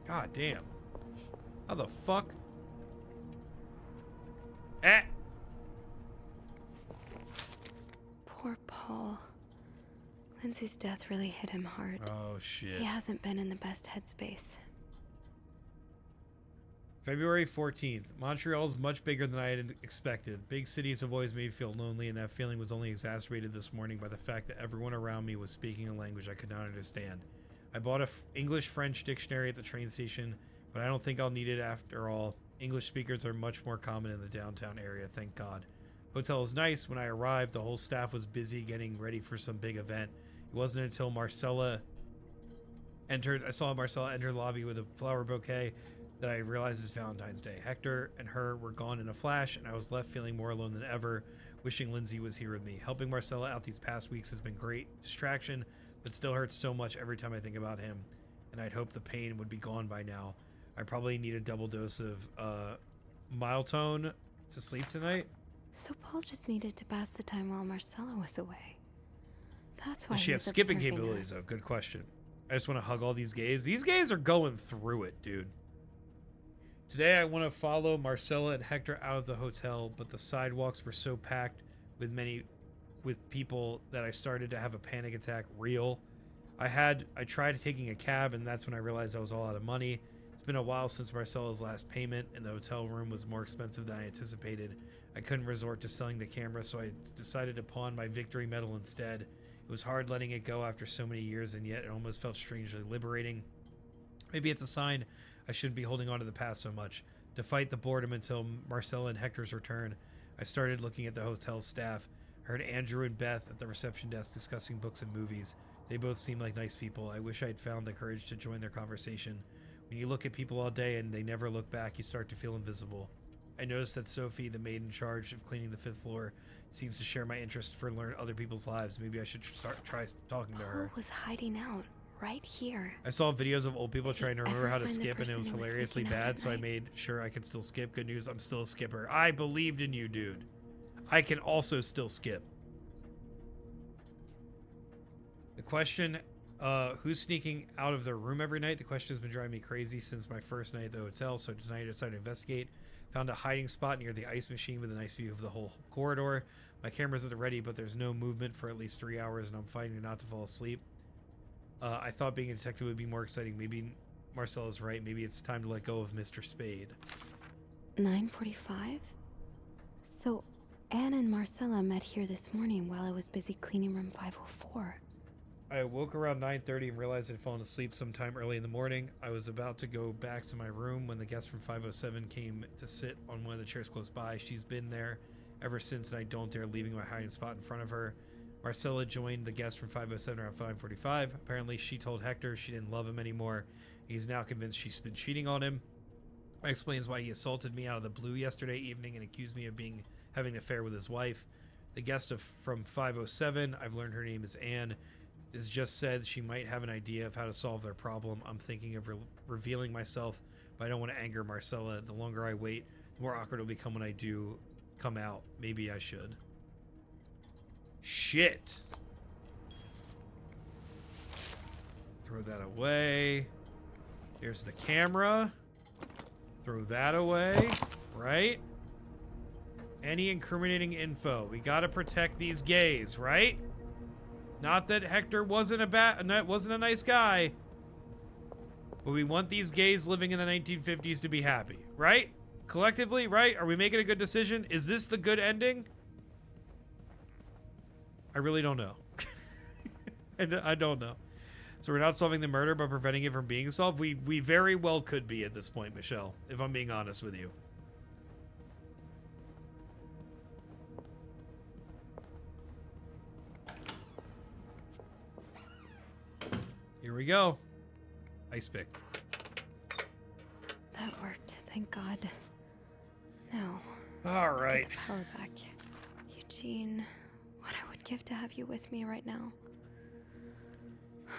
C: God damn. How the fuck? Eh!
E: Poor Paul. Lindsay's death really hit him hard.
C: Oh, shit.
E: He hasn't been in the best headspace.
C: February 14th. Montreal's much bigger than I had expected. Big cities have always made me feel lonely, and that feeling was only exacerbated this morning by the fact that everyone around me was speaking a language I could not understand. I bought a English-French dictionary at the train station, but I don't think I'll need it after all. English speakers are much more common in the downtown area, thank God. Hotel is nice. When I arrived, the whole staff was busy getting ready for some big event. It wasn't until Marcella entered, I saw Marcella enter the lobby with a flower bouquet, that I realized it's Valentine's Day. Hector and her were gone in a flash, and I was left feeling more alone than ever, wishing Lindsay was here with me. Helping Marcella out these past weeks has been great distraction, but still hurts so much every time I think about him, and I'd hope the pain would be gone by now. I probably need a double dose of Miltone to sleep tonight.
E: So Paul just needed to pass the time while Marcella was away. That's why
C: Does she have
E: he's
C: skipping
E: observing
C: capabilities,
E: us.
C: though? Good question. I just want to hug all these gays. These gays are going through it, dude. Today, I want to follow Marcella and Hector out of the hotel, but the sidewalks were so packed with people that I started to have a panic attack. Real. I tried taking a cab, and that's when I realized I was all out of money. It's been a while since Marcella's last payment, and the hotel room was more expensive than I anticipated. I couldn't resort to selling the camera, so I decided to pawn my victory medal instead. It was hard letting it go after so many years, and yet it almost felt strangely liberating. Maybe it's a sign I shouldn't be holding on to the past so much. To fight the boredom until Marcella and Hector's return, I started looking at the hotel staff. I heard Andrew and Beth at the reception desk discussing books and movies. They both seemed like nice people. I wish I'd found the courage to join their conversation. When you look at people all day and they never look back, you start to feel invisible. I noticed that Sophie, the maid in charge of cleaning the 5th floor, seems to share my interest for learn other people's lives. Maybe I should try talking to her.
E: Who was hiding out right here?
C: I saw videos of old people trying to remember how to
E: find the
C: skip, and it was
E: person who was
C: hilariously
E: sneaking out
C: bad,
E: at
C: so I
E: night?
C: made sure I could still skip. Good news, I'm still a skipper. I believed in you, dude. I can also still skip. The question, who's sneaking out of their room every night? The question has been driving me crazy since my first night at the hotel, so tonight I decided to investigate. Found a hiding spot near the ice machine with a nice view of the whole corridor. My camera's at the ready, but there's no movement for at least 3 hours, and I'm fighting not to fall asleep. I thought being a detective would be more exciting. Maybe Marcella's right. Maybe it's time to let go of Mr. Spade.
E: 9:45? So, Anne and Marcella met here this morning while I was busy cleaning room 504.
C: I woke around 9:30 and realized I'd fallen asleep sometime early in the morning. I was about to go back to my room when the guest from 507 came to sit on one of the chairs close by. She's been there ever since, and I don't dare leaving my hiding spot in front of her. Marcella joined the guest from 507 around 5:45. Apparently, she told Hector she didn't love him anymore. He's now convinced she's been cheating on him. That explains why he assaulted me out of the blue yesterday evening and accused me of having an affair with his wife. The guest from 507, I've learned her name is Anne, has just said she might have an idea of how to solve their problem. I'm thinking of revealing myself, but I don't want to anger Marcella. The longer I wait, the more awkward it'll become when I do come out. Maybe I should. Shit. Throw that away. Here's the camera. Throw that away. Right? Any incriminating info. We gotta protect these gays, right? Not that Hector wasn't a nice guy, but we want these gays living in the 1950s to be happy, right? Collectively, right? Are we making a good decision? Is this the good ending? I really don't know. I don't know. So we're not solving the murder, but preventing it from being solved? We very well could be at this point, Michelle, if I'm being honest with you. Here we go. Ice pick.
E: That worked, thank God. Now,
C: All right.
E: power back. Eugene, what I would give to have you with me right now.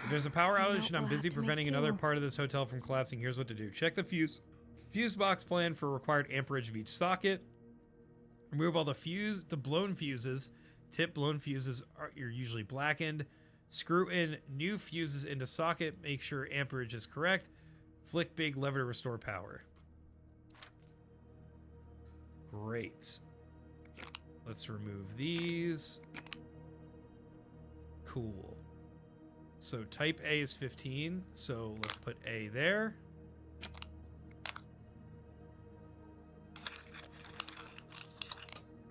C: If there's a power
E: I know
C: outage and I'm
E: we'll
C: busy
E: have to make
C: preventing another
E: do.
C: part of this hotel from collapsing, here's what to do. Check the fuse box plan for required amperage of each socket. Remove all the blown fuses. Tip blown fuses are usually blackened. Screw in new fuses into socket. Make sure amperage is correct. Flick big lever to restore power. Great. Let's remove these. Cool. So type A is 15. So let's put A there.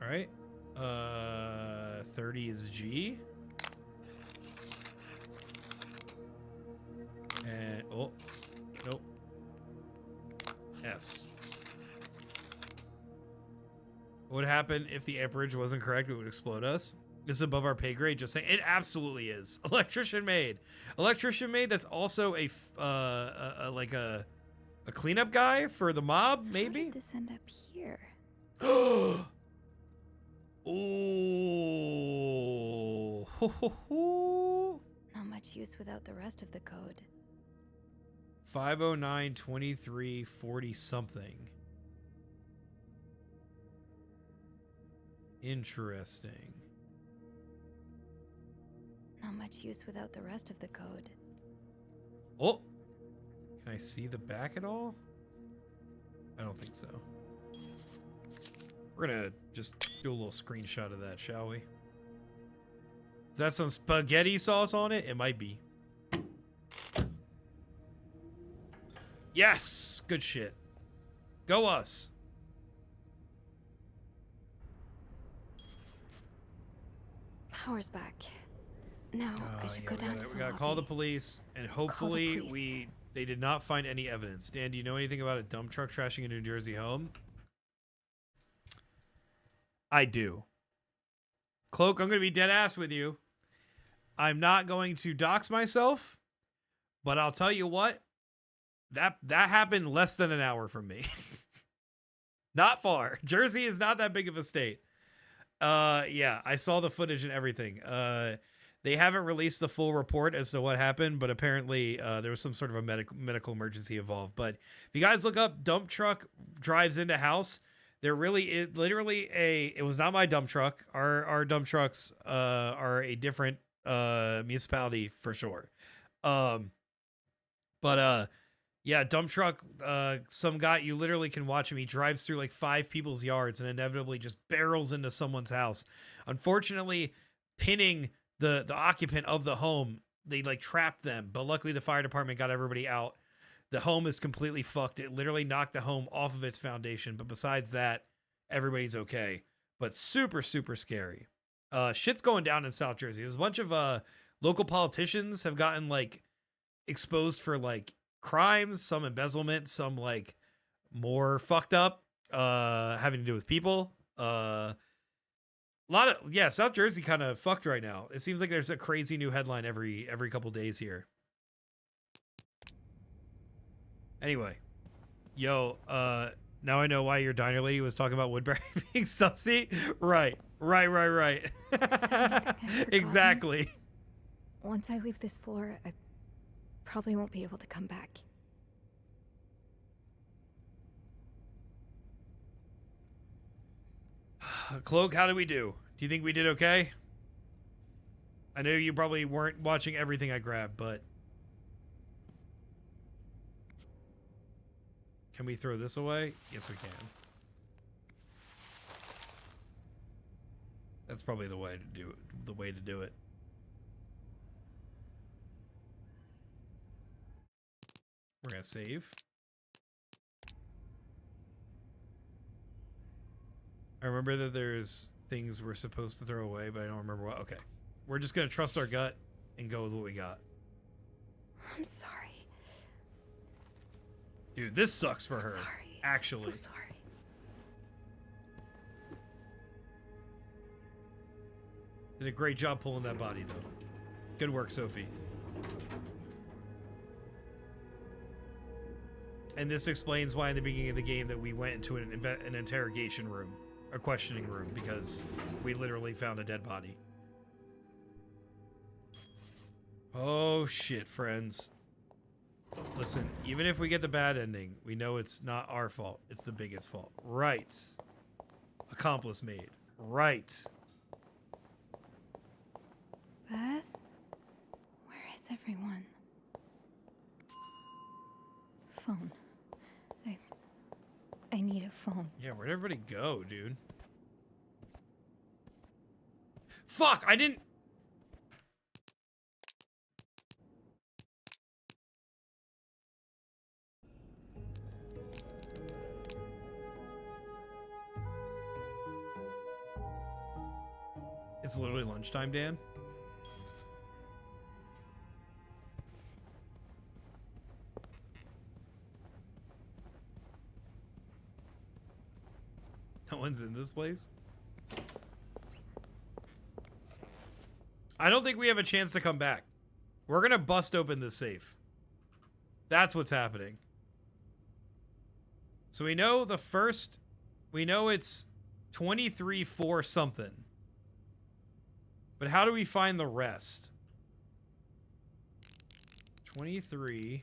C: All right. 30 is G. And, oh, nope. S. What would happen if the amperage wasn't correct? It would explode us. This is above our pay grade. Just saying, it absolutely is. Electrician made. Electrician made. That's also a cleanup guy for the mob. Maybe.
E: How did this end up here?
C: Oh.
E: Not much use without the rest of the code.
C: 509 23 40 something. Interesting.
E: Not much use without the rest of the code.
C: Oh, can I see the back at all? I don't think so. We're gonna just do a little screenshot of that, shall we? Is that some spaghetti sauce on it? It might be. Yes! Good shit. Go us.
E: Power's back. Now I should go down to the
C: We gotta call the
E: lobby.
C: police, and hopefully
E: police.
C: they did not find any evidence. Dan, do you know anything about a dump truck trashing a New Jersey home? I do. Cloak, I'm gonna be dead ass with you. I'm not going to dox myself, but I'll tell you what, that happened less than an hour from me. Not far. Jersey is not that big of a state. Yeah, I saw the footage and everything. They haven't released the full report as to what happened, but apparently there was some sort of a medical emergency involved. But if you guys look up dump truck drives into house, there really is literally it was not my dump truck. Our dump trucks are a different municipality for sure. Yeah, dump truck, some guy, you literally can watch him. He drives through like 5 people's yards and inevitably just barrels into someone's house. Unfortunately, pinning the occupant of the home, they like trapped them. But luckily the fire department got everybody out. The home is completely fucked. It literally knocked the home off of its foundation. But besides that, everybody's okay. But super, super scary. Shit's going down in South Jersey. There's a bunch of local politicians have gotten like exposed for like crimes, some embezzlement, some like more fucked up having to do with people. A lot of South Jersey kind of fucked right now. It seems like there's a crazy new headline every couple days here. Anyway, yo, now I know why your diner lady was talking about Woodbury being sussy. Right. Exactly.
J: Once I leave this floor, I probably won't be able to come back.
C: Cloak, how did we do? Do you think we did okay? I know you probably weren't watching everything I grabbed, but can we throw this away? Yes, we can. That's probably the way to do it. The way to do it. We're gonna save. I remember that there's things we're supposed to throw away, but I don't remember what. Okay. We're just gonna trust our gut and go with what we got.
E: I'm sorry.
C: Dude, this sucks for her.
E: Sorry.
C: Actually.
E: So sorry.
C: Did a great job pulling that body, though. Good work, Sophie. And this explains why in the beginning of the game that we went into an interrogation room, a questioning room, because we literally found a dead body. Oh shit, friends. Listen, even if we get the bad ending, we know it's not our fault. It's the biggot's fault. Right. Accomplice made. Right.
J: Beth? Where is everyone? Phone. I need a phone.
C: Yeah, where'd everybody go, dude? Fuck, I didn't... It's literally lunchtime, Dan. No one's in this place. I don't think we have a chance to come back. We're gonna bust open this safe. That's what's happening. So we know the first... We know it's 23-4 something. But how do we find the rest? 23...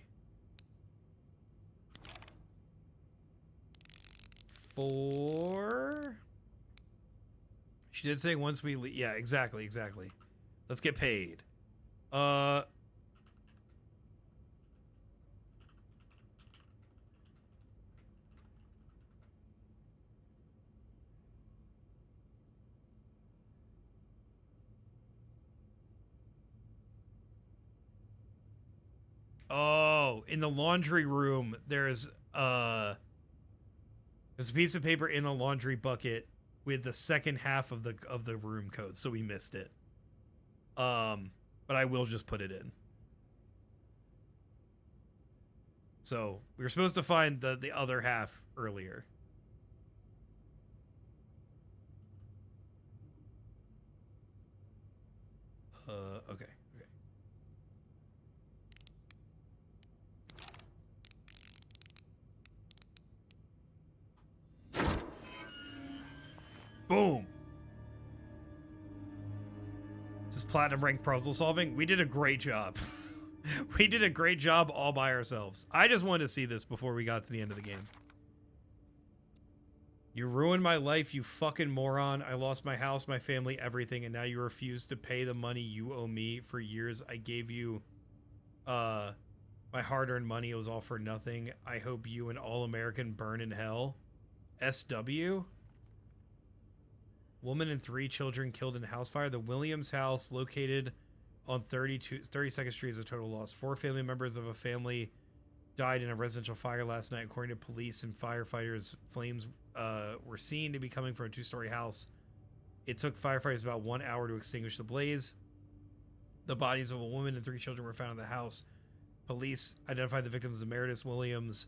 C: 4. She did say once we leave. Yeah, exactly. Let's get paid. Oh, in the laundry room, there's a piece of paper in a laundry bucket with the second half of the room code, so we missed it. But I will just put it in. So we were supposed to find the other half earlier. Okay. Boom. This is platinum rank puzzle solving. We did a great job. We did a great job all by ourselves. I just wanted to see this before we got to the end of the game. You ruined my life, you fucking moron. I lost my house, my family, everything, and now you refuse to pay the money you owe me. For years, I gave you my hard-earned money. It was all for nothing. I hope you and all American burn in hell. SW? Woman and 3 children killed in a house fire. The Williams house, located on 32nd Street, is a total loss. 4 family members of a family died in a residential fire last night. According to police and firefighters, flames were seen to be coming from a 2-story house. It took firefighters about 1 hour to extinguish the blaze. The bodies of a woman and 3 children were found in the house. Police identified the victims as Meredith Williams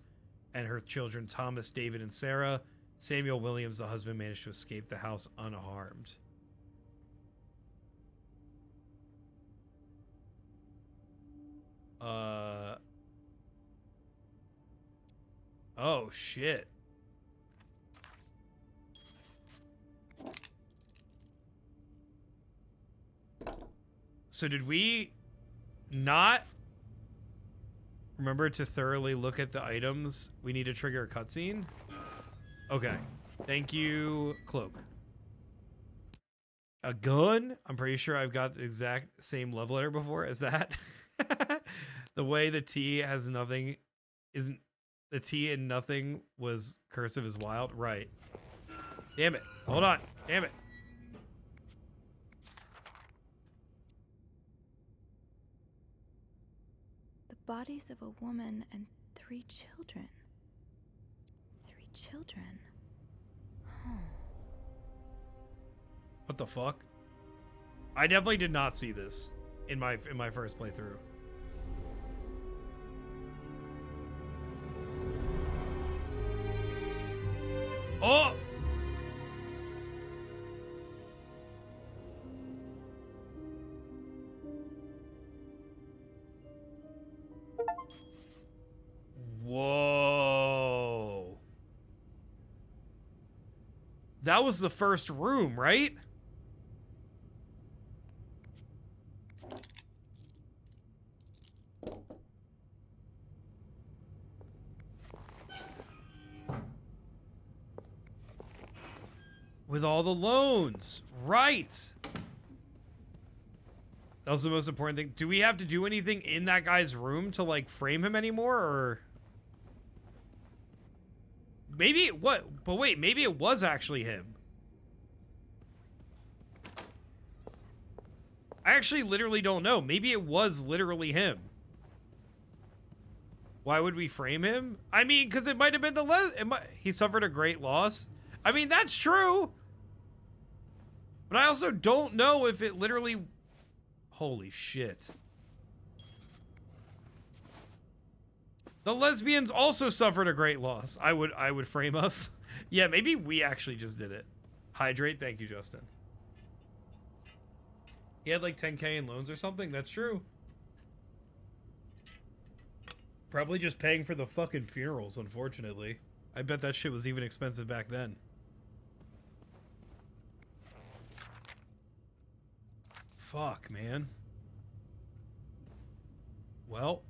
C: and her children, Thomas, David, and Sarah. Samuel Williams, the husband, managed to escape the house unharmed. Oh, shit. So did we not remember to thoroughly look at the items? We need to trigger a cutscene? Okay. Thank you, Cloak. A gun? I'm pretty sure I've got the exact same love letter before as that. The way the T has nothing isn't the T in nothing was cursive is wild. Right. Damn it. Hold on. Damn it.
J: The bodies of a woman and 3 children. 3 children.
C: What the fuck? I definitely did not see this in my first playthrough. Oh! Whoa. That was the first room, right? With all the loans. Right. That was the most important thing. Do we have to do anything in that guy's room to, like, frame him anymore, or... Maybe it what? But wait, maybe it was actually him. I actually literally don't know. Maybe it was literally him. Why would we frame him? I mean, because it might have been he suffered a great loss. I mean, that's true. But I also don't know if it literally... Holy shit. The lesbians also suffered a great loss. I would frame us. Yeah, maybe we actually just did it. Hydrate. Thank you, Justin. He had like 10K in loans or something. That's true. Probably just paying for the fucking funerals, unfortunately. I bet that shit was even expensive back then. Fuck, man. Well,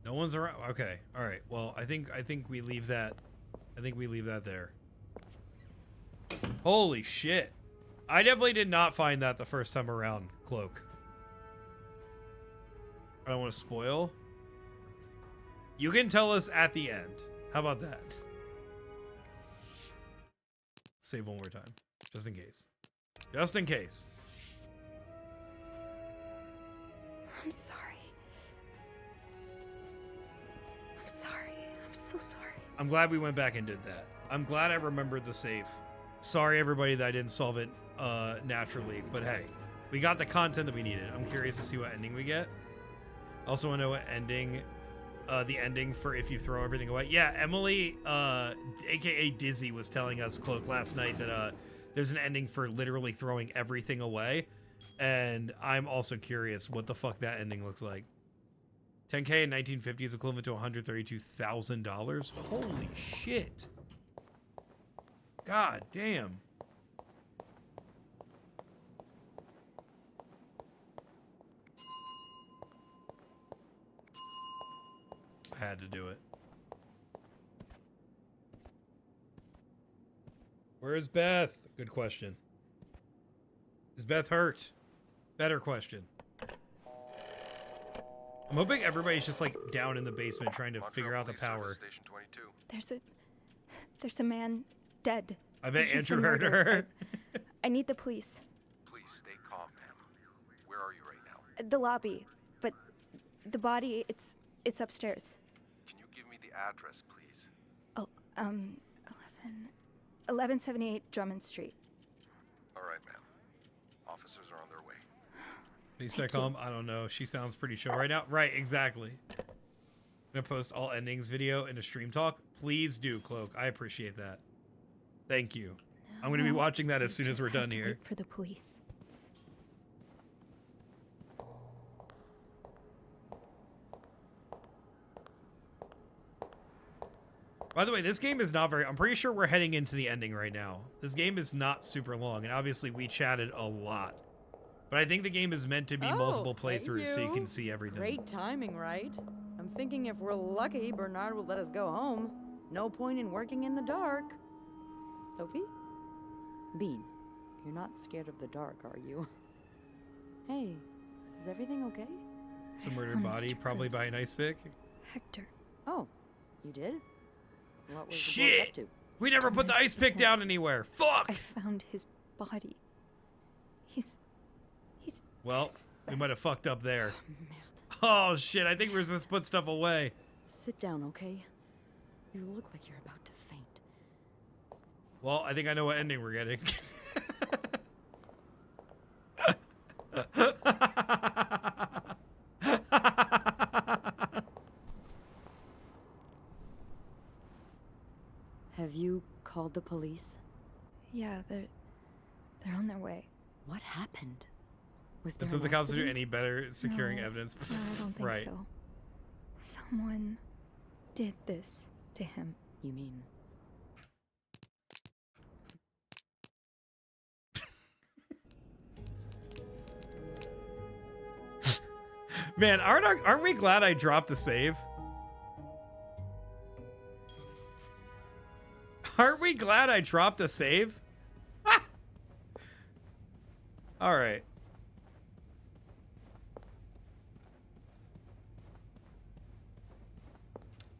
C: no one's around. Okay, all right. Well, I think we leave that. I think we leave that there. Holy shit! I definitely did not find that the first time around, Cloak. I don't want to spoil. You can tell us at the end. How about that? Save one more time, just in case. Just in case.
J: I'm sorry. so sorry.
C: I'm glad we went back and did that. I'm glad I remembered the safe. Sorry, everybody, that I didn't solve it naturally, but hey, we got the content that we needed. I'm curious to see what ending we get. Also want to know what ending, the ending for if you throw everything away. Yeah, Emily, aka Dizzy, was telling us, Cloak, last night that there's an ending for literally throwing everything away, and I'm also curious what the fuck that ending looks like. 10K in 1950 is equivalent to $132,000. Holy shit. God damn. I had to do it. Where is Beth? Good question. Is Beth hurt? Better question. I'm hoping everybody's just like down in the basement trying to figure out the power.
K: Station 22.
J: There's a man dead.
C: I bet
J: He's
C: Andrew
J: been
C: heard
J: murdered.
C: her.
J: I need the police.
K: Please stay calm, ma'am. Where are you right now?
J: The lobby, but the body, it's upstairs.
K: Can you give me the address, please?
J: Oh, 1178 Drummond Street.
K: All right, ma'am. Officers are on their way.
C: Please stay calm. I don't know. She sounds pretty chill right now. Right, exactly. I'm gonna post all endings video into Stream Talk. Please do, Cloak. I appreciate that. Thank you. I'm gonna be watching that as soon as we're done here.
J: Wait for the police.
C: By the way, this game is not very... I'm pretty sure we're heading into the ending right now. This game is not super long, and obviously we chatted a lot. But I think the game is meant to be multiple playthroughs so you can see everything.
F: Great timing, right? I'm thinking if we're lucky, Bernard will let us go home. No point in working in the dark. Sophie? Bean, you're not scared of the dark, are you? Hey, is everything okay?
C: It's a murdered body, probably by an ice pick.
J: Hector.
F: Oh, you did? What was
C: Shit!
F: the boy up to?
C: We never put the ice pick down anywhere. Fuck!
J: I found his body. He's...
C: Well, we might have fucked up there. Oh shit, I think we're supposed to put stuff away.
F: Sit down, okay? You look like you're about to faint.
C: Well, I think I know what ending we're getting.
F: Have you called the police?
J: Yeah, they're on their way.
F: What happened? Was there
C: That's if
F: an
C: the cops do
F: accident?
C: any better securing
J: No,
C: evidence.
J: No, I don't think
C: Right.
J: so. Someone did this to him.
F: You mean...
C: Man, aren't we glad I dropped the save? Aren't we glad I dropped a save? All right.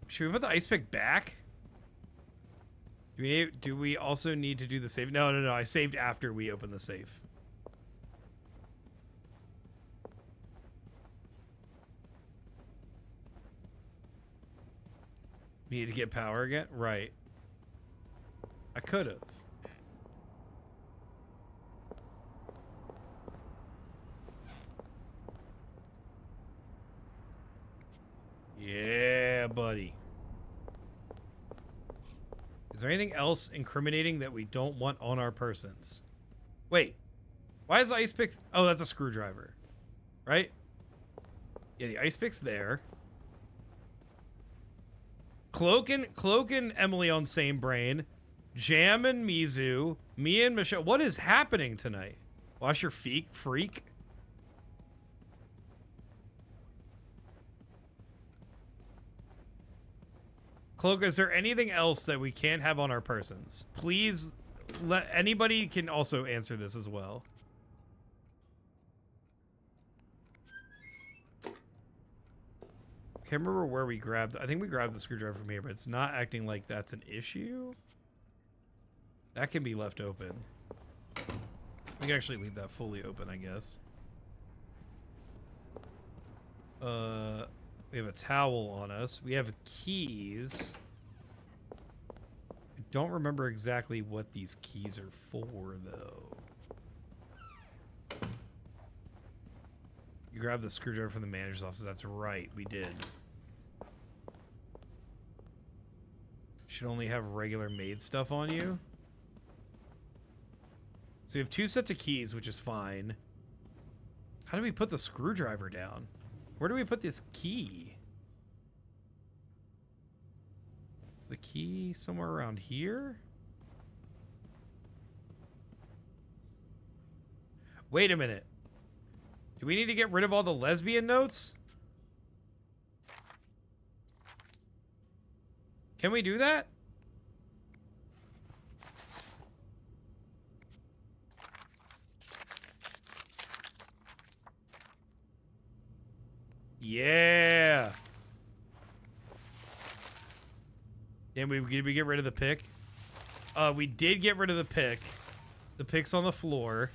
C: Should we put the ice pick back? Do we also need to do the save? No. I saved after we opened the safe. Need to get power again? Right. I could have. Yeah, buddy. Is there anything else incriminating that we don't want on our persons? Wait. Why is the ice pick... Oh, that's a screwdriver. Right? Yeah, the ice pick's there. Cloak and Emily on same brain. Jam and Mizu. Me and Michelle. What is happening tonight? Wash your feet, freak. Cloak, is there anything else that we can't have on our persons? Please, let anybody can also answer this as well. Can't remember where we grabbed. I think we grabbed the screwdriver from here, but it's not acting like that's an issue. That can be left open. We can actually leave that fully open, I guess. We have a towel on us. We have keys. don't remember exactly what these keys are for, though. You grabbed the screwdriver from the manager's office. That's right, we did. Should only have regular maid stuff on you. So we have 2 sets of keys, which is fine. How do we put the screwdriver down? Where do we put this key? Is the key somewhere around here? Wait a minute. Do we need to get rid of all the lesbian notes? Can we do that? Yeah. Did we get rid of the pick? We did get rid of the pick. The pick's on the floor.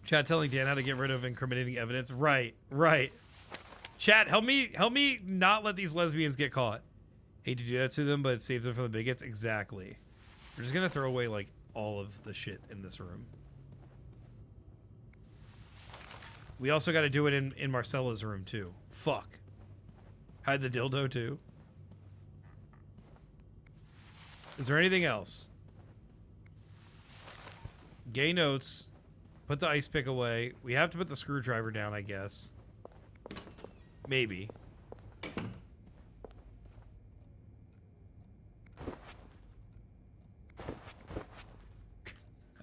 C: Chat telling Dan how to get rid of incriminating evidence. Right, right. Chat, help me not let these lesbians get caught. Hate to do that to them, but it saves them from the bigots. Exactly. We're just gonna throw away like all of the shit in this room. We also got to do it in Marcella's room too. Fuck. Hide the dildo too. Is there anything else? Gay notes. Put the ice pick away. We have to put the screwdriver down, I guess. Maybe.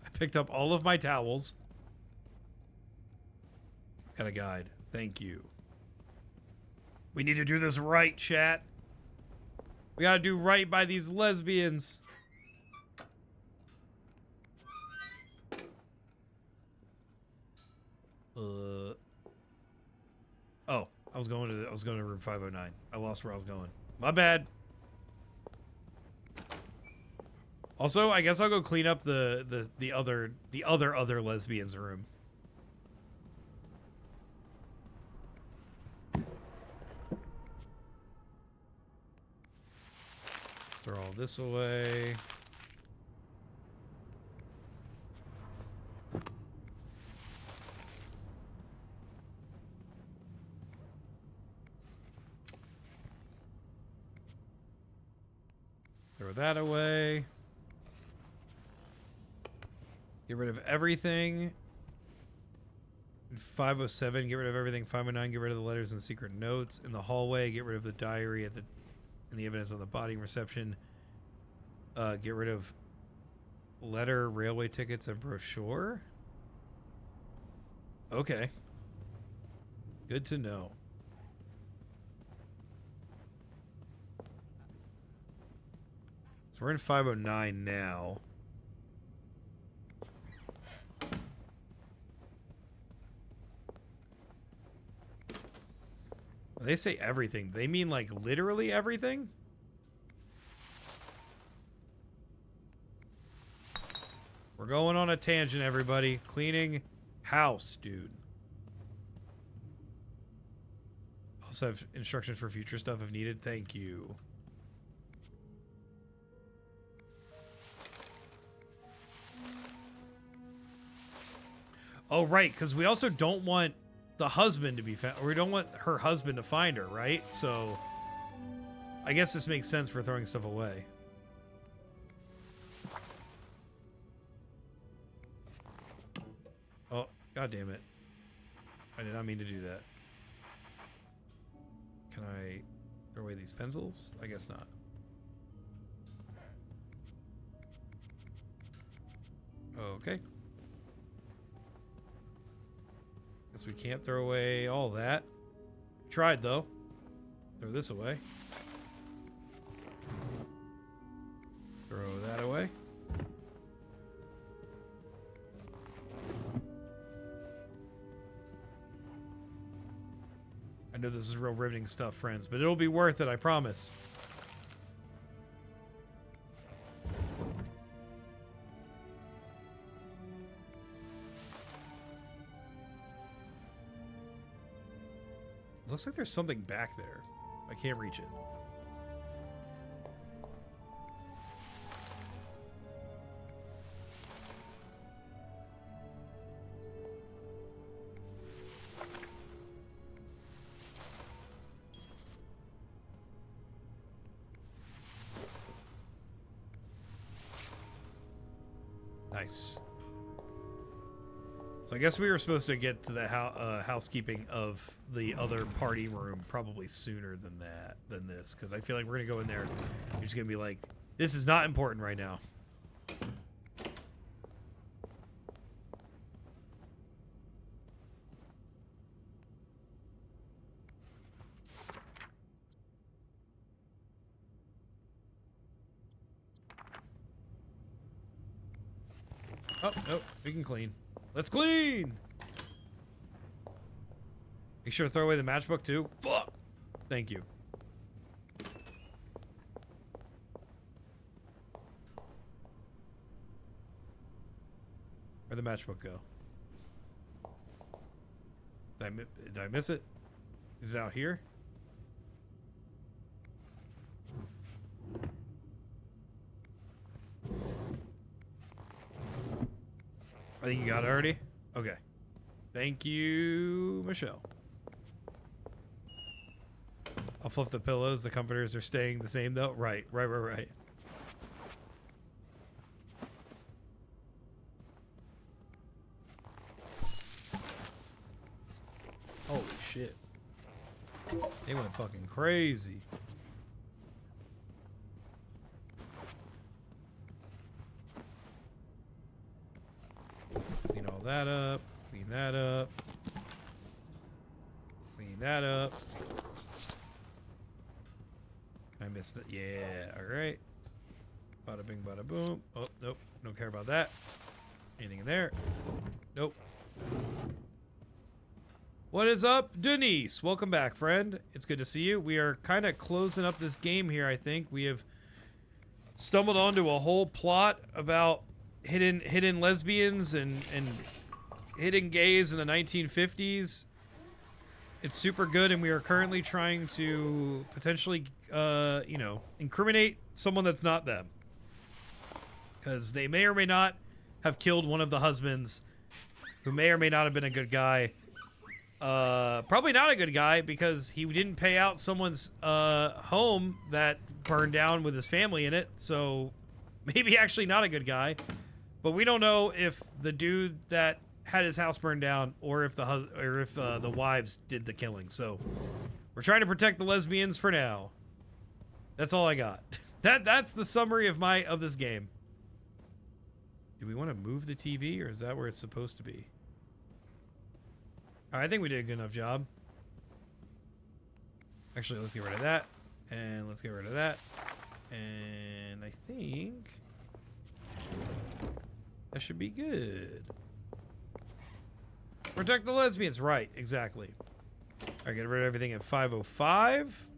C: I picked up all of my towels. Got a guide. Thank you. We need to do this right, chat. We gotta do right by these lesbians. Oh, I was going to room 509. I lost where I was going. My bad. Also, I guess I'll go clean up the other lesbians' room. Let's throw all this away. Throw that away. Get rid of everything. In 507, get rid of everything. 509, get rid of the letters and secret notes. In the hallway, get rid of the diary and the evidence on the body reception. Get rid of letter, railway tickets, and brochure. Okay. Good to know. So we're in 509 now. When they say everything, they mean like literally everything? We're going on a tangent, everybody. Cleaning house, dude. Also have instructions for future stuff if needed. Thank you. Oh, right, because we also don't want the husband to be found. Or we don't want her husband to find her, right? So I guess this makes sense for throwing stuff away. Oh, god damn it. I did not mean to do that. Can I throw away these pencils? I guess not. Okay. Guess we can't throw away all that. Tried though. Throw this away. Throw that away. I know this is real riveting stuff, friends, but it'll be worth it, I promise. Looks like there's something back there. I can't reach it. Nice. So I guess we were supposed to get to the housekeeping of the other party room probably sooner than this, because I feel like we're gonna go in there. You're just gonna be like, this is not important right now. Oh, no, we can clean. Let's clean! Make sure to throw away the matchbook too. Fuck! Thank you. Where'd the matchbook go? Did I miss it? Is it out here? I think you got it already? Okay. Thank you, Michelle. I'll fluff the pillows. The comforters are staying the same though. Right. Holy shit. They went fucking crazy. Clean all that up. Clean that up. Clean that up. I missed that. Yeah. Alright. Bada bing, bada boom. Oh, nope. Don't care about that. Anything in there? Nope. What is up, Denise? Welcome back, friend. It's good to see you. We are kind of closing up this game here, I think. We have stumbled onto a whole plot about hidden lesbians and hidden gays in the 1950s. It's super good, and we are currently trying to potentially, you know, incriminate someone that's not them. Because they may or may not have killed one of the husbands, who may or may not have been a good guy. Probably not a good guy, because he didn't pay out someone's home that burned down with his family in it. So maybe actually not a good guy. But we don't know if the dude that had his house burned down or if the wives did the killing. So we're trying to protect the lesbians for now. That's all I got. That's the summary of this game. Do we want to move the TV, or is that where it's supposed to be? I think we did a good enough job. Actually, let's get rid of that. And let's get rid of that. And I think that should be good. Protect the lesbians. Right, exactly. All right, get rid of everything at 5:05.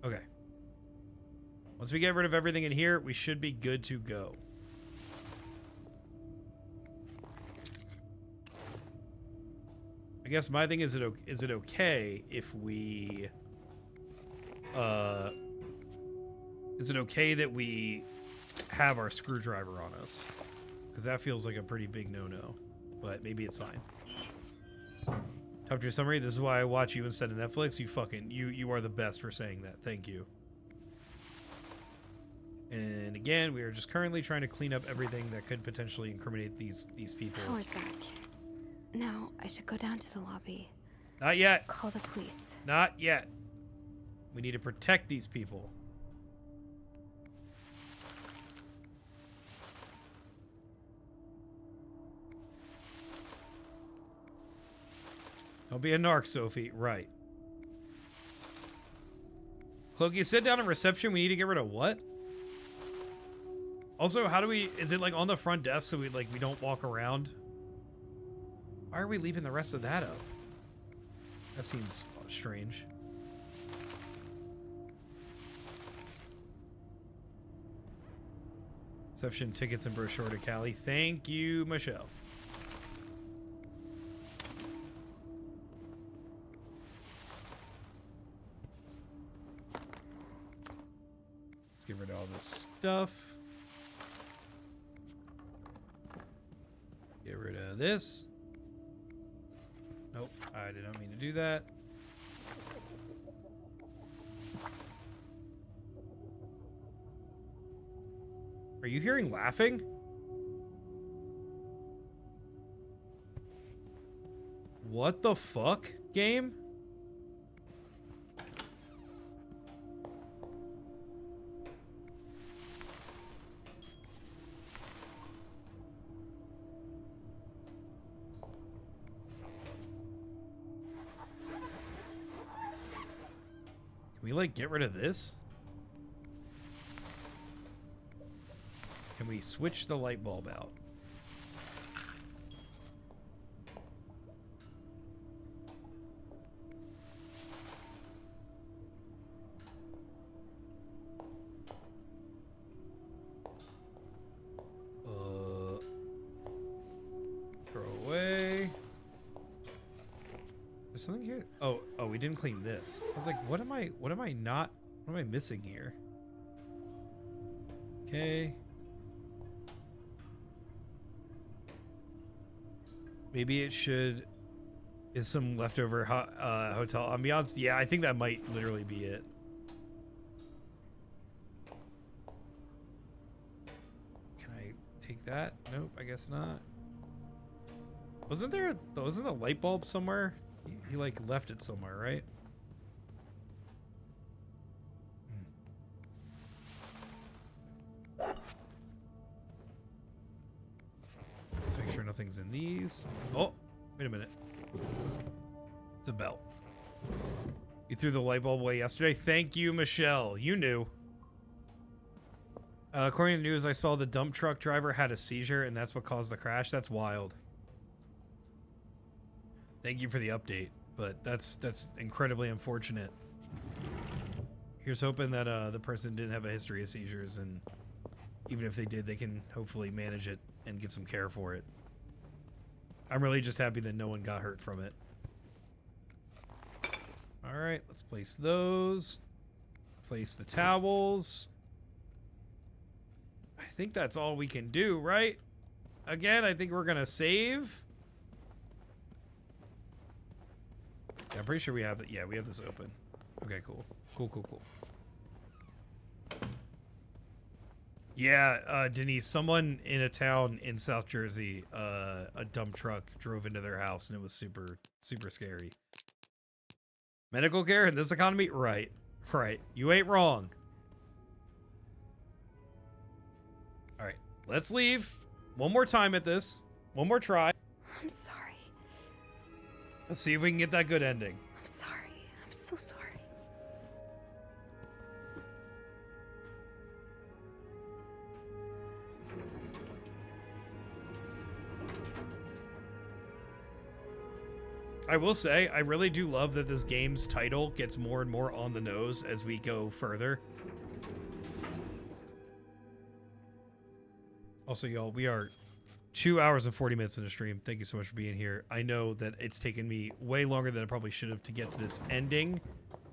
C: Okay. Once we get rid of everything in here, we should be good to go. I guess my thing is it okay if we is it okay that we have our screwdriver on us? Because that feels like a pretty big no-no, but maybe it's fine. Top tier summary. This is why I watch you instead of Netflix. You are the best for saying that. Thank you. And again, we are just currently trying to clean up everything that could potentially incriminate these people.
E: Power's back. Now I should go down to the lobby.
C: Not yet.
E: Call the police.
C: Not yet. We need to protect these people. Don't be a narc, Sophie. Right. Cloaky, you sit down in reception. We need to get rid of what? Also, how do we... Is it like on the front desk so we don't walk around? Why are we leaving the rest of that up? That seems strange. Reception tickets and brochure to Cali. Thank you, Michelle. Let's get rid of all this stuff. Get rid of this. Nope, I did not mean to do that. Are you hearing laughing? What the fuck, game? Can we, like, get rid of this? Can we switch the light bulb out? Throw away. There's something here. Oh, we didn't clean this. I was like, what am I missing here? Okay. Maybe it should is some leftover hotel ambiance. Yeah, I think that might literally be it. Can I take that? Nope, I guess not. Wasn't a light bulb somewhere? He like left it somewhere, right? Let's make sure nothing's in these. Oh, wait a minute. It's a belt. You threw the light bulb away yesterday? Thank you, Michelle. You knew. According to the news, I saw the dump truck driver had a seizure, and that's what caused the crash. That's wild. Thank you for the update, but that's incredibly unfortunate. Here's hoping that the person didn't have a history of seizures, and even if they did, they can hopefully manage it and get some care for it. I'm really just happy that no one got hurt from it. All right, let's place those. Place the towels. I think that's all we can do, right? Again, I think we're gonna save. Yeah, I'm pretty sure we have it. Yeah, we have this open. Okay, cool. Cool. Yeah, Denise, someone in a town in South Jersey, a dump truck drove into their house and it was super, super scary. Medical care in this economy? Right. You ain't wrong. All right, let's leave. One more time at this. One more try.
E: I'm sorry.
C: Let's see if we can get that good ending.
E: I'm sorry. I'm so sorry.
C: I will say, I really do love that this game's title gets more and more on the nose as we go further. Also, y'all, we are 2 hours and 40 minutes in the stream. Thank you so much for being here. I know that it's taken me way longer than I probably should have to get to this ending,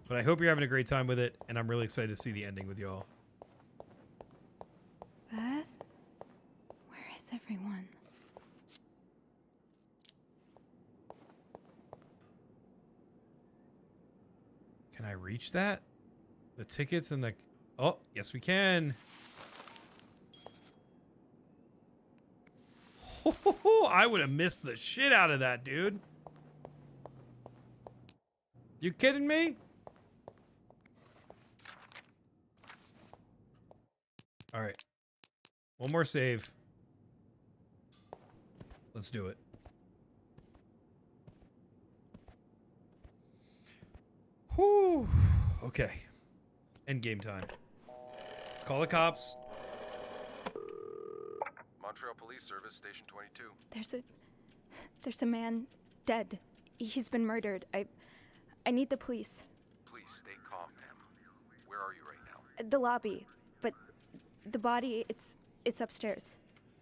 C: but I hope you're having a great time with it, and I'm really excited to see the ending with y'all.
J: Beth? Where is everyone?
C: Can I reach that? The tickets and the... Oh, yes we can. I would have missed the shit out of that, dude. You kidding me? All right. One more save. Let's do it. Whew. Okay. End game time. Let's call the cops.
K: Montreal Police Service, Station 22.
J: There's a man dead. He's been murdered. I need the police.
K: Please stay calm, ma'am. Where are you right now?
J: The lobby, but the body, it's upstairs.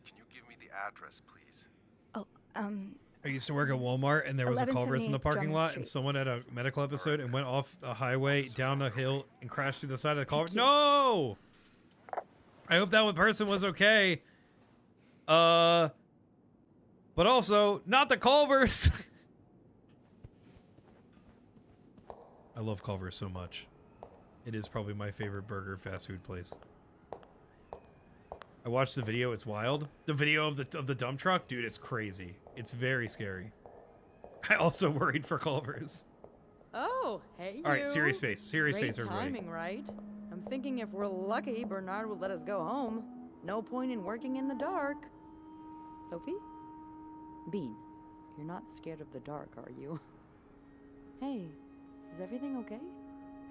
K: Can you give me the address, please?
J: Oh,
C: I used to work at Walmart, and there was a culverts in the parking
J: 1178
C: lot,
J: Drummond
C: and
J: Street.
C: someone had a medical episode and went off the highway down a hill and crashed through the side of the culvert. No! I hope that one person was okay. But also, not the Culvers. I love Culver's so much. It is probably my favorite burger fast food place. I watched the video. It's wild. The video of the dump truck, dude. It's crazy. It's very scary. I also worried for Culver's.
F: Oh, hey,
C: All right,
F: you.
C: serious face. Serious
F: Great
C: face, everybody.
F: timing, right? I'm thinking if we're lucky, Bernard will let us go home. No point in working in the dark. Sophie? Bean, you're not scared of the dark, are you? Hey, is everything okay?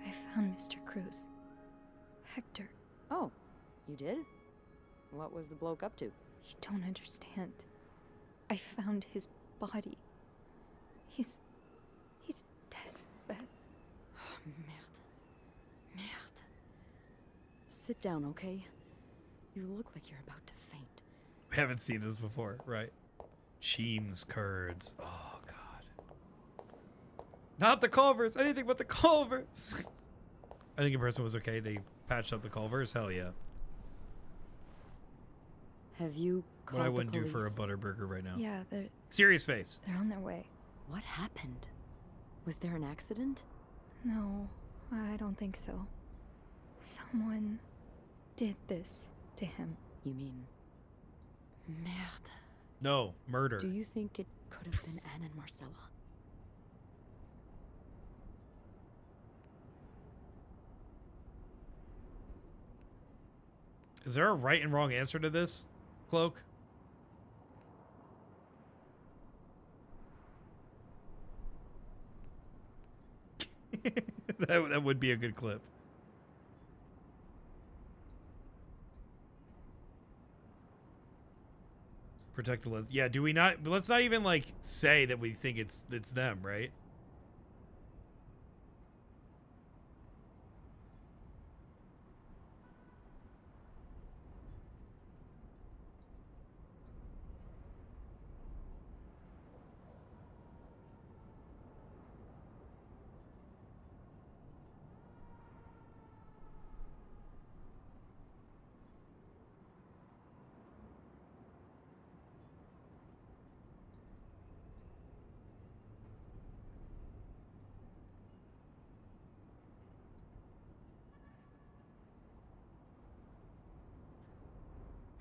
J: I found Mr. Cruz. Hector.
F: Oh, you did? What was the bloke up to?
J: You don't understand. I found his body. He's dead, Beth.
F: Oh, merde. Merde. Sit down, okay? You look like you're about to faint.
C: We haven't seen this before, right? Cheems curds. Oh, God. Not the Culvers. Anything but the Culvers. I think in person was okay. They patched up the Culvers. Hell yeah.
F: Have you called
C: What I wouldn't
F: the
C: do for a
F: police?
C: Butterburger right now.
J: Yeah,
C: Serious face.
J: they're on their way.
F: What happened? Was there an accident?
J: No, I don't think so. Someone did this to him.
F: You mean... Merde.
C: No, murder.
F: Do you think it could have been Anne and Marcella?
C: Is there a right and wrong answer to this, Cloak? that would be a good clip. Protect the list. Yeah, do we not? Let's not even like say that we think it's them, right?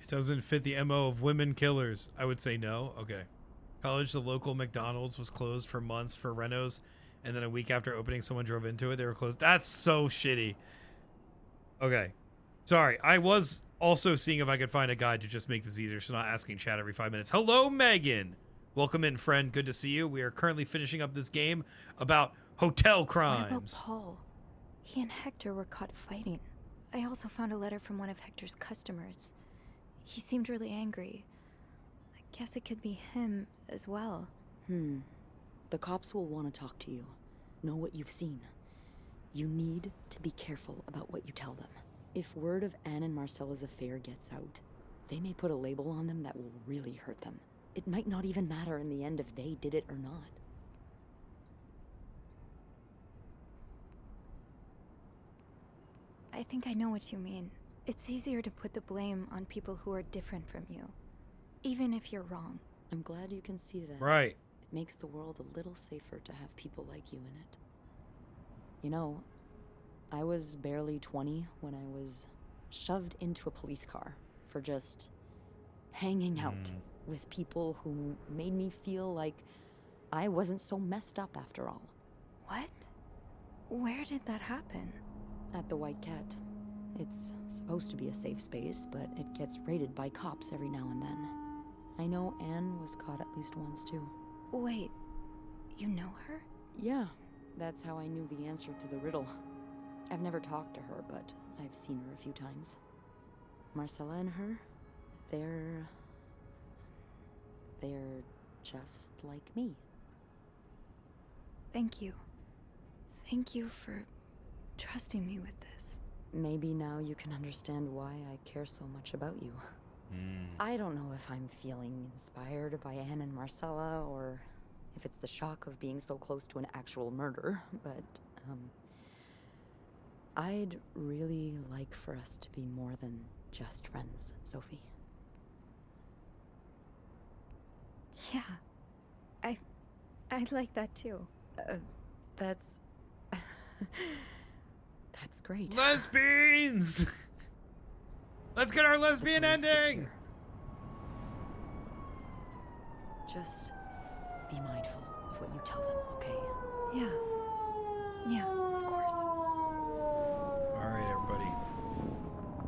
C: Doesn't fit the MO of women killers. I would say no. Okay. College, the local McDonald's was closed for months for renos, and then a week after opening, someone drove into it. They were closed. That's so shitty. Okay. Sorry. I was also seeing if I could find a guide to just make this easier, so not asking chat every 5 minutes. Hello, Megan. Welcome in, friend. Good to see you. We are currently finishing up this game about hotel
J: What about
C: crimes.
J: Paul? He and Hector were caught fighting. I also found a letter from one of Hector's customers. He seemed really angry. I guess it could be him as well.
F: The cops will want to talk to you. Know what you've seen. You need to be careful about what you tell them. If word of Anne and Marcella's affair gets out, they may put a label on them that will really hurt them. It might not even matter in the end if they did it or not.
J: I think I know what you mean. It's easier to put the blame on people who are different from you, even if you're wrong.
F: I'm glad you can see that.
C: Right.
F: It makes the world a little safer to have people like you in it. You know, I was barely 20 when I was shoved into a police car for just hanging out with people who made me feel like I wasn't so messed up after all.
J: What? Where did that happen?
F: At the White Cat. It's supposed to be a safe space, but it gets raided by cops every now and then. I know Anne was caught at least once, too.
J: Wait, you know her?
F: Yeah, that's how I knew the answer to the riddle. I've never talked to her, but I've seen her a few times. Marcella and her, they're just like me.
J: Thank you. Thank you for trusting me with this.
F: Maybe now you can understand why I care so much about you. I don't know if I'm feeling inspired by Anne and Marcella, or if it's the shock of being so close to an actual murder, but, I'd really like for us to be more than just friends, Sophie.
J: Yeah, I'd like that too.
F: That's great.
C: Lesbians! Let's get our lesbian
F: Where's
C: ending!
F: sister? Just be mindful of what you tell them, okay?
J: Yeah, of course.
C: All right, everybody.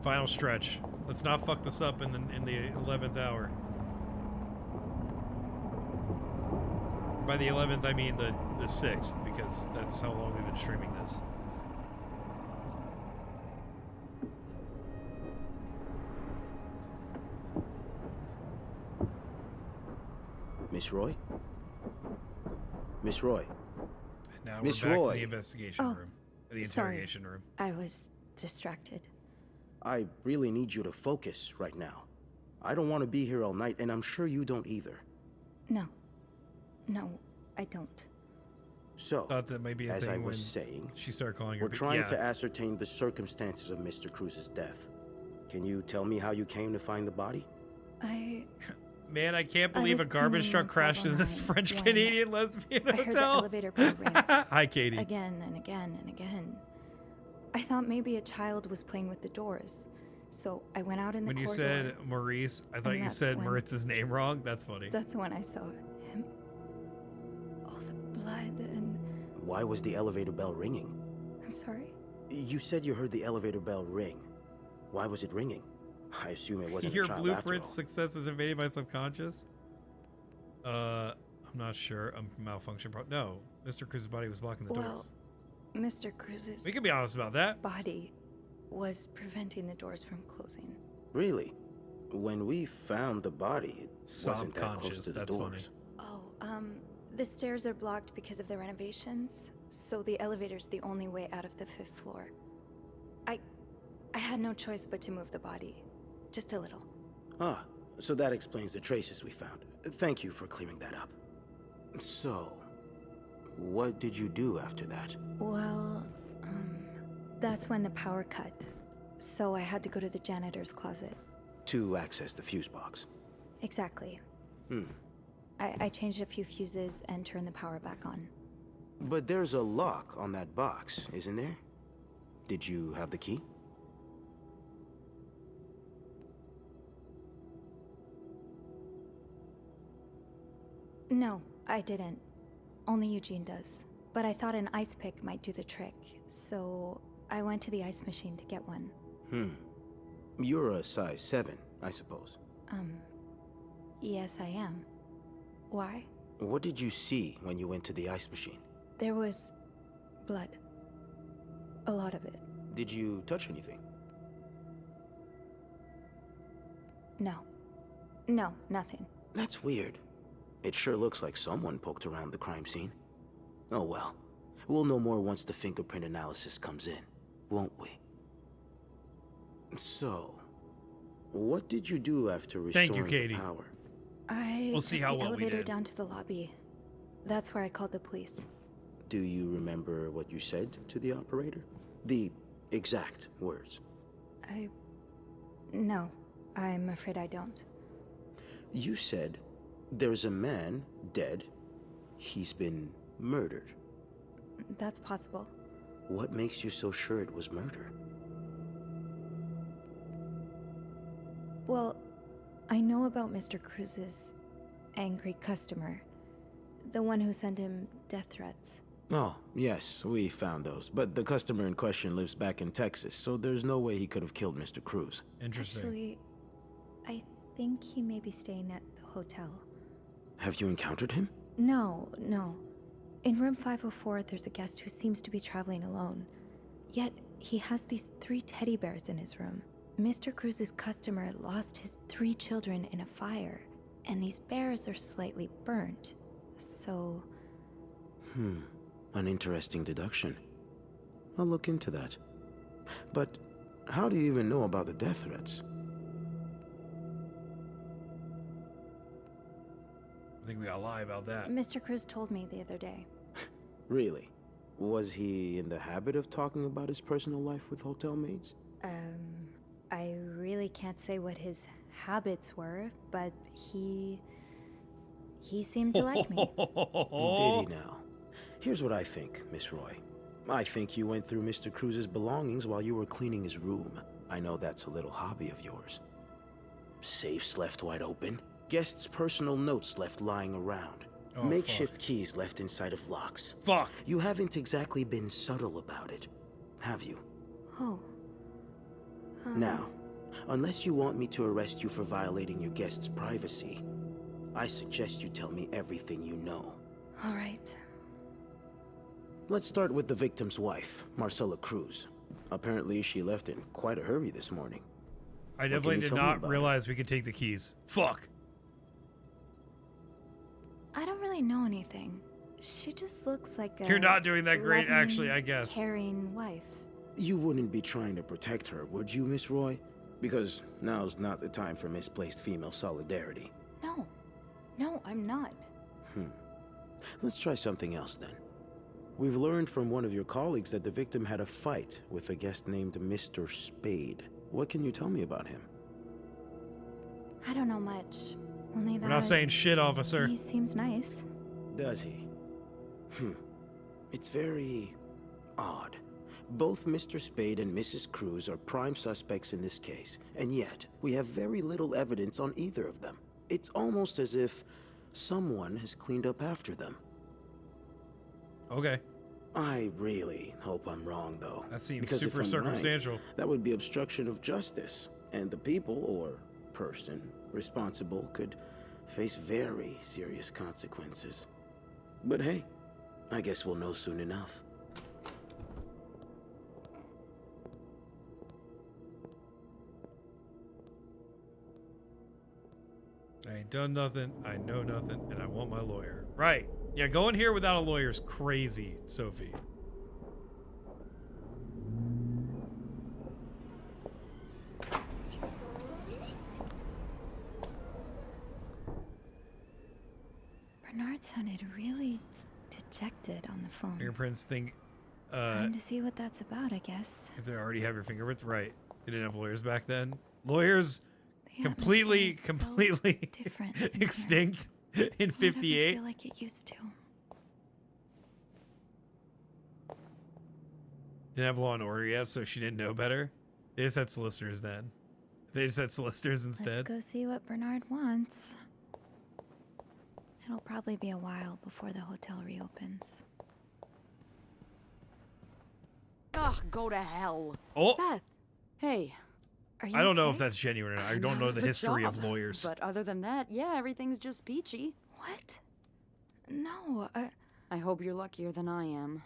C: Final stretch. Let's not fuck this up in the 11th hour. By the 11th, I mean the 6th, because that's how long we've been streaming this.
L: Miss Roy? Miss Roy?
C: And now
L: Miss
C: we're back
L: Roy.
C: to the investigation room. The interrogation room.
J: I was distracted.
L: I really need you to focus right now. I don't want to be here all night, and I'm sure you don't either.
J: No, I don't.
L: So,
C: Thought that might be a
L: as
C: thing
L: I was
C: when
L: saying,
C: she started calling her.
L: we're trying to ascertain the circumstances of Mr. Cruz's death. Can you tell me how you came to find the body?
C: Man, I can't believe a
J: was
C: garbage truck
J: cleaning
C: crashed into this
J: 509
C: French
J: when
C: Canadian lesbian
J: I heard the
C: hotel.
J: elevator bell ring.
C: Hi, Katie.
J: Again and again and again. I thought maybe a child was playing with the doors. So I went out in the
C: When you
J: corridor.
C: said Maurice, I thought
J: and
C: you
J: that's
C: said
J: when-
C: Maritz's name wrong. That's funny.
J: That's when I saw him. All the blood and...
L: Why was the elevator bell ringing?
J: I'm sorry?
L: You said you heard the elevator bell ring. Why was it ringing? I assume it wasn't
C: Your
L: a child after
C: blueprint
L: all.
C: success is invaded by subconscious? I'm not sure. Malfunction. No, Mr. Cruz's body was blocking the doors.
J: Mr. Cruz's
C: We can be honest about that.
J: body was preventing the doors from closing.
L: Really? When we found the body, it wasn't that close
C: Subconscious,
L: to the
C: that's
L: doors.
J: Oh, the stairs are blocked because of the renovations, so the elevator's the only way out of the 5th floor. I had no choice but to move the body. Just a little.
L: Ah, so that explains the traces we found. Thank you for clearing that up. So, what did you do after that?
J: Well, that's when the power cut. So I had to go to the janitor's closet.
L: To access the fuse box.
J: Exactly.
L: Hmm.
J: I changed a few fuses and turned the power back on.
L: But there's a lock on that box, isn't there? Did you have the key?
J: No, I didn't. Only Eugene does. But I thought an ice pick might do the trick, so I went to the ice machine to get one.
L: You're a size 7, I suppose.
J: Yes, I am. Why?
L: What did you see when you went to the ice machine?
J: There was blood. A lot of it.
L: Did you touch anything?
J: No. No, nothing.
L: That's weird. It sure looks like someone poked around the crime scene. Oh well. We'll know more once the fingerprint analysis comes in, won't we? So, what did you do after restoring
C: Thank you, Katie.
L: the power?
J: I
C: see
J: took
C: how
J: the
C: well we
J: elevator
C: did.
J: down to the lobby. That's where I called the police.
L: Do you remember what you said to the operator? The exact words.
J: No, I'm afraid I don't.
L: You said, there's a man dead. He's been murdered.
J: That's possible.
L: What makes you so sure it was murder?
J: Well, I know about Mr. Cruz's angry customer. The one who sent him death threats.
L: Oh, yes, we found those. But the customer in question lives back in Texas, so there's no way he could have killed Mr. Cruz.
C: Interesting.
J: Actually, I think he may be staying at the hotel.
L: Have you encountered him?
J: No. In room 504, there's a guest who seems to be traveling alone. Yet, he has these 3 teddy bears in his room. Mr. Cruz's customer lost his 3 children in a fire, and these bears are slightly burnt. So...
L: An interesting deduction. I'll look into that. But how do you even know about the death threats?
C: I think we gotta lie about that.
J: Mr. Cruz told me the other day.
L: Really? Was he in the habit of talking about his personal life with hotel maids?
J: I really can't say what his habits were, but he seemed to like me.
L: Did he now? Here's what I think, Miss Roy. I think you went through Mr. Cruz's belongings while you were cleaning his room. I know that's a little hobby of yours. Safes left wide open, guests' personal notes left lying around, makeshift keys left inside of locks.
C: Fuck!
L: You haven't exactly been subtle about it, have you?
J: Oh.
L: Now, unless you want me to arrest you for violating your guest's privacy, I suggest you tell me everything you know.
J: All right.
L: Let's start with the victim's wife, Marcella Cruz. Apparently, she left in quite a hurry this morning.
C: I definitely did not realize we could take the keys. Fuck.
J: I don't really know anything. She just looks like a...
C: You're not doing that great,
J: loving,
C: actually, I guess.
J: caring wife.
L: You wouldn't be trying to protect her, would you, Miss Roy? Because now's not the time for misplaced female solidarity.
J: No. No, I'm not.
L: Let's try something else then. We've learned from one of your colleagues that the victim had a fight with a guest named Mr. Spade. What can you tell me about him?
J: I don't know much. Only that...
C: We're not saying shit, officer.
J: He seems nice.
L: Does he? It's very odd. Both Mr. Spade and Mrs. Cruz are prime suspects in this case, and yet we have very little evidence on either of them. It's almost as if someone has cleaned up after them.
C: Okay.
L: I really hope I'm wrong, though.
C: That seems
L: because
C: super
L: if I'm
C: circumstantial.
L: Right, that would be obstruction of justice, and the people, or person, responsible could face very serious consequences. But hey, I guess we'll know soon enough.
C: I ain't done nothing, I know nothing, and I want my lawyer. Right. Yeah, going here without a lawyer is crazy, Sophie.
J: Bernard sounded really dejected on the phone.
C: Fingerprints thing.
J: Time to see what that's about, I guess.
C: If they already have your fingerprints, right. They didn't have lawyers back then. Lawyers
J: The
C: completely
J: atmosphere is so different in
C: extinct in
J: here.
C: 58.
J: I feel like it used to.
C: Didn't have Law and Order yet, so she didn't know better. They just had solicitors then. They just had solicitors instead.
J: Let's go see what Bernard wants. It'll probably be a while before the hotel reopens.
F: Ugh, go to hell.
C: Oh!
J: Beth!
F: Hey.
J: Are you
C: I don't know if
J: okay?
C: that's genuine or not. I
F: I'm
C: don't
F: out
C: know
F: of
C: the
F: a
C: history of
F: job,
C: lawyers.
F: But other than that, yeah, everything's just peachy.
J: What? No,
F: I hope you're luckier than I am.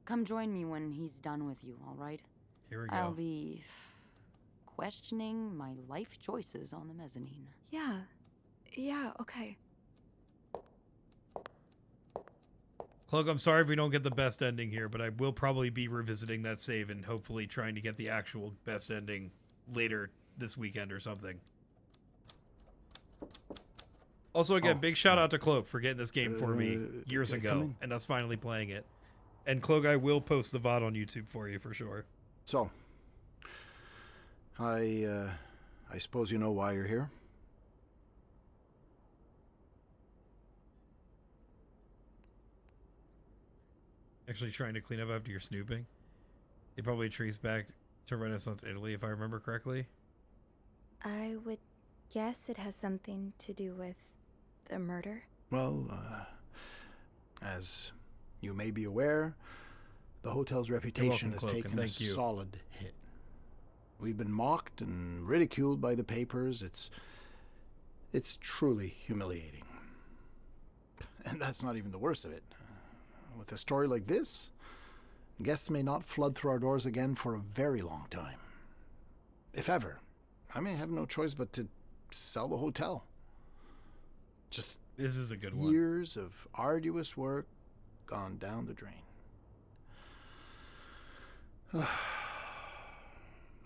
F: Come join me when he's done with you, all right?
C: Here we go.
F: I'll be questioning my life choices on the mezzanine.
J: Yeah. Yeah, okay.
C: Cloak, I'm sorry if we don't get the best ending here, but I will probably be revisiting that save and hopefully trying to get the actual best ending later this weekend or something. Also, again, big shout out to Cloak for getting this game for me years ago and us finally playing it. And Cloak, I will post the VOD on YouTube for you for sure.
M: So, I suppose you know why you're here?
C: Actually trying to clean up after your snooping. It probably trace back to Renaissance Italy, if I remember correctly.
J: I would guess it has something to do with the murder.
M: Well, as you may be aware, the hotel's reputation has taken a solid hit. We've been mocked and ridiculed by the papers. It's truly humiliating. And that's not even the worst of it. With a story like this, guests may not flood through our doors again for a very long time. If ever, I may have no choice but to sell the hotel. Just
C: this is a good one.
M: Years of arduous work gone down the drain.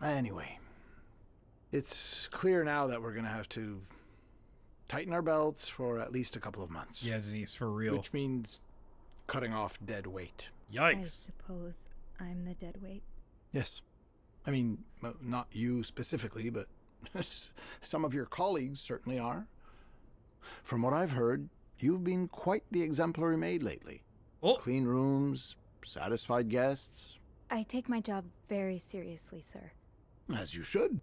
M: Anyway, it's clear now that we're going to have to tighten our belts for at least a couple of months.
C: Yeah, Denise, for real.
M: Which means cutting off dead weight.
C: Yikes.
J: I suppose I'm the dead weight.
M: Yes. I mean, not you specifically, but some of your colleagues certainly are. From what I've heard, you've been quite the exemplary maid lately.
C: Oh.
M: Clean rooms, satisfied guests.
J: I take my job very seriously, sir.
M: As you should.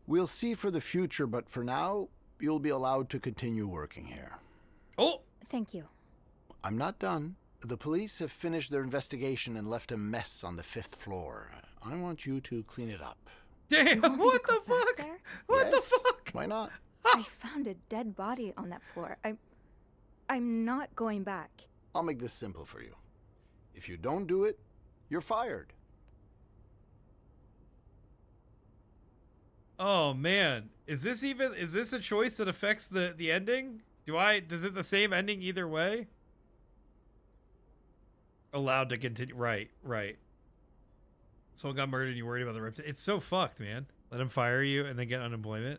M: We'll see for the future, but for now, you'll be allowed to continue working here.
C: Oh!
J: Thank you.
M: I'm not done. The police have finished their investigation and left a mess on the 5th floor. I want you to clean it up.
C: Damn, what the fuck?
J: There?
C: What the fuck?
M: Why not?
J: I found a dead body on that floor. I'm not going back.
M: I'll make this simple for you. If you don't do it, you're fired.
C: Oh man, is this a choice that affects the ending? Does it the same ending either way? Allowed to continue. Right. Someone got murdered and you're worried about the reputation. It's so fucked, man. Let him fire you and then get unemployment.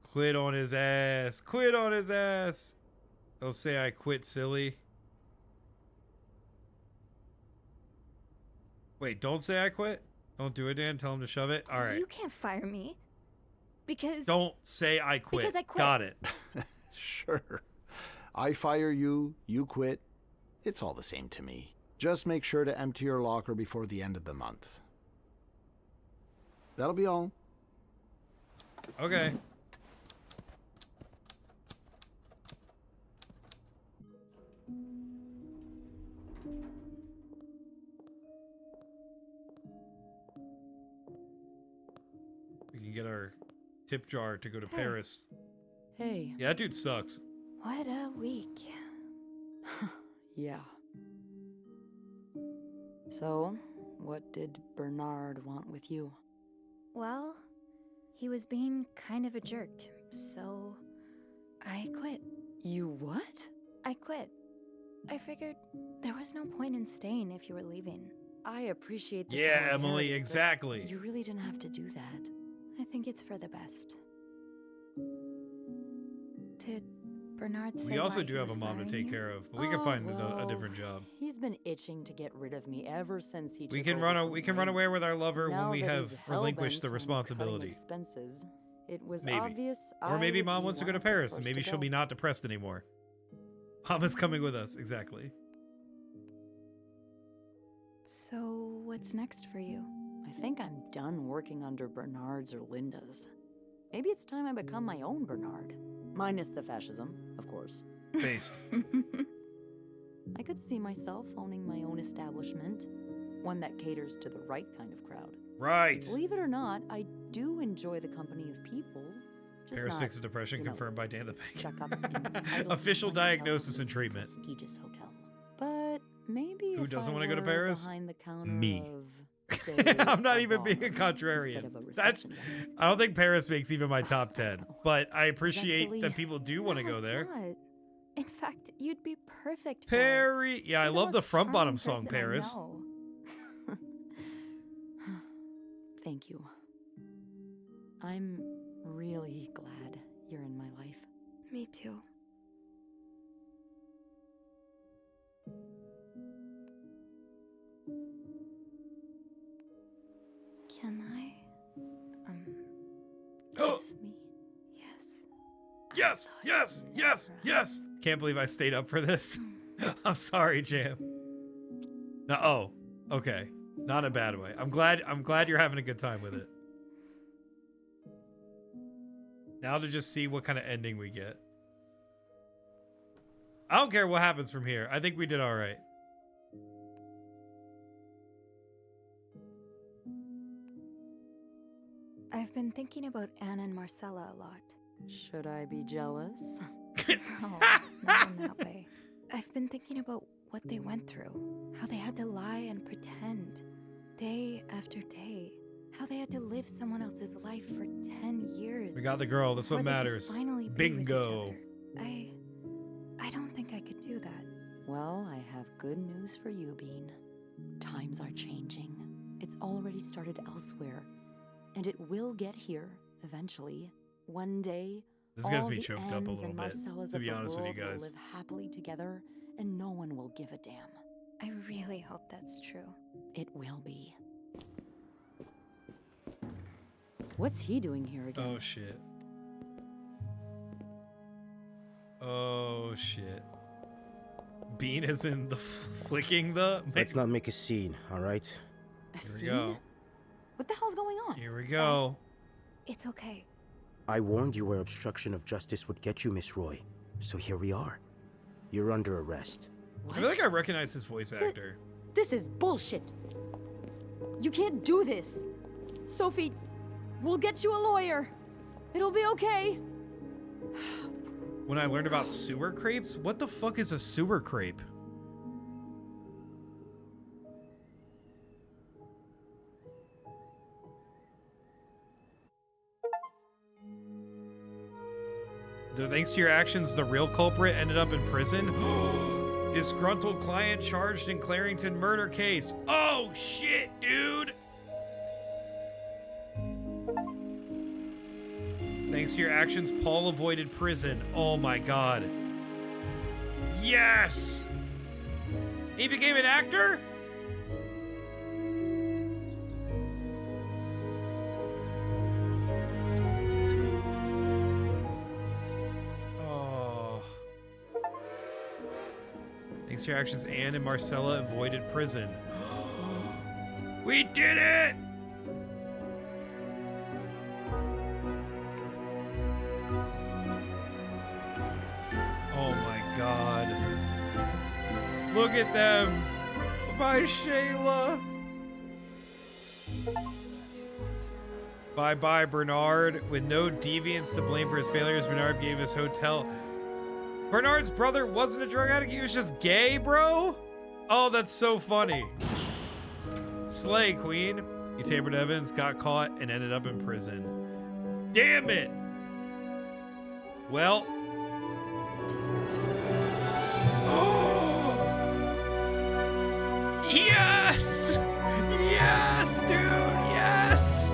C: Quit on his ass. Quit on his ass. They'll say I quit, silly. Wait, don't say I quit. Don't do it, Dan. Tell him to shove it. All right.
J: You can't fire me. Because...
C: Don't say I quit.
J: Because I quit.
C: Got it.
M: Sure. I fire you, you quit. It's all the same to me. Just make sure to empty your locker before the end of the month. That'll be all.
C: Okay. We can get our tip jar to go to Paris.
F: Hey.
C: Yeah, that dude sucks.
J: What a week.
F: Yeah. So, what did Bernard want with you?
J: Well, he was being kind of a jerk, so I quit.
F: You what?
J: I quit. I figured there was no point in staying if you were leaving.
F: I appreciate the
C: Yeah,
F: solidarity,
C: Emily,
F: but
C: exactly.
F: You really didn't have to do that.
J: I think it's for the best. Did Bernard say
C: We also
J: why
C: do
J: he
C: have a
J: was
C: mom to
J: firing
C: take
J: you?
C: care of, but we can find a
F: well,
C: different job.
F: He's been itching to get rid of me ever since he
C: We
F: took
C: can
F: over
C: run
F: from
C: we can
F: me.
C: run away with our lover when
F: Now
C: we
F: that
C: have
F: he's
C: relinquished the
F: hell-bent on cutting
C: responsibility.
F: expenses, it was
C: Maybe.
F: obvious
C: Or
F: I
C: maybe
F: would
C: mom
F: be
C: wants to go
F: one
C: to
F: of the
C: Paris and
F: first
C: maybe
F: to
C: she'll
F: go.
C: be not depressed anymore. Mom is coming with us, exactly.
J: So, what's next for you?
F: I think I'm done working under Bernard's or Linda's. Maybe it's time I become my own Bernard. Minus the fascism, of course.
C: Based.
F: I could see myself owning my own establishment, one that caters to the right kind of crowd.
C: Right.
F: Believe it or not, I do enjoy the company of people. Just
C: Paris
F: not,
C: fixes depression
F: you know,
C: confirmed by Dan the
F: stuck up
C: Bank.
F: in idle
C: Official
F: hotel
C: diagnosis
F: in
C: and
F: this
C: treatment.
F: prestigious hotel. But maybe
C: Who
F: if
C: doesn't
F: I
C: want to go to
F: were
C: Paris?
F: behind the counter
C: Me.
F: of, say,
C: I'm not
F: a
C: even being a
F: bar instead
C: contrarian.
F: of a
C: That's
F: reception desk.
C: I don't think Paris makes even my top 10, but I appreciate
F: silly?
C: that people do want to
J: No,
C: go
J: it's
C: there.
J: not. In fact, you'd be perfect for it.
C: Perry, yeah, I
J: You're the
C: love the
J: most
C: front bottom
J: charming
C: song,
J: person I
C: Paris.
J: know.
F: Thank you. I'm really glad you're in my life.
J: Me too. Can I? Kiss me? Yes.
C: Yes. Can't believe I stayed up for this. I'm sorry, Jam. No, oh, okay. Not a bad way. I'm glad you're having a good time with it. Now to just see what kind of ending we get. I don't care what happens from here. I think we did all right.
J: I've been thinking about Anne and Marcella a lot.
F: Should I be jealous?
J: No, not in that way. I've been thinking about what they went through, how they had to lie and pretend, day after day, how they had to live someone else's life for 10 years.
C: We got the girl. That's what
J: before they could
C: matters.
J: finally be with each
C: Bingo.
J: other. I don't think I could do that.
F: Well, I have good news for you, Bean. Times are changing. It's already started elsewhere, and it will get here eventually. One day,
C: This gets
F: all
C: me
F: the
C: choked up a
F: Annes
C: little
F: and
C: bit,
F: Marcellas
C: to
F: of
C: be
F: the
C: honest with you
F: world will
C: guys.
F: live happily together, and no one will give a damn.
J: I really hope that's true.
F: It will be. What's he doing here again?
C: Oh shit. Oh shit. Bean is in the flicking the.
L: Let's not make a scene, all right?
F: A
C: Here we
F: scene?
C: go.
F: What the hell's going on?
C: Here we go.
J: It's okay.
L: I warned you where obstruction of justice would get you, Miss Roy. So here we are. You're under arrest.
C: I feel like I recognize this voice actor.
F: This is bullshit. You can't do this. Sophie, we'll get you a lawyer. It'll be okay.
C: When I learned about sewer crepes, what the fuck is a sewer crepe? Thanks to your actions, the real culprit ended up in prison. Disgruntled client charged in Clarington murder case. Oh shit, dude! Thanks to your actions, Paul avoided prison. Oh my god. Yes! He became an actor? Oh. Thanks to your actions, Anne and Marcella avoided prison. We did it! Oh my god. Look at them. Bye, Shayla. Bye-bye, Bernard. With no deviants to blame for his failures, Bernard gave his hotel. Bernard's brother wasn't a drug addict, he was just gay, bro? Oh, that's so funny. Slay, Queen. He tampered evidence, got caught, and ended up in prison. Damn it! Well... Yes! Yes, dude! Yes!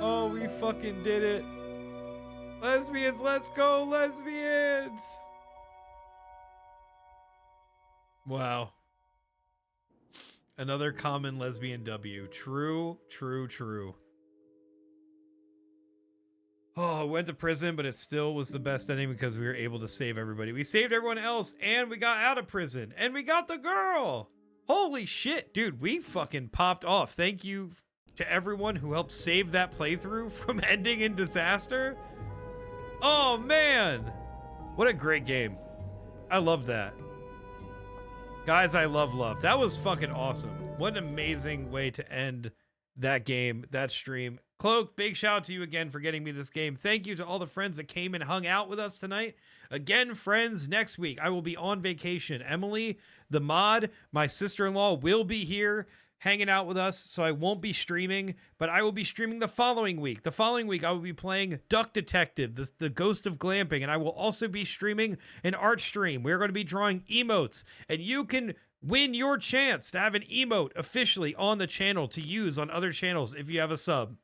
C: Oh, we fucking did it. Lesbians, let's go, lesbians! Wow. Another common lesbian W. True, true, true. Oh, went to prison, but it still was the best ending because we were able to save everybody. We saved everyone else, and we got out of prison, and we got the girl. Holy shit, dude, we fucking popped off. Thank you to everyone who helped save that playthrough from ending in disaster. Oh, man. What a great game. I love that. Guys, I love. That was fucking awesome. What an amazing way to end that game, that stream. Cloak, big shout out to you again for getting me this game. Thank you to all the friends that came and hung out with us tonight. Again, friends, next week I will be on vacation. Emily, the mod, my sister-in-law will be here hanging out with us, so I won't be streaming, but I will be streaming the following week. The following week I will be playing Duck Detective, the Ghost of Glamping, and I will also be streaming an art stream. We're going to be drawing emotes, and you can win your chance to have an emote officially on the channel to use on other channels if you have a sub.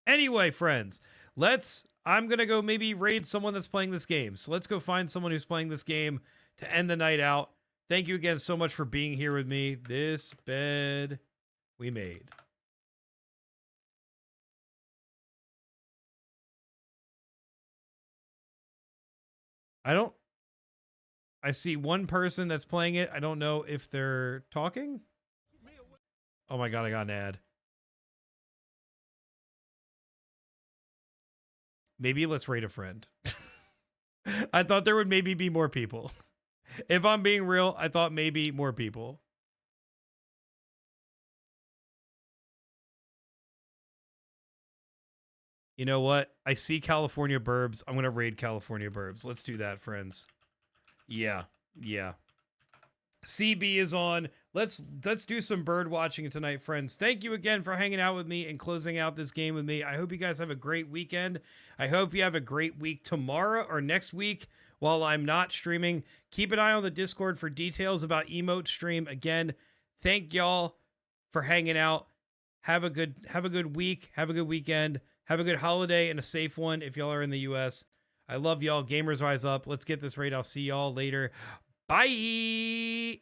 C: Anyway, friends, I'm going to go maybe raid someone that's playing this game. So let's go find someone who's playing this game to end the night out. Thank you again so much for being here with me. This bed we made. I see one person that's playing it. I don't know if they're talking. Oh my God, I got an ad. Maybe let's raid a friend. I thought there would maybe be more people. If I'm being real, I thought maybe more people. You know what? I see California Burbs. I'm going to raid California Burbs. Let's do that, friends. Yeah. CB is on. Let's do some bird watching tonight, friends. Thank you again for hanging out with me and closing out this game with me. I hope you guys have a great weekend. I hope you have a great week tomorrow or next week while I'm not streaming. Keep an eye on the Discord for details about emote stream. Again, thank y'all for hanging out. Have a good week. Have a good weekend. Have a good holiday and a safe one if y'all are in the US. I love y'all. Gamers rise up. Let's get this raid. I'll see y'all later. Bye.